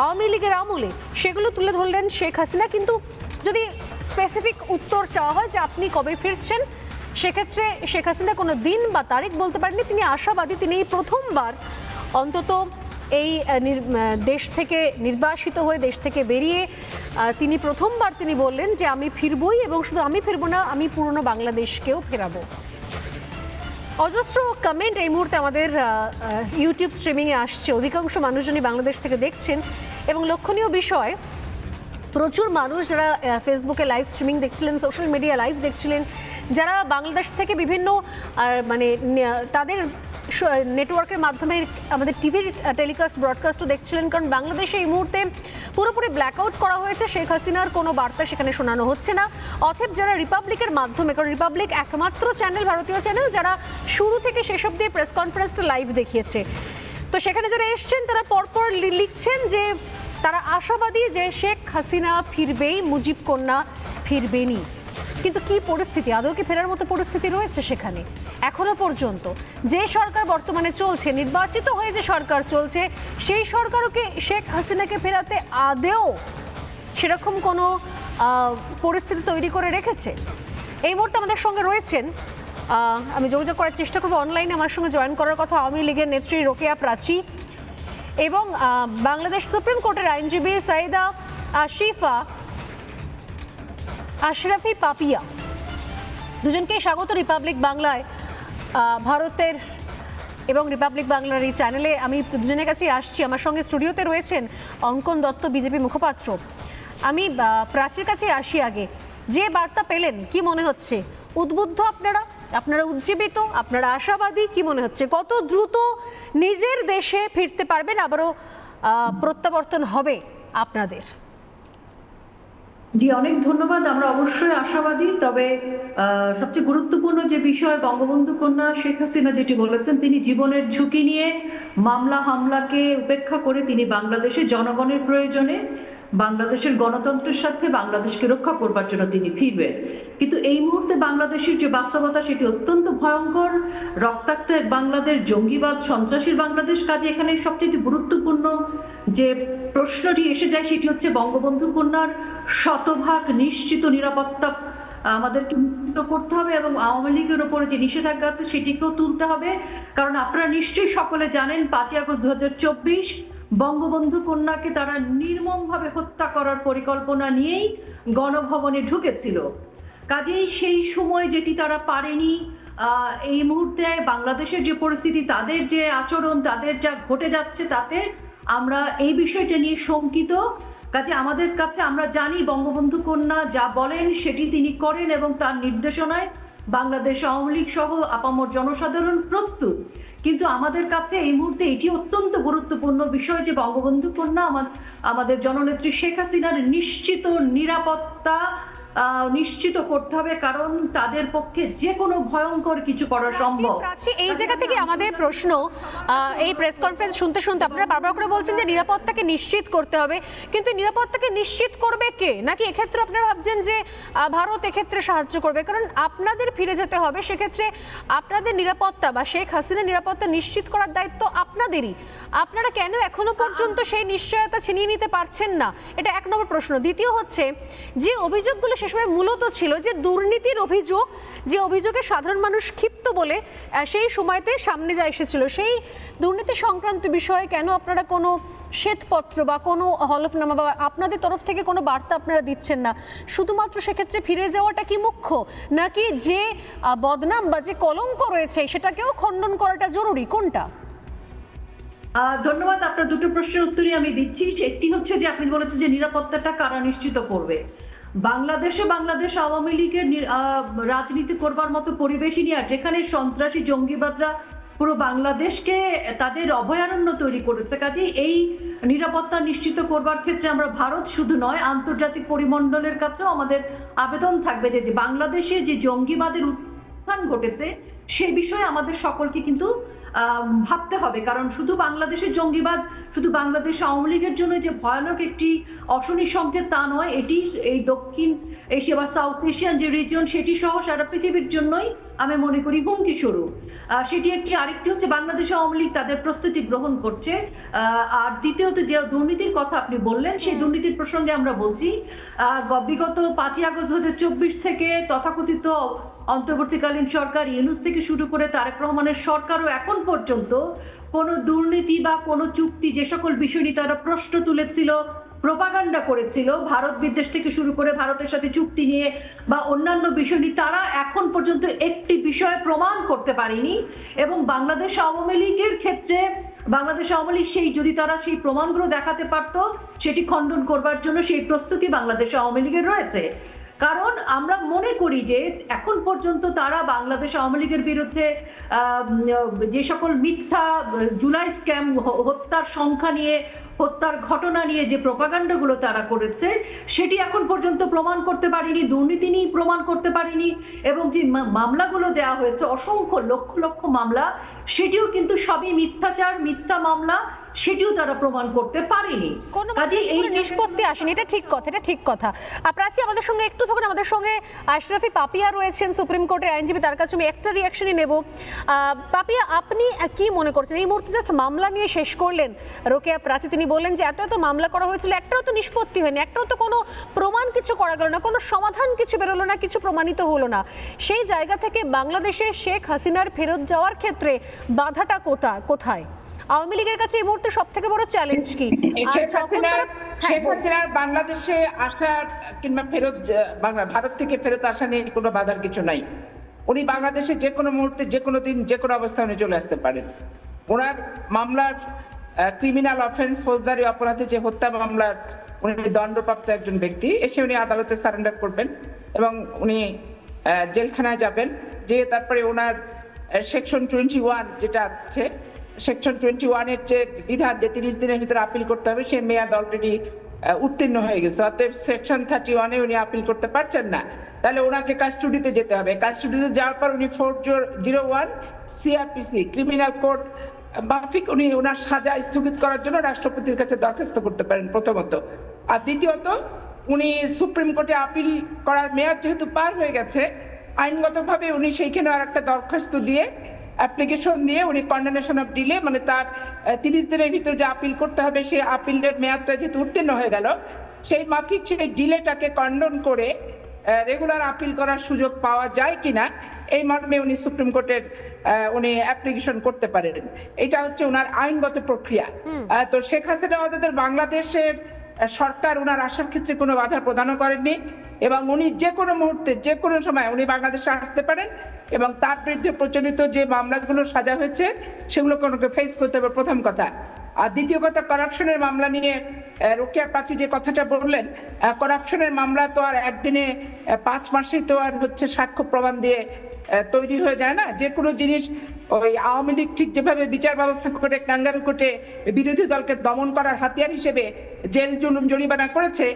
Speaker 9: আওয়ামী লীগের আমলে, সেগুলো তুলে ধরলেন শেখ হাসিনা। কিন্তু যদি স্পেসিফিক উত্তর চাওয়া হয় যে আপনি কবে ফিরছেন, সেক্ষেত্রে শেখ হাসিনা কোনো দিন বা তারিখ বলতে পারেননি। তিনি আশাবাদী, তিনি এই প্রথমবার অন্তত এই দেশ থেকে নির্বাসিত হয়ে দেশ থেকে বেরিয়ে তিনি প্রথমবার তিনি বললেন যে আমি ফিরবই, এবং শুধু আমি ফিরবো না, আমি পুরনো বাংলাদেশকেও ফেরাবো। অজস্র কমেন্ট এই মুহূর্তে আমাদের ইউটিউব স্ট্রিমিংয়ে আসছে, অধিকাংশ মানুষজনই বাংলাদেশ থেকে দেখছেন এবং লক্ষণীয় বিষয় প্রচুর মানুষ যারা ফেসবুকে লাইভ স্ট্রিমিং দেখছিলেন, সোশ্যাল মিডিয়া লাইভ দেখছিলেন, যারা বাংলাদেশ থেকে বিভিন্ন মানে তাদের নেটওয়ার্কের মাধ্যমে আমাদের টিভির টেলিকাস্ট ব্রডকাস্টও দেখছিলেন, কারণ বাংলাদেশে এই মুহূর্তে পুরোপুরি ব্ল্যাকআউট করা হয়েছে। শেখ হাসিনার কোনো বার্তা সেখানে শোনানো হচ্ছে না। অতএব যারা রিপাবলিকের মাধ্যমে, কারণ রিপাবলিক একমাত্র চ্যানেল, ভারতীয় চ্যানেল, যারা শুরু থেকে শেষ অবধি প্রেস কনফারেন্সটা লাইভ দেখিয়েছে, তো সেখানে যারা এসছেন তারা পরপর লিখছেন যে তারা আশাবাদী যে শেখ হাসিনা ফিরবেই, মুজিব কন্যা ফিরবেনই। কিন্তু কি পরিস্থিতি, আদৌ কি ফেরার মতো পরিস্থিতি রয়েছে সেখানে? এখনো পর্যন্ত যে সরকার বর্তমানে চলছে, নির্বাচিত হয়ে যে সরকার চলছে, সেই সরকারকে শেখ হাসিনাকে ফেরাতে আদেও সেরকম কোনো পরিস্থিতি তৈরি করে রেখেছে? এই মুহূর্তে আমাদের সঙ্গে রয়েছেন, আমি যোগাযোগ করার চেষ্টা করবো, অনলাইনে আমার সঙ্গে জয়েন করার কথা আওয়ামী লীগের নেত্রী রোকেয়া প্রাচী এবং বাংলাদেশ সুপ্রিম কোর্টের আইনজীবী সাইদা আশিফা আশরাফি পাপিয়া। দুজনকে স্বাগত রিপাবলিক বাংলায়, ভারতের এবং রিপাবলিক বাংলার এই চ্যানেলে। আমি দুজনের কাছেই আসছি। আমার সঙ্গে স্টুডিওতে রয়েছেন অঙ্কন দত্ত, বিজেপি মুখপাত্র। আমি প্রাচীর কাছে আসি আগে। যে বার্তা পেলেন, কি মনে হচ্ছে? উদ্বুদ্ধ আপনারা উজ্জীবিত, আপনারা আশাবাদী? কি মনে হচ্ছে কত দ্রুত নিজের দেশে ফিরতে পারবেন, আবারও প্রত্যাবর্তন হবে আপনাদের?
Speaker 15: জি, অনেক ধন্যবাদ। আমরা অবশ্যই আশাবাদী, তবে সবচেয়ে গুরুত্বপূর্ণ যে বিষয়, বঙ্গবন্ধু কন্যা শেখ হাসিনা যেটি বলেছেন, তিনি জীবনের ঝুঁকি নিয়ে মামলা হামলাকে উপেক্ষা করে তিনি বাংলাদেশে জনগণের প্রয়োজনে, বাংলাদেশের গণতন্ত্রের সাথে বাংলাদেশকে রক্ষা করবার জন্য তিনি ফিরবেন। কিন্তু এই মুহূর্তে বাংলাদেশের যে বাস্তবতা, সেটি অত্যন্ত ভয়ঙ্কর, রক্তাক্ত এক বাংলাদেশ, জঙ্গিবাদ, সন্ত্রাসীর বাংলাদেশ। কাজে এখানে সবচেয়ে গুরুত্বপূর্ণ যে প্রশ্নটি এসে যায়, সেটি হচ্ছে বঙ্গবন্ধু কন্যার শতভাগ নিশ্চিত নিরাপত্তা আমাদেরকে নিশ্চিত করতে হবে এবং আওয়ামী লীগের উপরে যে নিষেধাজ্ঞা আছে সেটিকেও তুলতে হবে। কারণ আপনারা নিশ্চয়ই সকলে জানেন, 5ই আগস্ট 2024 বঙ্গবন্ধু কন্যাকে তারা নির্মমভাবে হত্যা করার পরিকল্পনা নিয়েই গণভবনে ঢুকেছিল। কাজেই সেই সময় যেটি তারা পারেনি, এই মুহূর্তে বাংলাদেশের যে পরিস্থিতি, তাদের যে আচরণ, তাদের যা ঘটে যাচ্ছে, তাতে আমরা এই বিষয়টা নিয়ে শঙ্কিত। কাজে আমাদের কাছে, আমরা জানি বঙ্গবন্ধু কন্যা যা বলেন সেটি তিনি করেন এবং তার নির্দেশনায় বাংলাদেশ আওয়ামী লীগ সহ আপামর জনসাধারণ প্রস্তুত। কিন্তু আমাদের কাছে এই মুহূর্তে এটি অত্যন্ত গুরুত্বপূর্ণ বিষয় যে বঙ্গবন্ধু কন্যা, আমাদের জননেত্রী শেখ হাসিনার নিশ্চিত নিরাপত্তা নিশ্চিত করতে হবে, কারণ তাদের পক্ষে যে কোনো ভয়ঙ্কর কিছু করা সম্ভব।
Speaker 9: এই জায়গা থেকে আমাদের প্রশ্ন, এই প্রেস কনফারেন্স শুনতে শুনতে আপনারা বারবার করে বলছেন যে নিরাপত্তাকে নিশ্চিত করতে হবে, কিন্তু নিরাপত্তাকে নিশ্চিত করবে কে? নাকি এক্ষেত্রে আপনারা ভাবছেন যে ভারত এক্ষেত্রে সাহায্য করবে? কারণ আপনাদের ফিরে যেতে হবে, সেক্ষেত্রে আপনাদের নিরাপত্তা বা শেখ হাসিনার নিরাপত্তা নিশ্চিত করার দায়িত্ব আপনাদেরই। আপনারা কেন এখনো পর্যন্ত সেই নিশ্চয়তা ছিনিয়ে নিতে পারছেন না? এটা এক নম্বর প্রশ্ন। দ্বিতীয় হচ্ছে, যে অভিযোগগুলো সময় মূলত ছিল যে দুর্নীতির অভিযোগ, যে অভিযোগে সাধারণ মানুষ ক্ষিপ্ত বলে সেই সময়তে সামনে যা এসেছিল, সেই দুর্নীতি সংক্রান্ত বিষয়ে কেন আপনারা কোনো শ্বেতপত্র বা কোনো হলফনামা বা আপনাদের তরফ থেকে কোনো বার্তা আপনারা দিচ্ছেন না? শুধুমাত্র সেক্ষেত্রে ফিরে যাওয়াটা কি মুখ্য, নাকি যে বদনাম বা যে কলঙ্ক রয়েছে সেটাকেও খণ্ডন করাটা জরুরি? কোনটা?
Speaker 15: ধন্যবাদ। আপনার দুটো প্রশ্নের উত্তরই আমি দিচ্ছি। একটি হচ্ছে যে আপনি বলেছেন যে নিরাপত্তাটা কারা নিশ্চিত করবে। বাংলাদেশ আওয়ামী লীগের রাজনীতি করবার মতো পরিবেশই নেই, আর যেখানে সন্ত্রাসী জঙ্গিবাদরা পুরো বাংলাদেশকে তাদের অভয়ারণ্য তৈরি করেছে। কাজে এই নিরাপত্তা নিশ্চিত করবার ক্ষেত্রে আমরা ভারত শুধু নয়, আন্তর্জাতিক পরিমণ্ডলের কাছেও আমাদের আবেদন থাকবে যে বাংলাদেশে যে জঙ্গিবাদের উত্থান ঘটেছে সেই বিষয়ে আমাদের সকলকে কিন্তু ভাবতে হবে। কারণ শুধু বাংলাদেশের জঙ্গিবাদ শুধু বাংলাদেশ আওয়ামী লীগের জন্য যে ভয়ানক একটি অশনি সংকেত তা নয়, এটি এই দক্ষিণ এশিয়া বা সাউথ এশিয়ান যে রিজিয়ন সেটি সহ সারা পৃথিবীর জন্যই আমি মনে করি হুমকি স্বরূপ। সেটি একটি। আরেকটি হচ্ছে বাংলাদেশ আওয়ামী লীগ তাদের প্রস্তুতি গ্রহণ করছে। আর দ্বিতীয়ত যে দুর্নীতির কথা আপনি বললেন, সেই দুর্নীতির প্রসঙ্গে আমরা বলছি বিগত 5ই আগস্ট 2024 থেকে তথাকথিত অন্তর্বর্তীকালীন সরকার ইউনূস থেকে শুরু করে তারেক রহমানের সরকারও এখন পর্যন্ত কোনো দুর্নীতি বা কোনো চুক্তি, যে সকল বিষয় নিয়ে তারা প্রশ্ন তুলেছিল, প্রোপাগান্ডা করেছিল, ভারত বিদ্বেষ থেকে শুরু করে ভারতের সাথে চুক্তি নিয়ে বা অন্যান্য বিষয় নিয়ে, তারা এখন পর্যন্ত একটি বিষয় প্রমাণ করতে পারেনি। এবং বাংলাদেশ আওয়ামী লীগের ক্ষেত্রে বাংলাদেশ আওয়ামী লীগ যদি তারা সেই প্রমাণগুলো দেখাতে পারত, সেটি খণ্ডন করবার জন্য সেই প্রস্তুতি বাংলাদেশ আওয়ামী লীগের রয়েছে। কারণ আমরা মনে করি যে এখন পর্যন্ত তারা বাংলাদেশ আওয়ামী লীগের বিরুদ্ধে যে সকল মিথ্যা জুলাই স্ক্যাম, হত্যার সংখ্যা নিয়ে, হত্যার ঘটনা নিয়ে যে প্রপাগান্ডাগুলো তারা করেছে সেটি এখন পর্যন্ত প্রমাণ করতে পারেনি, দুর্নীতি নিয়ে প্রমাণ করতে পারেনি, এবং যে মামলাগুলো দেওয়া হয়েছে অসংখ্য লক্ষ লক্ষ মামলা, সেটিও কিন্তু সবই মিথ্যাচার, মিথ্যা মামলা, সেটিও তারা প্রমাণ করতে পারেনি।
Speaker 9: কাজে এই নিষ্পত্তি আসেনি, এটা ঠিক কথা, এটা ঠিক কথা। প্রাচী আমাদের সঙ্গে একটু থাকুন, আমাদের সঙ্গে আশরাফি পাপিয়া রয়েছেন, সুপ্রিম কোর্টের আইনজীবী, তার কাছে আমি একটা রিয়াকশনই নেব। পাপিয়া, আপনি কি মনে করছেন এই মুহূর্তে জাস্ট মামলা নিয়ে শেষ করলেন রোকেয়া প্রাচী, তিনি বললেন যে এত মামলা করা হয়েছিল, একটাও তো নিষ্পত্তি হয়নি, একটাও তো কোনো প্রমাণ কিছু করা গেল না, কোনো সমাধান কিছু বেরোলো না, কিছু প্রমাণিত হলো না। সেই জায়গা থেকে বাংলাদেশে শেখ হাসিনার ফেরত যাওয়ার ক্ষেত্রে বাধাটা কোথায়? আওয়ামী লীগের কাছে এই মুহূর্তে সব থেকে বড় চ্যালেঞ্জ কি?
Speaker 16: শেখ হাসিনার বাংলাদেশে আসার কিংবা ভারত থেকে ফেরত আসা নিয়ে কোনো বাধার কিছু নাই। উনি বাংলাদেশে যে কোনো মুহূর্তে, যে কোনো দিন, যে কোনো অবস্থানে চলে আসতে পারেন। ওনার মামলার ক্রিমিনাল অফেন্স, ফৌজদারি অপরাধে যে হত্যা মামলার উনি দণ্ডপ্রাপ্ত একজন ব্যক্তি, এসে উনি আদালতে সারেন্ডার করবেন এবং উনি জেলখানায় যাবেন, যে তারপরে ওনার সেকশন 21 যেটা আছে, সেকশন 21-এর যে বিধান যে 30 দিনের ভিতরে আপিল করতে হবে, সে মেয়াদ অলরেডি উত্তীর্ণ হয়ে গেছে। অতএব সেকশন 31-এ উনি আপিল করতে পারছেন না, তাহলে ওনাকে কাস্টডিতে যেতে হবে। কাস্টডিতে যাওয়ার পর উনি 401 সিআরপিসি ক্রিমিনাল কোড মাফিক উনি ওনার সাজা স্থগিত করার জন্য রাষ্ট্রপতির কাছে দরখাস্ত করতে পারেন প্রথমত। আর দ্বিতীয়ত, উনি সুপ্রিম কোর্টে আপিল করার মেয়াদ যেহেতু পার হয়ে গেছে, আইনগতভাবে উনি সেইখানে আর একটা দরখাস্ত দিয়ে, অ্যাপ্লিকেশন দিয়ে উনি কন্ডেমনেশন অফ ডিলে, মানে তার 30 দিনের ভিতরে যে আপিল করতে হবে, সেই আপিলের মেয়াদটা যেহেতু উত্তীর্ণ হয়ে গেল, সেই মাফিক সেই ডিলেটাকে কন্ডন করে রেগুলার আপিল করার সুযোগ পাওয়া যায় কিনা, এই মর্মে উনি সুপ্রিম কোর্টের উনি অ্যাপ্লিকেশন করতে পারেন। এটা হচ্ছে ওনার আইনগত প্রক্রিয়া। তো শেখ হাসিনা আমাদের বাংলাদেশের সরকার ওনার আসার ক্ষেত্রে কোনো বাধা প্রদানও করেননি, এবং উনি যে কোনো মুহূর্তে, যে কোনো সময় উনি বাংলাদেশে আসতে পারেন, এবং তার বিরুদ্ধে প্রচলিত যে মামলাগুলো সাজা হয়েছে সেগুলো কোনোকে ফেস করতে হবে, প্রথম কথা। আর দ্বিতীয় কথা, করাপশনের মামলা নিয়ে রোকেয়া প্রাচী যে কথাটা বললেন, করাপশনের মামলা তো আর একদিনে 5 মাসেই তো আর হচ্ছে সাক্ষ্য প্রমাণ দিয়ে তৈরি হয়ে যায় না। যে কোনো জিনিস ওই আওয়ামী লীগ ঠিক যেভাবে বিচার ব্যবস্থা করে কাঙ্গারু কোর্টে বিরোধী দলকে দমন করার হাতিয়ার হিসেবে জেল জুলুম জরিমানা করেছে,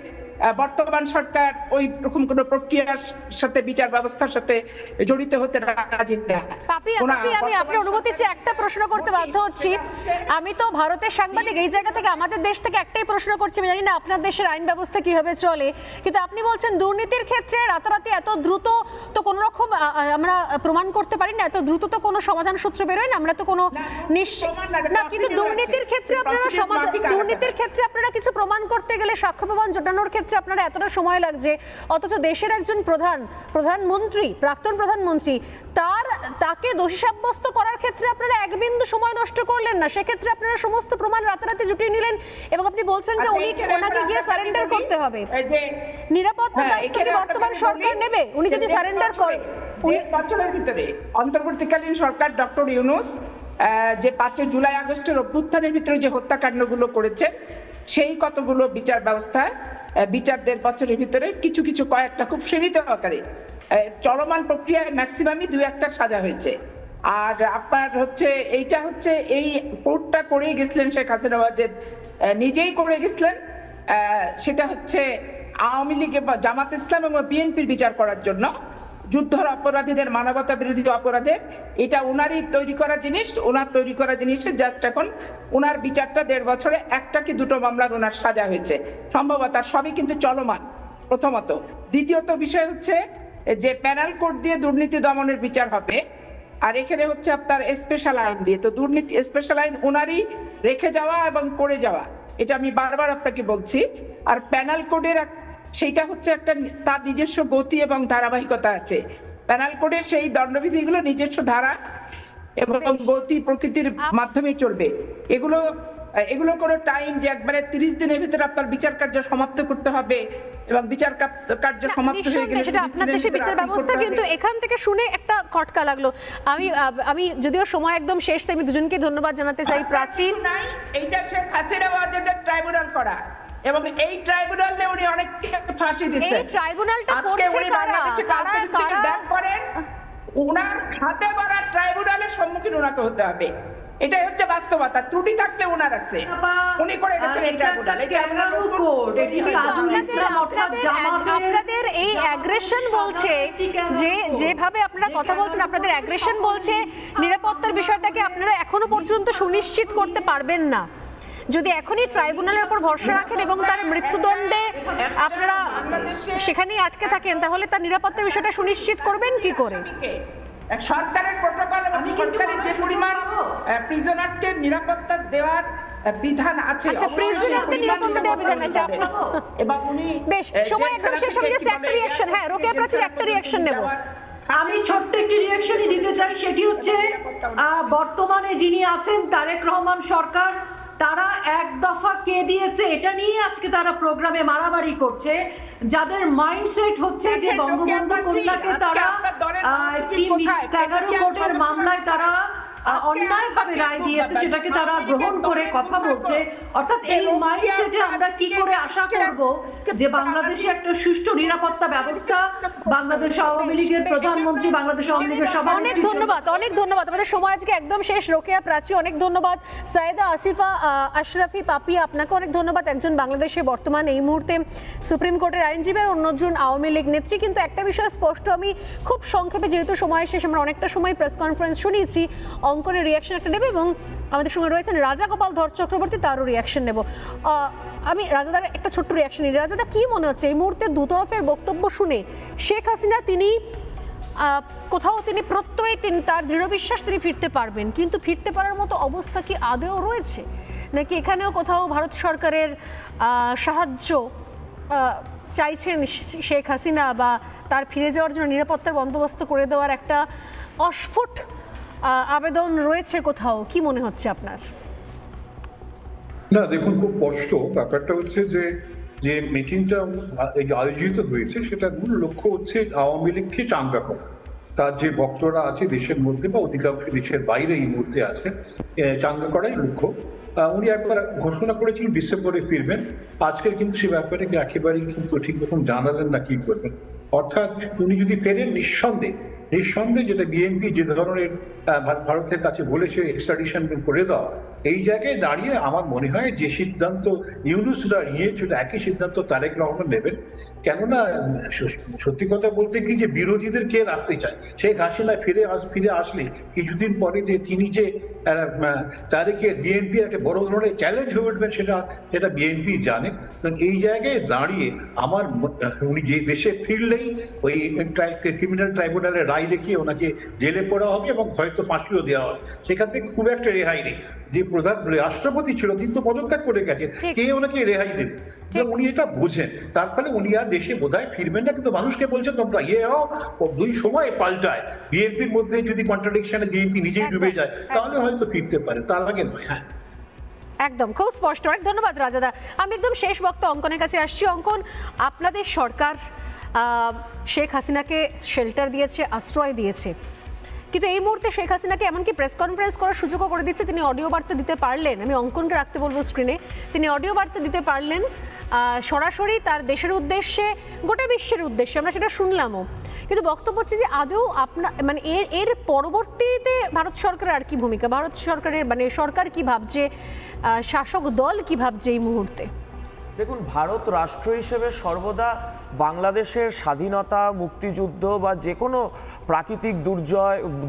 Speaker 16: বর্তমান সরকার ওই রকম কোনো প্রক্রিয়ার সাথে, বিচার ব্যবস্থার সাথে জড়িত হতে রাজি না।
Speaker 9: আমি আপনার অনুমতি চেয়ে একটা প্রশ্ন করতে বাধ্য হচ্ছি। আমি তো ভারতের সাংবাদিক, এই জায়গা থেকে আমাদের দেশ থেকে একটাই প্রশ্ন করছি, আমি জানি না আপনার দেশের আইন ব্যবস্থা কিভাবে চলে, কিন্তু আপনি বলছেন দুর্নীতির ক্ষেত্রে রাতারাতি এত দ্রুত তো কোনো রকম আমরা প্রমাণ করতে পারি না, এত দ্রুত তো কোনো সমাধান সূত্র বেরোয় না, আমরা তো কোনো না, কিন্তু দুর্নীতির ক্ষেত্রে আপনারা কিছু প্রমাণ করতে গেলে, সাক্ষ্য প্রমাণ জোটানোর ক্ষেত্রে আপনারা এতটা সময় লাগছে, অথচ দেশের একজন প্রধানমন্ত্রী, প্রাক্তন প্রধানমন্ত্রী, তাকে দোষী সাব্যস্ত করার ক্ষেত্রে আপনারা এক বিন্দু সময় নষ্ট করলেন না, সেক্ষেত্রে আপনারা সমস্ত প্রমাণ রাতারাতি জুটিয়ে নিলেন, এবং আপনি বলছেন যে ওনাকে গিয়ে সারেন্ডার করতে হবে। নিরাপত্তা দায়িত্ব কি বর্তমান সরকার নেবে? উনি যদি সারেন্ডার করেন,
Speaker 16: 1 বছরের ভিতরে অন্তর্বর্তীকালীন সরকার ডক্টর ইউনূস যে 5 জুলাই আগস্টের অভ্যুত্থানের ভিতরে যে হত্যাকাণ্ডগুলো করেছেন, সেই কতগুলো বিচার ব্যবস্থা, বিচার 1.5 বছরের ভিতরে কিছু কিছু কয়েকটা খুব সীমিত আকারে চলমান প্রক্রিয়ায় ম্যাক্সিমামই 2-1টা সাজা হয়েছে। আর আপনার হচ্ছে এইটা হচ্ছে এই কোর্টটা করেই গেছিলেন শেখ হাসিনা, নিজেই করে গেছিলেন, সেটা হচ্ছে আওয়ামী লীগ, জামাত ইসলাম এবং বিএনপির বিচার করার জন্য, যুদ্ধের অপরাধীদের, মানবতা বিরোধী অপরাধের। এটা ওনারই তৈরি করা জিনিস, ওনার তৈরি করা জিনিসের জাস্ট এখন ওনার বিচারটা 1.5 বছরে 1টা কি 2টো মামলার ওনার সাজা হয়েছে সম্ভবত, সবই কিন্তু চলমান, প্রথমত। দ্বিতীয়ত বিষয় হচ্ছে যে প্যানেল কোর্ট দিয়ে দুর্নীতি দমনের বিচার হবে, আর এখানে হচ্ছে আপনার স্পেশাল আইন দিয়ে। তো দুর্নীতি স্পেশাল আইন ওনারই রেখে যাওয়া এবং করে যাওয়া, এটা আমি বারবার আপনাকে বলছি। আর প্যানেল কোডের সেইটা হচ্ছে একটা তার নিজস্ব গতি এবং ধারাবাহিকতা আছে। প্যানেল কোডের সেই দণ্ডবিধিগুলো নিজস্ব ধারা এবং গতি প্রকৃতির মাধ্যমে চলবে। এগুলো কোনো টাইম যে একবারে 30 দিনের ভিতরে আপনার বিচার কার্য সমাপ্ত করতে হবে, এবং বিচার কার্য সমাপ্ত হয়ে গেলে
Speaker 9: সেটা আপনার দেশের বিচার ব্যবস্থা, কিন্তু এখান থেকে শুনে একটা খটকা লাগলো। আমি যদিও সময় একদম শেষ, তাই আমি দুজনকে ধন্যবাদ জানাতে চাই। প্রাচীন
Speaker 16: এইটা শেখ হাসিনা ওয়াজেদের ট্রাইব্যুনাল করা, এবং এই ট্রাইব্যুনালে উনি অনেককে ফাঁসি দিয়েছেন।
Speaker 9: এই ট্রাইব্যুনালটা
Speaker 16: আজকে
Speaker 9: করছে
Speaker 16: উনি
Speaker 9: কারা?
Speaker 16: বাংলাদেশে কালকে থেকে ব্যাক করেন, উনার হাতে গড়া ট্রাইব্যুনালের সম্মুখীন ওনাকে হতে হবে। এটাই হচ্ছে বাস্তবতা। ত্রুটি থাকতে ওনার আছে, উনি করে গেছেন এই ট্রাইব্যুনাল।
Speaker 9: আপনাদের এই অ্যাগ্রেশন বলছে যে যেভাবে আপনারা কথা বলছেন, আপনাদের অ্যাগ্রেশন বলছে নিরাপত্তার বিষয়টাকে আপনারা এখনো পর্যন্ত সুনিশ্চিত করতে পারবেন না। যদি এখনই ট্রাইব্যুনালের উপর ভরসা রাখেন এবং তার মৃত্যুদণ্ডে আপনারা সেখানেই আটকে থাকেন, তাহলে তার নিরাপত্তার বিষয়টা সুনিশ্চিত করবেন কি করে?
Speaker 16: সরকারের প্রোটোকল এবং সরকারের যে পরিমাণ প্রিজনারকে নিরাপত্তা দেওয়ার বিধান আছে,
Speaker 9: আচ্ছা প্রিজনারদের নিরাপত্তা দেওয়ার বিধান আছে
Speaker 16: এবং উনি
Speaker 9: বেশ সময় একদম শেষ হবে, জাস্ট একটা রিঅ্যাকশন। হ্যাঁ রোকেয়া প্রাচীর একটা রিঅ্যাকশন নেব।
Speaker 15: আমি ছোট্ট একটি রিঅ্যাকশনই দিতে চাই, সেটি হচ্ছে বর্তমানে যিনি আছেন তারেক রহমান সরকার, তারা এক দফা কে দিয়েছে এটা নিয়ে আজকে তারা প্রোগ্রামে মারামারি করছে। যাদের মাইন্ডসেট হচ্ছে যে বঙ্গবন্ধু কন্যাকে তারা একটি 11 কোটের মামলায় তারা অন্যায়ভাবে রায় দিয়েছে, সেটাকে তারা গ্রহণ করে কথা বলছে। অর্থাৎ এই মাইন্ডসেটে আমরা কি করে আশা করব যে বাংলাদেশে একটা সুষ্ঠু নিরাপত্তা ব্যবস্থা, বাংলাদেশ আওয়ামী লীগের প্রধানমন্ত্রী, বাংলাদেশ আওয়ামী লীগের সভাপতি।
Speaker 9: অনেক ধন্যবাদ, অনেক ধন্যবাদ। আমাদের সময় আজকে একদম শেষ। রোকেয়া প্রাচী অনেক ধন্যবাদ, সাইদা আসিফা আশরাফি পাপি আপনাকে অনেক ধন্যবাদ। একজন বাংলাদেশে বর্তমান এই মুহূর্তে সুপ্রিম কোর্টের আইনজীবী, আর অন্যজন আওয়ামী লীগ নেত্রী। কিন্তু একটা বিষয় স্পষ্ট, আমি খুব সংক্ষেপে, যেহেতু সময় শেষ, আমরা অনেকটা সময় প্রেস কনফারেন্স শুনিয়েছি, অঙ্কনের রিয়াকশন একটা নেবে এবং আমাদের সঙ্গে রয়েছেন রাজা গোপাল ধর চক্রবর্তী, তারও রিয়াকশন নেব। আমি রাজাদার একটা ছোট্ট রিয়াকশন নিই। রাজাদা কি মনে হচ্ছে এই মুহূর্তে দুতরফের বক্তব্য শুনে? শেখ হাসিনা তিনি কোথাও তিনি প্রত্যয়ে তার দৃঢ় বিশ্বাস তিনি ফিরতে পারবেন, কিন্তু ফিরতে পারার মতো অবস্থা কি আদৌ রয়েছে, নাকি এখানেও কোথাও ভারত সরকারের সাহায্য চাইছেন শেখ হাসিনা, বা তার ফিরে যাওয়ার জন্য নিরাপত্তার বন্দোবস্ত করে দেওয়ার একটা অস্ফুট আবেদন রয়েছে কোথাও? কি মনে হচ্ছে আপনার?
Speaker 1: না দেখুন, খুব স্পষ্ট ব্যাপারটা হচ্ছে যে যে মিটিংটা আয়োজিত হয়েছে সেটা মূল লক্ষ্য হচ্ছে আওয়ামী লীগকে চাঙ্গা করা। তার যে বক্তরা আছে দেশের মধ্যে বা অধিকাংশ দেশের বাইরে এই মুহূর্তে আছে, চাঙ্গা করাই লক্ষ্য। উনি একবার ঘোষণা করেছিলেন ডিসেম্বরে ফিরবেন, আজকের কিন্তু সে ব্যাপারে একেবারেই কিন্তু ঠিক মতন জানালেন না কি করবেন। অর্থাৎ উনি যদি ফেরেন নিঃসন্দেহে যেটা বিএনপি যে ধরনের ভারতের কাছে বলেছে এক্সট্রাডিশন করে দেওয়া, এই জায়গায় দাঁড়িয়ে আমার মনে হয় যে সিদ্ধান্ত ইউনূসরা নিয়েছিল একই সিদ্ধান্ত তারেক রহমান নেবেন। কেননা সত্যি কথা বলতে কি, যে বিরোধীদের কে রাখতে চায়? শেখ হাসিনা ফিরে আসলে কিছুদিন পরে যে তিনি যে তারেকের বিএনপি একটা বড় ধরনের চ্যালেঞ্জ হয়ে উঠবেন সেটা বিএনপি জানে। এই জায়গায় দাঁড়িয়ে আমার উনি যে দেশে ফিরলেই ওই ক্রিমিনাল ট্রাইব্যুনালের রায় দেখিয়ে ওনাকে জেলে পড়া হবে এবং হয়তো ফাঁসিও দেওয়া হবে। সেখান থেকে খুব একটা রেহাই নেই। যে প্রধান রাষ্ট্রপতি ছিল তিনি তো পদত্যাগ করে গেছেন, কে ওনাকে রেহাই দেবে? উনি এটা বোঝেন, তার ফলে উনি আর দেশে বোধহয় ফিরবেন না। কিন্তু মানুষকে বলছেন তোমরা হও, দুই সময় পাল্টায়। বিএনপির মধ্যে যদি কন্ট্রাডিকশনে বিএনপি নিজেই ডুবে যায় তাহলে হয়তো ফিরতে পারে, তার আগে নয়। হ্যাঁ
Speaker 9: একদম খুব স্পষ্ট। অনেক ধন্যবাদ রাজাদা। আমি একদম শেষ বক্তা অঙ্কনের কাছে আসছি। অঙ্কন, আপনাদের সরকার শেখ হাসিনাকে শেল্টার দিয়েছে, আশ্রয় দিয়েছে, কিন্তু এই মুহূর্তে শেখ হাসিনাকে এমনকি প্রেস কনফারেন্স করার সুযোগও করে দিচ্ছে। তিনি অডিও বার্তা দিতে পারলেন, আমি অঙ্কনকে রাখতে বলবো স্ক্রিনে, তিনি অডিও বার্তা দিতে পারলেন সরাসরি তার দেশের উদ্দেশ্যে, গোটা বিশ্বের উদ্দেশ্যে, আমরা সেটা শুনলামও। কিন্তু বক্তব্য হচ্ছে যে আদৌ আপনার মানে এর পরবর্তীতে ভারত সরকারের আর কি ভূমিকা, ভারত সরকারের মানে সরকার কি ভাবছে, শাসক দল কি ভাবছে এই মুহূর্তে?
Speaker 17: দেখুন, ভারত রাষ্ট্র হিসেবে সর্বদা বাংলাদেশের স্বাধীনতা, মুক্তিযুদ্ধ বা যে কোনো প্রাকৃতিক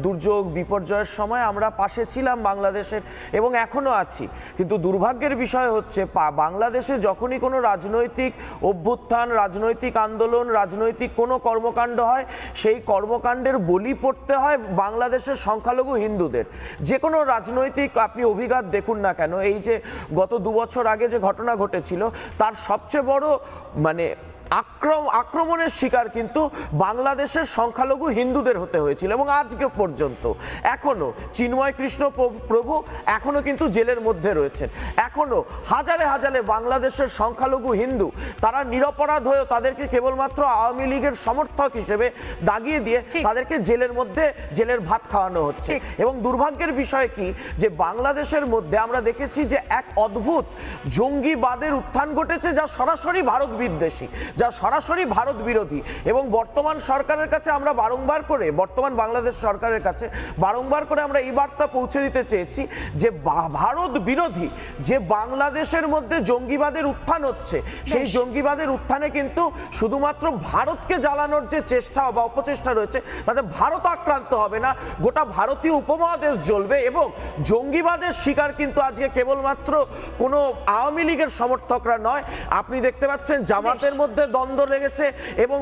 Speaker 17: দুর্যোগ বিপর্যয়ের সময় আমরা পাশে ছিলাম বাংলাদেশের, এবং এখনও আছি। কিন্তু দুর্ভাগ্যের বিষয় হচ্ছে বাংলাদেশে যখনই কোনো রাজনৈতিক অভ্যুত্থান, রাজনৈতিক আন্দোলন, রাজনৈতিক কোনো কর্মকাণ্ড হয়, সেই কর্মকাণ্ডের বলি পড়তে হয় বাংলাদেশের সংখ্যালঘু হিন্দুদের। যে কোনো রাজনৈতিক আপনি অভিঘাত দেখুন না কেন, এই যে গত 2 বছর আগে যে ঘটনা ঘটেছিল, তার সবচেয়ে বড় মানে আক্রমণের শিকার কিন্তু বাংলাদেশের সংখ্যালঘু হিন্দুদের হতে হয়েছিল এবং আজকে পর্যন্ত এখনো চিন্ময় কৃষ্ণ প্রভু এখনো কিন্তু জেলের মধ্যে রয়েছেন। এখনো হাজারে হাজারে বাংলাদেশের সংখ্যালঘু হিন্দু তারা নিরপরাধ হয়েও তাদেরকে কেবলমাত্র আওয়ামী লীগের সমর্থক হিসেবে দাগিয়ে দিয়ে তাদেরকে জেলের মধ্যে জেলের ভাত খাওয়ানো হচ্ছে। এবং দুর্ভাগ্যের বিষয় কি যে বাংলাদেশের মধ্যে আমরা দেখেছি যে এক অদ্ভুত জঙ্গিবাদের উত্থান ঘটেছে যা সরাসরি ভারত বিদ্বেষী, যা সরাসরি ভারত বিরোধী। এবং বর্তমান সরকারের কাছে আমরা বর্তমান বাংলাদেশ সরকারের কাছে বারংবার করে আমরা এই বার্তা পৌঁছে দিতে চেয়েছি যে ভারত বিরোধী যে বাংলাদেশের মধ্যে জঙ্গিবাদের উত্থান হচ্ছে, সেই জঙ্গিবাদের উত্থানে কিন্তু শুধুমাত্র ভারতকে জ্বালানোর যে চেষ্টা বা অপচেষ্টা রয়েছে তাতে ভারত আক্রান্ত হবে না, গোটা ভারতীয় উপমহাদেশ জ্বলবে। এবং জঙ্গিবাদের শিকার কিন্তু আজকে কেবলমাত্র কোনো আওয়ামী লীগের সমর্থকরা নয়, আপনি দেখতে পাচ্ছেন জামাতের মধ্যে দ্বন্দ্ব লেগেছে এবং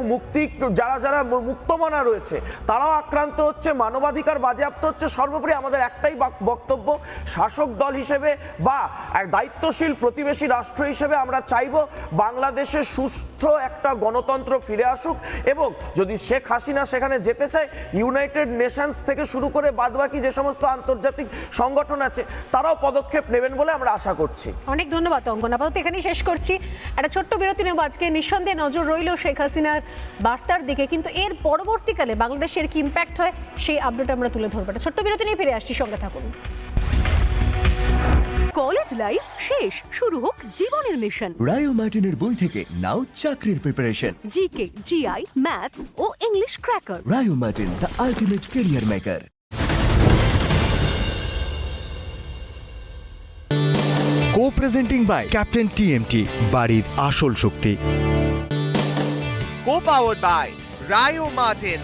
Speaker 17: যারা মুক্তমনা রয়েছে তারাও আক্রান্ত হচ্ছে, মানবাধিকার বাজেয়াপ্ত হচ্ছে। সর্বোপরি আমাদের একটাই বক্তব্য, শাসক দল হিসেবে বা এক দায়িত্বশীল প্রতিবেশী রাষ্ট্র হিসেবে আমরা চাইব বাংলাদেশে সুস্থ একটা গণতন্ত্র ফিরে আসুক এবং যদি শেখ হাসিনা সেখানে যেতে চায় ইউনাইটেড নেশনস থেকে শুরু করে বাদবাকি যে সমস্ত আন্তর্জাতিক সংগঠন আছে তারাও পদক্ষেপ নেবেন বলে আমরা আশা করছি।
Speaker 9: অনেক ধন্যবাদ অঙ্গন, আপাতত এখানেই শেষ করছি। একটা ছোট্ট বিরতি নেব। আজকে নিঃসন্দেহে নজর রইল শেখ হাসিনার বার্তার দিকে, কিন্তু এর পরবর্তীকালে বাংলাদেশের কি ইম্প্যাক্ট হয় সেই আপডেট আমরা তুলে ধরবো। একটা ছোট্ট বিরতি নিয়ে ফিরে আসছি, সঙ্গে থাকুন।
Speaker 2: কলেজ লাইফ শেষ, শুরু হোক জীবনের মিশন।
Speaker 18: রায়ো মার্টিনের বই থেকে নাও চাকরির প্রিপারেশন,
Speaker 2: জিকে, জিআই, ম্যাথস ও English cracker.
Speaker 18: Rayo Martin, the ultimate career maker.
Speaker 6: Co-presenting by Captain TMT, বাড়ির আসল শক্তি।
Speaker 19: Co-powered by Rayo Martin.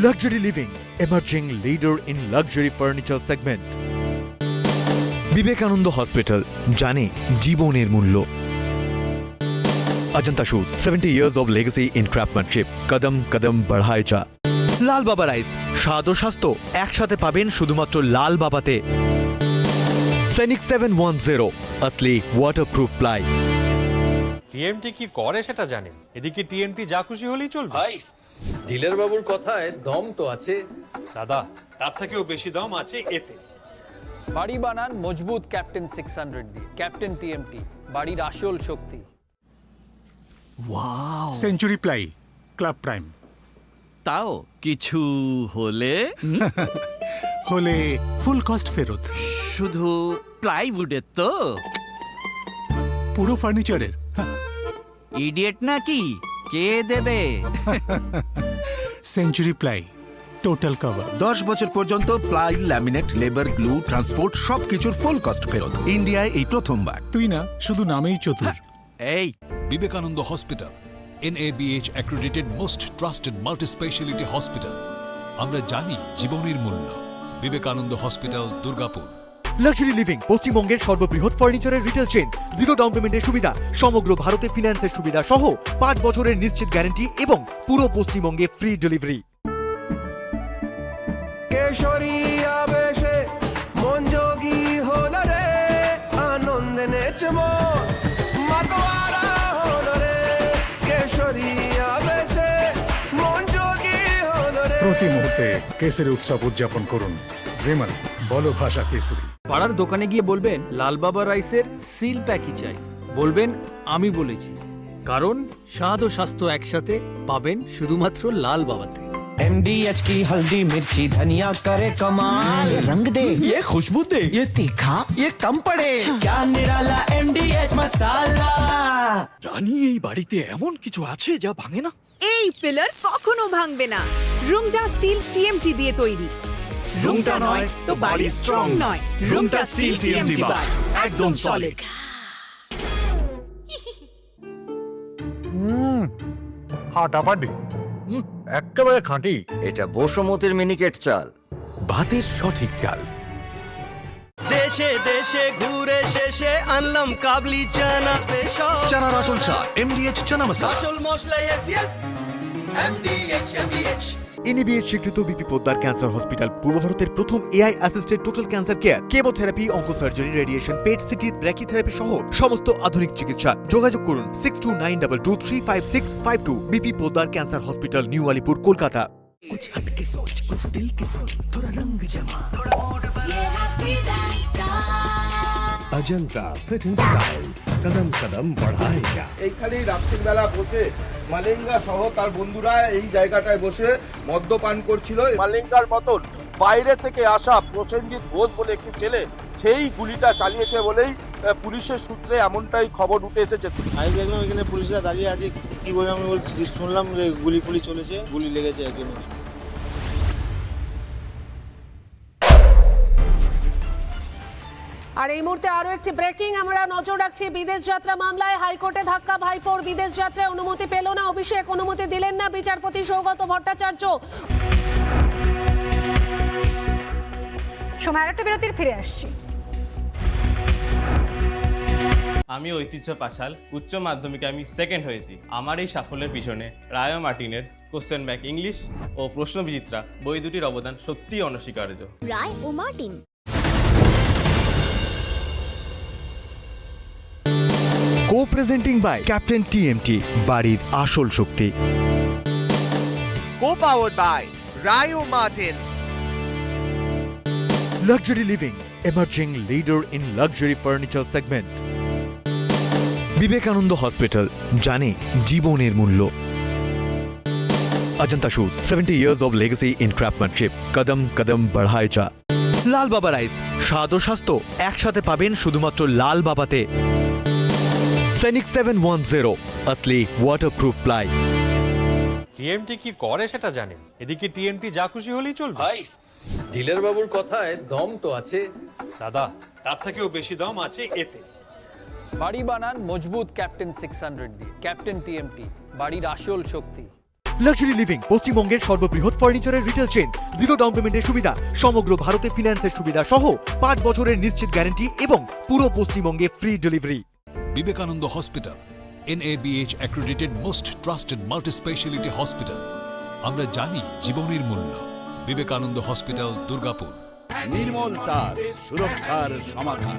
Speaker 6: Luxury Living, emerging leader in luxury furniture segment. Vivekananda hospital, জানে জীবনের মূল্য। Ajanta Shoes, 70 years of legacy in craftsmanship. কদম কদম বঢ়ায় যা। লাল বাবা রাইস, স্বাদ ও স্বাস্থ্য একসাথে পাবেন শুধুমাত্র লাল বাবাতে। সৈনিক 710, আসলি ওয়াটারপ্রুফ প্লাই।
Speaker 21: টিএমটি কি করে সেটা জানেন, এদিকে টিএমটি যা খুশি হলেই চলবে।
Speaker 25: ভাই, ডিলার বাবুর কথায় দম তো আছে।
Speaker 21: দাদা, তার থেকেও বেশি দম আছে এতে।
Speaker 25: বাড়ি বানান মজবুত ক্যাপ্টেন 600 দিয়ে। ক্যাপ্টেন টিএমটি, বাড়ির আসল শক্তি।
Speaker 26: Wow, century ply, club prime.
Speaker 25: তাও কিছু হলে
Speaker 26: হলে ফুল কস্ট ফেরত।
Speaker 25: শুধু প্লাইউডের তো,
Speaker 26: পুরো ফার্নিচারের।
Speaker 25: ইডিয়েট নাকি, কে দেবে?
Speaker 26: Century ply, total cover.
Speaker 27: 10 বছর পর্যন্ত ply, laminate, labour, glue, transport সবকিছুর ফুল কস্ট ফেরত। ইন্ডিয়ায় এই প্রথমবার।
Speaker 26: তুই না, শুধু নামেই চতুর।
Speaker 25: এই
Speaker 23: Vivekananda hospital, NABH accredited most trusted multi-speciality hospital. আমরা জানি জীবনের মূল্য। Vivekananda hospital, Durgapur.
Speaker 6: Luxury living, পশ্চিমবঙ্গের সর্ববৃহৎ ফার্নিচারের রিটেল চেইন। 0 ডাউন পেমেন্টের সুবিধা, সমগ্র ভারতে ফিন্যান্সের সুবিধা সহ 5 বছরের নিশ্চিত গ্যারান্টি এবং পুরো পশ্চিমবঙ্গে ফ্রি ডেলিভারি।
Speaker 3: কেশরী আবেশে মন যোগী হল রে, আনন্দে নেচে মন মাতোয়ারা হল রে। কেশরী আবেশে মন যোগী হল রে।
Speaker 26: প্রতি মুহূর্তে কেসরি উৎসব উদযাপন করুন। রেমন, বলো ভাষা কেসরি।
Speaker 25: পাড়ার দোকানে গিয়ে বলবেন লাল বাবা রাইসের সিল প্যাকই চাই, বলবেন আমি বলেছি, কারণ স্বাদ ও স্বাস্থ্য একসাথে পাবেন শুধুমাত্র লাল বাবাতে।
Speaker 3: MDH की हल्दी मिर्ची धनिया करे कमाल, ये रंग दे, ये खुशबू दे, ये तीखा, ये कम पड़े, क्या निराला MDH मसाला।
Speaker 23: রানী, এই বাড়িতে এমন কিছু আছে যা ভাঙে না।
Speaker 2: এই পিলার কখনো ভাঙবে না, রুমটা স্টিল টিএমটি দিয়ে তৈরি।
Speaker 23: রুমটা নয় তো বাড়ি স্ট্রং
Speaker 2: নয়,
Speaker 23: রুমটা স্টিল টিএমটি বার, একদম সলিড।
Speaker 26: ফাটাফাটি, একেবারে খাঁটি।
Speaker 28: এটা বসুমতির মিনিকেট চাল,
Speaker 23: ভাতের সঠিক চাল।
Speaker 3: দেশে দেশে ঘুরে শেষে আনলাম কাবলি চানা স্পেশাল।
Speaker 23: চানার আসল চাল, MDH চানা মশলা।
Speaker 3: আসল মশলা, yes yes, MDH।
Speaker 6: NEBH স্বীকৃত বিপি পোদ্দার ক্যান্সার হসপিটাল, পূর্ব ভারতের প্রথম AI assisted total cancer care, chemotherapy, oncosurgery, radiation, PET CT, brachytherapy সহ সমস্ত আধুনিক চিকিৎসা। যোগাযোগ করুন 6292235652। BP Poddar cancer hospital, new Alipur, Kolkata.
Speaker 3: कुछ हट की सोच, कुछ दिल की सोच, थोड़ा रंग जमा,
Speaker 18: अजंता फिट एंड स्टाइल, कदम कदम बढ़ाए जा।
Speaker 5: এইখানেই রাত্রির বেলা বসে মালেঙ্গা সহ তার বন্ধুরা এই জায়গাটায় বসে মদ্যপান করছিল। মালেঙ্গার মতন বাইরে থেকে আসা প্রসেনজিৎ ঘোষ বলে একটি ছেলে সেই গুলিটা চালিয়েছে বলেই পুলিশের সূত্রে এমনটাই খবর উঠে এসেছে।
Speaker 7: আমি দেখলাম এখানে পুলিশরা দাঁড়িয়ে আছে, কি বলে আমি বলছি, শুনলাম যে গুলি ফুলি চলেছে, গুলি লেগেছে একজনের।
Speaker 9: আর এই মুহূর্তে আরো একটি ব্রেকিং আমরা নজর রাখছি। বিদেশ যাত্রা মামলায় হাইকোর্টে ধাক্কা, ভাইপোর বিদেশ যাত্রায় অনুমতি পেল না অভিষেক, অনুমতি দিলেন না বিচারপতি সৌগত ভট্টাচার্য। সময় আরেকটা বিরতির, ফিরে আসছি।
Speaker 8: আমি ঐতিহ্য পাছাল, উচ্চ মাধ্যমিকে আমি সেকেন্ড হয়েছি। আমার এই সাফল্যের পিছনে রায় মার্টিনের কোশ্চেন ব্যাংক ইংলিশ ও প্রশ্ন বিচিত্রা বই দুটির অবদান সত্যিই অনস্বীকার্য।
Speaker 10: রায় ও Martin.
Speaker 6: Co-presenting by Captain TMT, বাড়ির আসল শক্তি।
Speaker 19: Co-powered by Rio Martin.
Speaker 6: Luxury Living, emerging leader in luxury furniture segment. Vivekananda hospital, জানে জীবনের মূল্য। Ajanta shoes, 70 years of legacy in craftsmanship, কদম কদম बढ़ाए जा। লাল বাবা রাইস, স্বাদ ও স্বাস্থ্য একসাথে পাবেন শুধুমাত্র লাল বাবাতে। সৈনিক 710, असली ওয়াটারপ্রুফ প্লাই।
Speaker 21: টিএমটি কি করে সেটা জানেন, এদিকে টিএমটি যা খুশি হলেই চলবে।
Speaker 25: ভাই, ডিলার বাবুর কথায় দম তো আছে।
Speaker 21: দাদা, তার থেকেও বেশি দাম আছে এতে।
Speaker 25: বাড়ি বানান মজবুত ক্যাপ্টেন 600 দিয়ে। ক্যাপ্টেন টিএমটি, বাড়ির আসল শক্তি।
Speaker 6: লাক্সারি লিভিং, পশ্চিমবঙ্গের সর্ববৃহৎ ফার্নিচারের রিটেল চেইন। 0 ডাউন পেমেন্টের সুবিধা, সমগ্র ভারতে ফিন্যান্সের সুবিধা সহ 5 বছরের নিশ্চিত গ্যারান্টি এবং পুরো পশ্চিমবঙ্গে free delivery.
Speaker 23: Vivekananda hospital, NABH accredited most trusted multi-speciality hospital. আমরা জানি জীবনের মূল্য। বিবেকানন্দ হসপিটাল, দুর্গাপুর।
Speaker 27: নির্মল তার, সুরক্ষার সমাধান।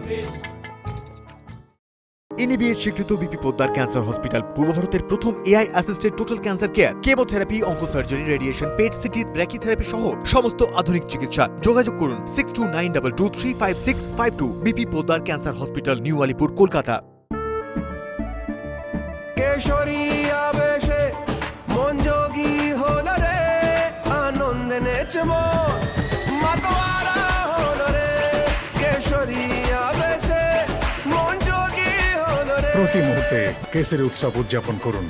Speaker 6: NEBH স্বীকৃত বিপি পোদ্দার ক্যান্সার হসপিটাল, পূর্ব ভারতের প্রথম AI assisted total cancer care, chemotherapy, oncosurgery, radiation, PET CT, brachytherapy সহ সমস্ত আধুনিক চিকিৎসা। যোগাযোগ করুন 6292235652। BP Poddar cancer hospital, new Alipur, Kolkata.
Speaker 3: কেশরী আবেশে মন যোগী হলো রে, আনন্দে নেচবো মাতোয়ারা হলো রে। কেশরী আবেশে মন যোগী হলো রে।
Speaker 26: প্রতি মুহূর্তে কেসরি উৎসব উদযাপন করুন।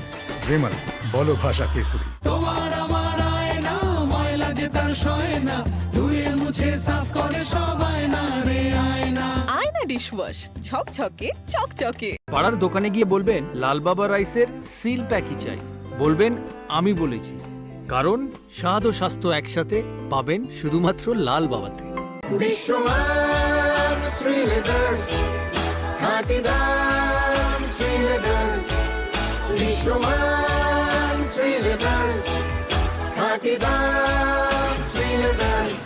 Speaker 26: বিমল, বলো ভাষা কেসরি।
Speaker 3: তোমার আমার আয়না, ময়লা যে তার সয় না, ধুয়ে মুছে সাফ করে সবাই না রে আয়না।
Speaker 2: আয়না ডিশওয়াশ, ঝকঝকে চকচকে।
Speaker 25: পাড়ার দোকানে গিয়ে বলবেন লাল বাবা রাইসের সিল প্যাকই চাই। বলবেন আমি বলেছি, কারণ স্বাদ ও স্বাস্থ্য একসাথে পাবেন শুধুমাত্র লাল বাবাতে।
Speaker 3: বিশ্বমান শ্রীলেদার্স, খাঁটি দাম শ্রীলেদার্স। বিশ্বমান শ্রীলেদার্স, খাঁটি দাম শ্রীলেদার্স।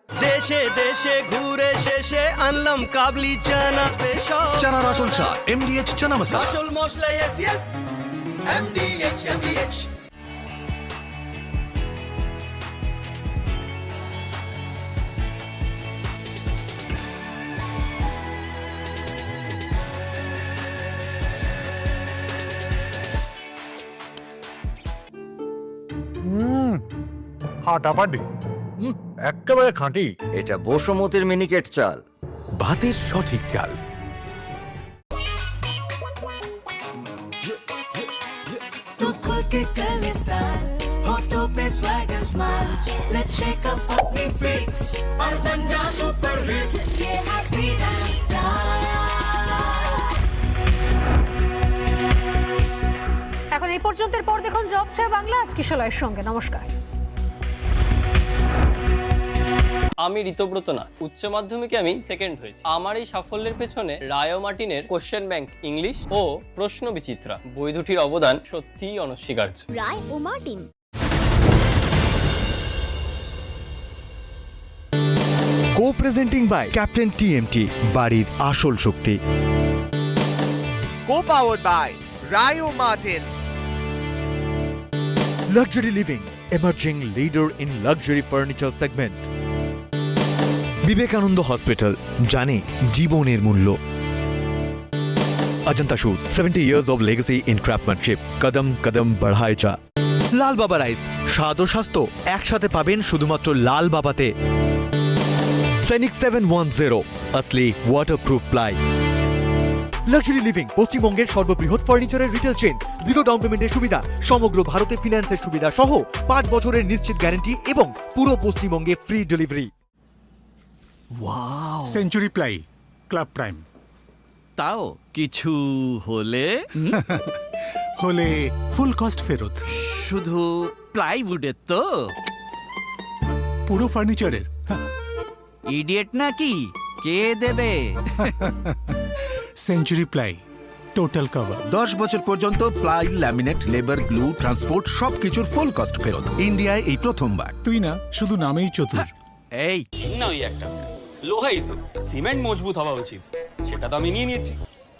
Speaker 3: দেশে দেশে ঘুরে শেষে আনলাম কাবলি চানা স্পেশাল। চানার আসল চা, MDH চানা মশলা। আসল মশলা, yes yes, MDH MDH।
Speaker 6: ফাটাফাটি, একেবারে খাঁটি।
Speaker 28: এটা বসুমতির মিনিকেট চাল,
Speaker 27: ভাতের সঠিক চাল।
Speaker 3: तू खुल के कर ले स्टाइल, होठों पे swagger smile. Let's shake up अपनी feet और बन जा सुपर हिट। ये हैप्पी डांस स्टाइल।
Speaker 9: এখন এই পর্যন্তের পর দেখুন জব চায় বাংলা আজ কিশোরের সঙ্গে। নমস্কার।
Speaker 8: আমি ঋতব্রত নাথ, উচ্চ মাধ্যমিকে আমি সেকেন্ড হয়েছি। আমার এই সাফল্যের পেছনে রায় মার্টিনের কোশ্চেন ব্যাংক ইংলিশ ও প্রশ্ন বিচিত্রা বই দুটির অবদান সত্যিই অনস্বীকার্য।
Speaker 10: রায় ও Martin.
Speaker 6: Co-presenting by Captain TMT, বাড়ির আসল শক্তি।
Speaker 19: Co-powered by Rio Martin.
Speaker 6: Luxury Living, emerging leader in luxury furniture segment. Vivekananda hospital, জানে জীবনের মূল্য। Ajanta Shoes, 70 years of legacy in craftsmanship. কদম কদম বঢ়ায় যা। লাল বাবা রাইস, স্বাদ ও স্বাস্থ্য একসাথে পাবেন শুধুমাত্র লাল বাবাতে। সৈনিক 710, আসলি ওয়াটারপ্রুফ প্লাই। লাক্সারি লিভিং, পশ্চিমবঙ্গের সর্ববৃহৎ ফার্নিচারের রিটেল চেইন। 0 ডাউন পেমেন্টের সুবিধা, সমগ্র ভারতে ফিন্যান্সের সুবিধা সহ 5 বছরের নিশ্চিত গ্যারান্টি এবং পুরো পশ্চিমবঙ্গে free delivery.
Speaker 26: Wow, century ply, club prime.
Speaker 10: তাও কিছু হলে
Speaker 26: হলে ফুল কস্ট ফেরত।
Speaker 10: শুধু প্লাইউডের তো?
Speaker 26: পুরো ফার্নিচারের।
Speaker 10: ইডিয়েট নাকি, কে দেবে?
Speaker 26: Century ply, total cover.
Speaker 27: 10 বছর পর্যন্ত ply, laminate, labour, glue, transport সবকিছুর ফুল কস্ট ফেরত। ইন্ডিয়ায় এই প্রথমবার।
Speaker 26: তুই না শুধু নামেই চতুর।
Speaker 10: এই
Speaker 11: না, ওই একটা লোহাই তো, সিমেন্ট মজবুত হওয়া উচিত, সেটা তো আমি নিয়ে নিয়েছি।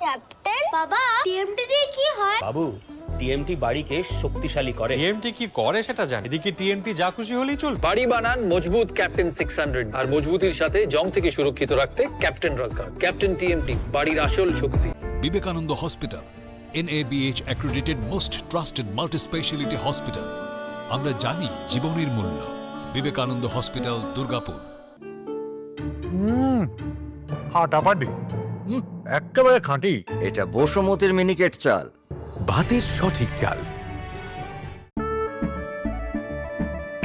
Speaker 12: ক্যাপ্টেন বাবা, টিএমটি দিয়ে কি হয়?
Speaker 11: বাবু, টিএমটি বাড়িকে শক্তিশালী করে।
Speaker 21: টিএমটি কি করে সেটা জানি, এদিকে টিএমটি যা খুশি হলেই চল।
Speaker 13: বাড়ি বানান মজবুত ক্যাপ্টেন 600, আর মজবুতির সাথে জং থেকে সুরক্ষিত রাখতে ক্যাপ্টেন রাজগার্ড। ক্যাপ্টেন টিএমটি, বাড়ির আসল শক্তি।
Speaker 23: Vivekananda hospital, NABH accredited most trusted multi-speciality hospital. আমরা জানি জীবনের মূল্য। বিবেকানন্দ হসপিটাল, দুর্গাপুর।
Speaker 6: ফাটাফাটি, একেবারে খাঁটি।
Speaker 28: এটা বসুমতির মিনিকেট চাল,
Speaker 27: ভাতের সঠিক চাল।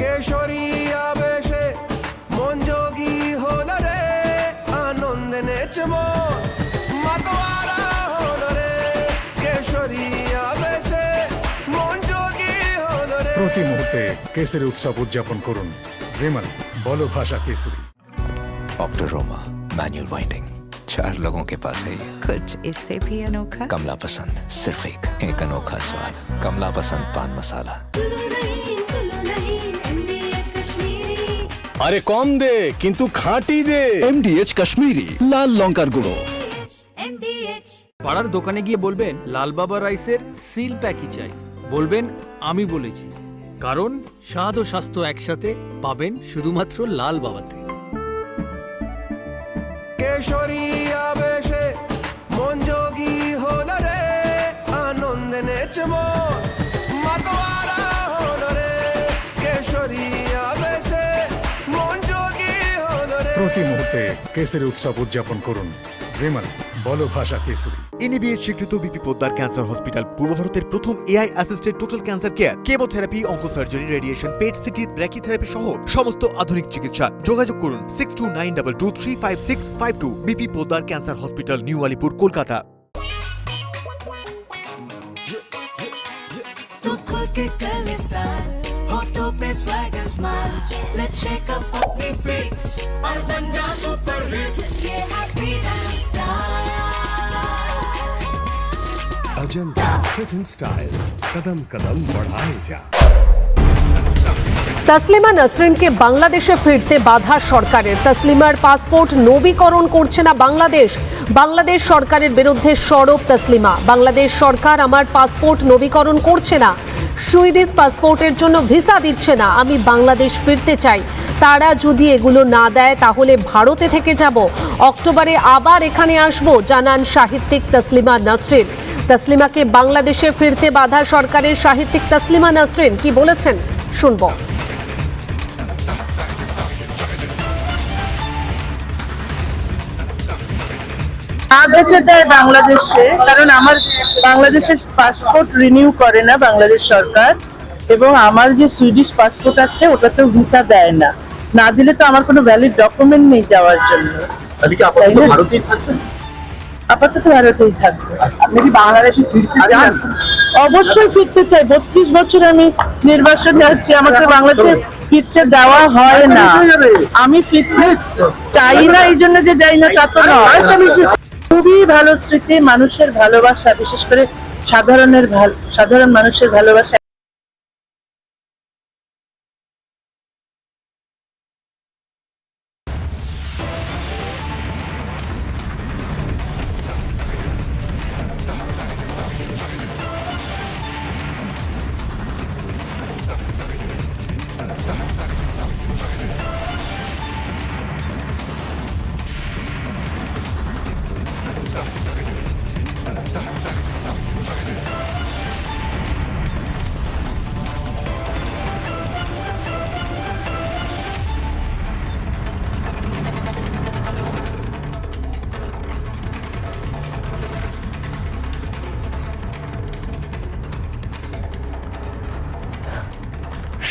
Speaker 3: কেশরী আবেশে মন যোগী হল রে, আনন্দে নেচে মন মাতোয়ারা হল রে। কেশরী আবেশে মন যোগী হল রে।
Speaker 26: প্রতি মুহূর্তে কেসরি উৎসব উদযাপন করুন। রেমন, বলো ভাষা কেসরি।
Speaker 14: ऑक्टोरोमा मैनुअल वाइंडिंग, 4 लोगों के पास है।
Speaker 2: कुछ इससे भी अनोखा?
Speaker 14: कमला पसंद, सिर्फ एक अनोखा स्वाद। कमला पसंद पान मसाला।
Speaker 18: আরে কম দে কিন্তু খাঁটি দে। MDH কাশ্মীরি লাল লঙ্কার গুঁড়ো।
Speaker 25: পাড়ার দোকানে গিয়ে বলবেন লাল বাবা রাইসের সিল প্যাকই চাই, বলবেন আমি বলেছি, কারণ স্বাদ ও স্বাস্থ্য একসাথে পাবেন শুধুমাত্র লাল বাবাতে।
Speaker 3: কেশরী আবেশে মন যোগী হল রে, আনন্দে নেচে মন মাতোয়ারা হল রে। কেশরী আবেশে মন যোগী হল রে।
Speaker 26: প্রতি মুহূর্তে কেসরি উৎসব উদযাপন করুন। রেমন, বলো ভাষা কেসরি।
Speaker 6: NABH স্বীকৃত বিপি পোদ্দার ক্যান্সার হসপিটাল, পূর্ব ভারতের প্রথম AI assisted total cancer care, chemotherapy, oncosurgery, radiation, PET CT, brachytherapy সহ সমস্ত আধুনিক চিকিৎসা। যোগাযোগ করুন 6292235652। BP Poddar cancer hospital, new Alipur, Kolkata.
Speaker 18: Ajanta fit and style, कदम कदम बढ़ाए जा।
Speaker 9: তসলিমা নাসরিনকে বাংলাদেশে ফিরতে বাধা সরকারের। তসলিমার পাসপোর্ট নবীকরণ করছে না বাংলাদেশ। বাংলাদেশ সরকারের বিরুদ্ধে সরব তসলিমা। বাংলাদেশ সরকার আমার পাসপোর্ট নবীকরণ করছে না, সুইডিশ পাসপোর্টের জন্য ভিসা দিচ্ছে না। আমি বাংলাদেশ ফিরতে চাই, তারা যদি এগুলো না দেয় তাহলে ভারতে থেকে যাব, অক্টোবরে আবার এখানে আসব, জানান সাহিত্যিক তসলিমা নাসরিন। তসলিমাকে বাংলাদেশে ফিরতে বাধা সরকারের। সাহিত্যিক তসলিমা নাসরিন কি বলেছেন শুনব।
Speaker 20: যেতে দেয় বাংলাদেশে, কারণ আমার বাংলাদেশের পাসপোর্ট রিনিউ করে না বাংলাদেশ সরকার, এবং আমার যে সুইডিশ পাসপোর্ট আছে ওটাতেও ভিসা দেয় না। না দিলে তো আমার কোনো ভ্যালিড ডকুমেন্ট নেই যাওয়ার জন্য। আপাতত ভারতেই থাকবো। আপনি কি বাংলাদেশে ফিরতে চান? অবশ্যই ফিরতে চাই। 32 বছর আমি নির্বাসনে আছি, আমাকে বাংলাদেশে ফিরতে দেওয়া হয় না। আমি ফিরতে চাই না এই জন্য যে যাই না তা তো নয়। খুবই ভালো স্মৃতি, মানুষের ভালোবাসা, বিশেষ করে সাধারণ মানুষের ভালোবাসা।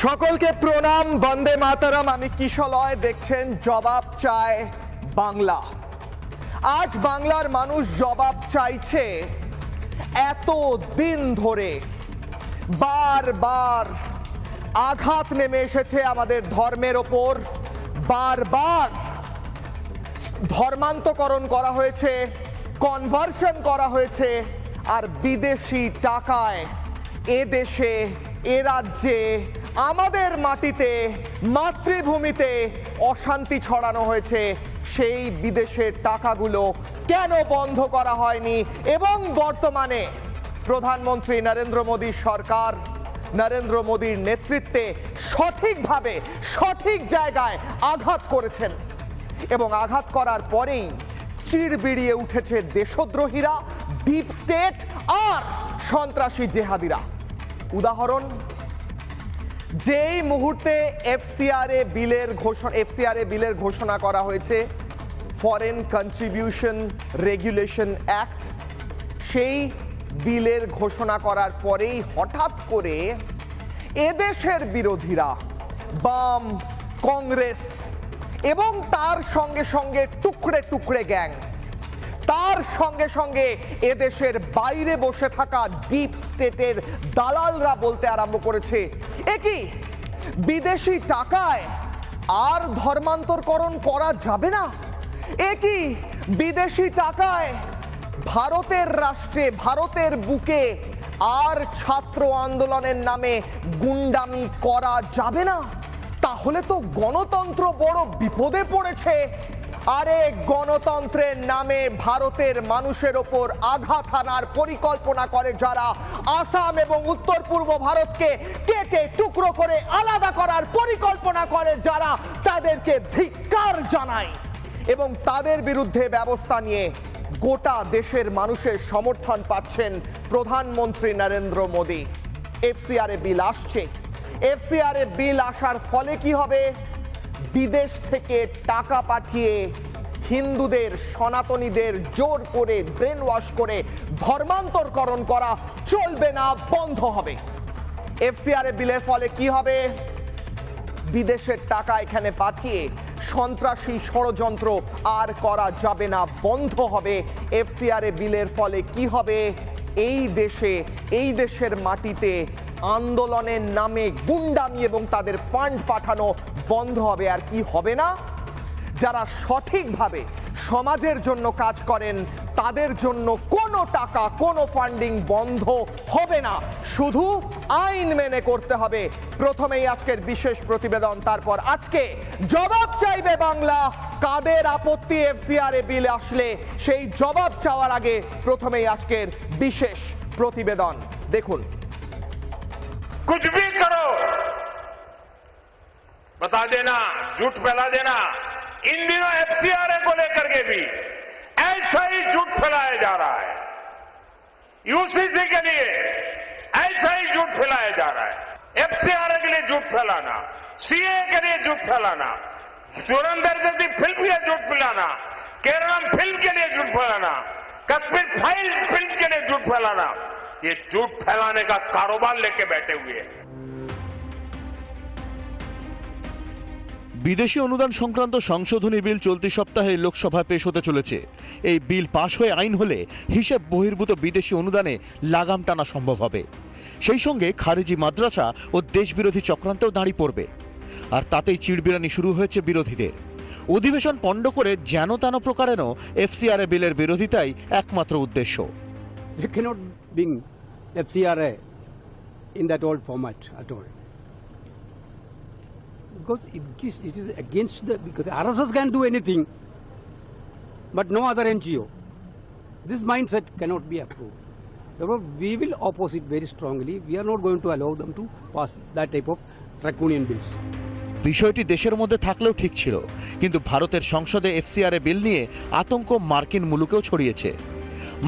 Speaker 19: সকলকে প্রণাম, বন্দে মাতরম। আমি কিশলয়, দেখছেন জবাব চায় বাংলা। আজ বাংলার মানুষ জবাব চাইছে। এত দিন ধরে বারবার আঘাত নেমে এসেছে আমাদের ধর্মের ওপর, বারবার ধর্মান্তকরণ করা হয়েছে, কনভার্সন করা হয়েছে, আর বিদেশি টাকায় এ দেশে, এ রাজ্যে, আমাদের মাটিতে, মাতৃভূমিতে অশান্তি ছড়ানো হয়েছে। সেই বিদেশের টাকাগুলো কেন বন্ধ করা হয়নি? এবং বর্তমানে প্রধানমন্ত্রী নরেন্দ্র মোদীর সরকার, নরেন্দ্র মোদীর নেতৃত্বে সঠিকভাবে সঠিক জায়গায় আঘাত করেছেন, এবং আঘাত করার পরেই চিড়বিড়িয়ে উঠেছে দেশদ্রোহীরা, ডিপ স্টেট আর সন্ত্রাসী জেহাদিরা। উদাহরণ, যেই মুহূর্তে এফসিআরএ বিলের ঘোষণা করা হয়েছে, ফরেন কন্ট্রিবিউশন রেগুলেশন অ্যাক্ট, সেই বিলের ঘোষণা করার পরেই হঠাৎ করে এদেশের বিরোধীরা, বাম, কংগ্রেস এবং তার সঙ্গে সঙ্গে টুকরে টুকরে গ্যাং, তার সঙ্গে সঙ্গে এদেশের বাইরে বসে থাকা ডিপ স্টেটের দালালরা বলতে আরম্ভ করেছে, এ কি বিদেশি টাকায় আর ধর্মান্তরকরণ করা যাবে না? এ কি বিদেশি টাকায় ভারতের রাষ্ট্রে, ভারতের বুকে আর ছাত্র আন্দোলনের নামে গুন্ডামি করা যাবে না? তাহলে তো গণতন্ত্র বড় বিপদে পড়েছে। আরে গণতন্ত্রের নামে ভারতের মানুষের ওপর আঘাত হানার পরিকল্পনা করে যারা, আসাম এবং উত্তর পূর্ব ভারতকে কেটে টুকরো করে আলাদা করার পরিকল্পনা করে যারা, তাদেরকে ধিক্কার জানায় এবং তাদের বিরুদ্ধে ব্যবস্থা নিয়ে গোটা দেশের মানুষের সমর্থন পাচ্ছেন প্রধানমন্ত্রী নরেন্দ্র মোদী। এফসিআরএ বিল আসছে। এফসিআরএ বিল আসার ফলে কি হবে? বিদেশ থেকে টাকা পাঠিয়ে হিন্দুদের, সনাতনীদের জোর করে ব্রেন ওয়াশ করে ধর্মান্তরকরণ করা চলবে না, বন্ধ হবে। এফসিআরএ বিলের ফলে কি হবে? বিদেশের টাকা এখানে পাঠিয়ে সন্ত্রাসী ষড়যন্ত্র আর করা যাবে না, বন্ধ হবে। এফসিআরএ বিলের ফলে কি হবে? এই দেশে, এই দেশের মাটিতে আন্দোলনের নামে গুন্ডামি এবং তাদের ফান্ড পাঠানো বন্ধ হবে। আর কি হবে না? যারা সঠিকভাবে সমাজের জন্য কাজ করেন তাদের জন্য কোনো টাকা, কোনো ফান্ডিং বন্ধ হবে না, শুধু আইন মেনে করতে হবে। প্রথমেই আজকের বিশেষ প্রতিবেদন, তারপর আজকে জবাব চাইবে বাংলা। কাদের আপত্তি এফসিআরএ বিল আসলে, সেই জবাব চাওয়ার আগে প্রথমেই আজকের বিশেষ প্রতিবেদন দেখুন।
Speaker 1: कुछ भी करो, बता देना, झूठ फैला देना। इन दिनों एफसीआरए को लेकर के भी ऐसा ही झूठ फैलाया जा रहा है। यूसीसी के लिए ऐसा ही झूठ फैलाया जा रहा है। एफसीआरए के लिए झूठ फैलाना, सीए के लिए झूठ फैलाना, सुरेंद्र जैसी फिल्म के लिए झूठ फैलाना, केरलम फिल्म के लिए झूठ फैलाना, कश्मीर फाइल फिल्म के लिए झूठ फैलाना, ये झूठ फैलाने का कारोबार लेके बैठे हुए हैं।
Speaker 6: বিদেশি অনুদান সংক্রান্ত সংশোধনী বিল চলতি সপ্তাহে লোকসভায় পেশ হতে চলেছে। এই বিল পাশ হয়ে আইন হলে হিসেব বহির্ভূত বিদেশি অনুদানে লাগাম টানা সম্ভব হবে। সেই সঙ্গে খারেজি মাদ্রাসা ও দেশবিরোধী চক্রান্তেও দাঁড়িয়ে পড়বে। আর তাতেই চিড়বিড়ানি শুরু হয়েছে বিরোধীদের। অধিবেশন পণ্ড করে যেন তেন প্রকারেনও এফসিআরএ বিলের বিরোধিতাই একমাত্র উদ্দেশ্য।
Speaker 4: You cannot bring FCRA in that old format at all. Because it is against because RSS can do anything, but no other NGO. This mindset cannot be approved. Therefore, we will oppose it very strongly. We are not going to allow them to pass that type of draconian bills.
Speaker 6: বিষয়টি দেশের মধ্যে থাকলেও ঠিক ছিল, কিন্তু ভারতের সংসদে এফসিআরএ বিল নিয়ে আতঙ্ক মার্কিন মুলুকেও ছড়িয়েছে।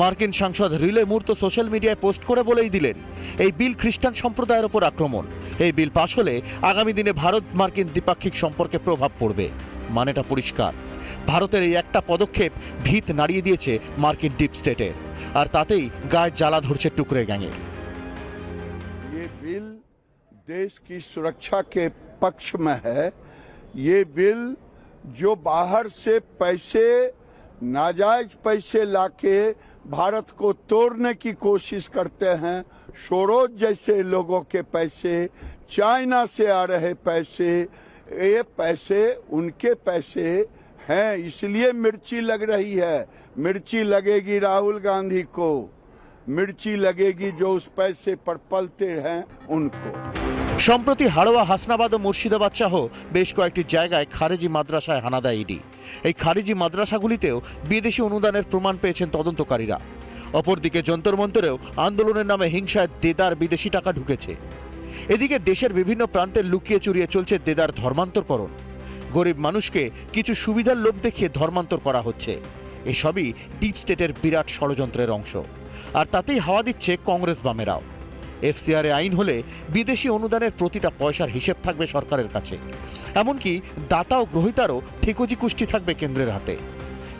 Speaker 6: মার্কিন সাংসদ রিলে মুর তো সোশ্যাল মিডিয়ায় পোস্ট করে বলেই দিলেন, এই বিল খ্রিস্টান সম্প্রদায়ের ওপর আক্রমণ। এই বিল পাশ হলে আগামী দিনে ভারত মার্কিন দ্বিপাক্ষিক সম্পর্কে প্রভাব পড়বে। মানেটা পরিষ্কার, ভারতের এই একটা পদক্ষেপ ভিত নাড়িয়ে দিয়েছে মার্কিন ডিপ স্টেটের, আর তাতেই গায়ে জ্বালা ধরছে টুকরে গ্যাংয়ে।
Speaker 5: ये बिल देश की सुरक्षा के पक्ष में है। ये बिल जो बाहर से पैसे नाजायज पैसे लाके भारत को तोड़ने की कोशिश करते हैं, सोरोज जैसे लोगों के पैसे, चाइना से आ रहे पैसे, ये पैसे उनके पैसे हैं, इसलिए मिर्ची लग रही है। मिर्ची लगेगी राहुल गांधी को, मिर्ची लगेगी जो उस पैसे पर पलते हैं उनको।
Speaker 6: সম্প্রতি হাড়োয়া, হাসনাবাদ ও মুর্শিদাবাদ সহ বেশ কয়েকটি জায়গায় খারেজি মাদ্রাসায় হানা দেয় ইডি। এই খারেজি মাদ্রাসাগুলিতেও বিদেশি অনুদানের প্রমাণ পেয়েছেন তদন্তকারীরা। অপরদিকে যন্তর মন্তরেও আন্দোলনের নামে হিংসায় দেদার বিদেশি টাকা ঢুকেছে। এদিকে দেশের বিভিন্ন প্রান্তে লুকিয়ে চুরিয়ে চলছে দেদার ধর্মান্তরকরণ। গরিব মানুষকে কিছু সুবিধার লোভ দেখিয়ে ধর্মান্তর করা হচ্ছে। এসবই ডিপ স্টেটের বিরাট ষড়যন্ত্রের অংশ। আর তাতেই হাওয়া দিচ্ছে কংগ্রেস বামেরাও। এফসিআরে আইন হলে বিদেশি অনুদানের প্রতিটা পয়সার হিসেব থাকবে সরকারের কাছে, এমনকি দাতা ও গ্রহীতারও ঠিকজি কুষ্টি থাকবে কেন্দ্রের হাতে।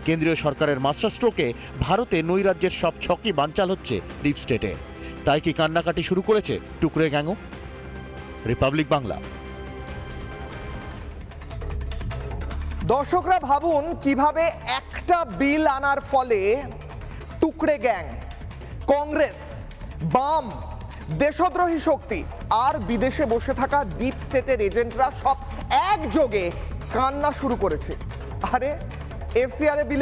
Speaker 6: কেন্দ্রীয় সরকারের মাস্টার স্ট্রোকে ভারতে নৈরাজ্যের সব ছকই বানচাল হচ্ছে ডিপ স্টেটে। তাই কি কান্নাকাটি শুরু করেছে টুকরে গ্যাংও? রিপাবলিক বাংলা।
Speaker 19: দর্শকরা ভাবুন কিভাবে একটা বিল আনার ফলে টুকরে গ্যাং, কংগ্রেস, বাম, দেশদ্রোহী শক্তি আর বিদেশে বসে থাকা ডিপ স্টেটের এজেন্টরা সব একযোগে কান্না শুরু করেছে। আরে এফসিআর বিলে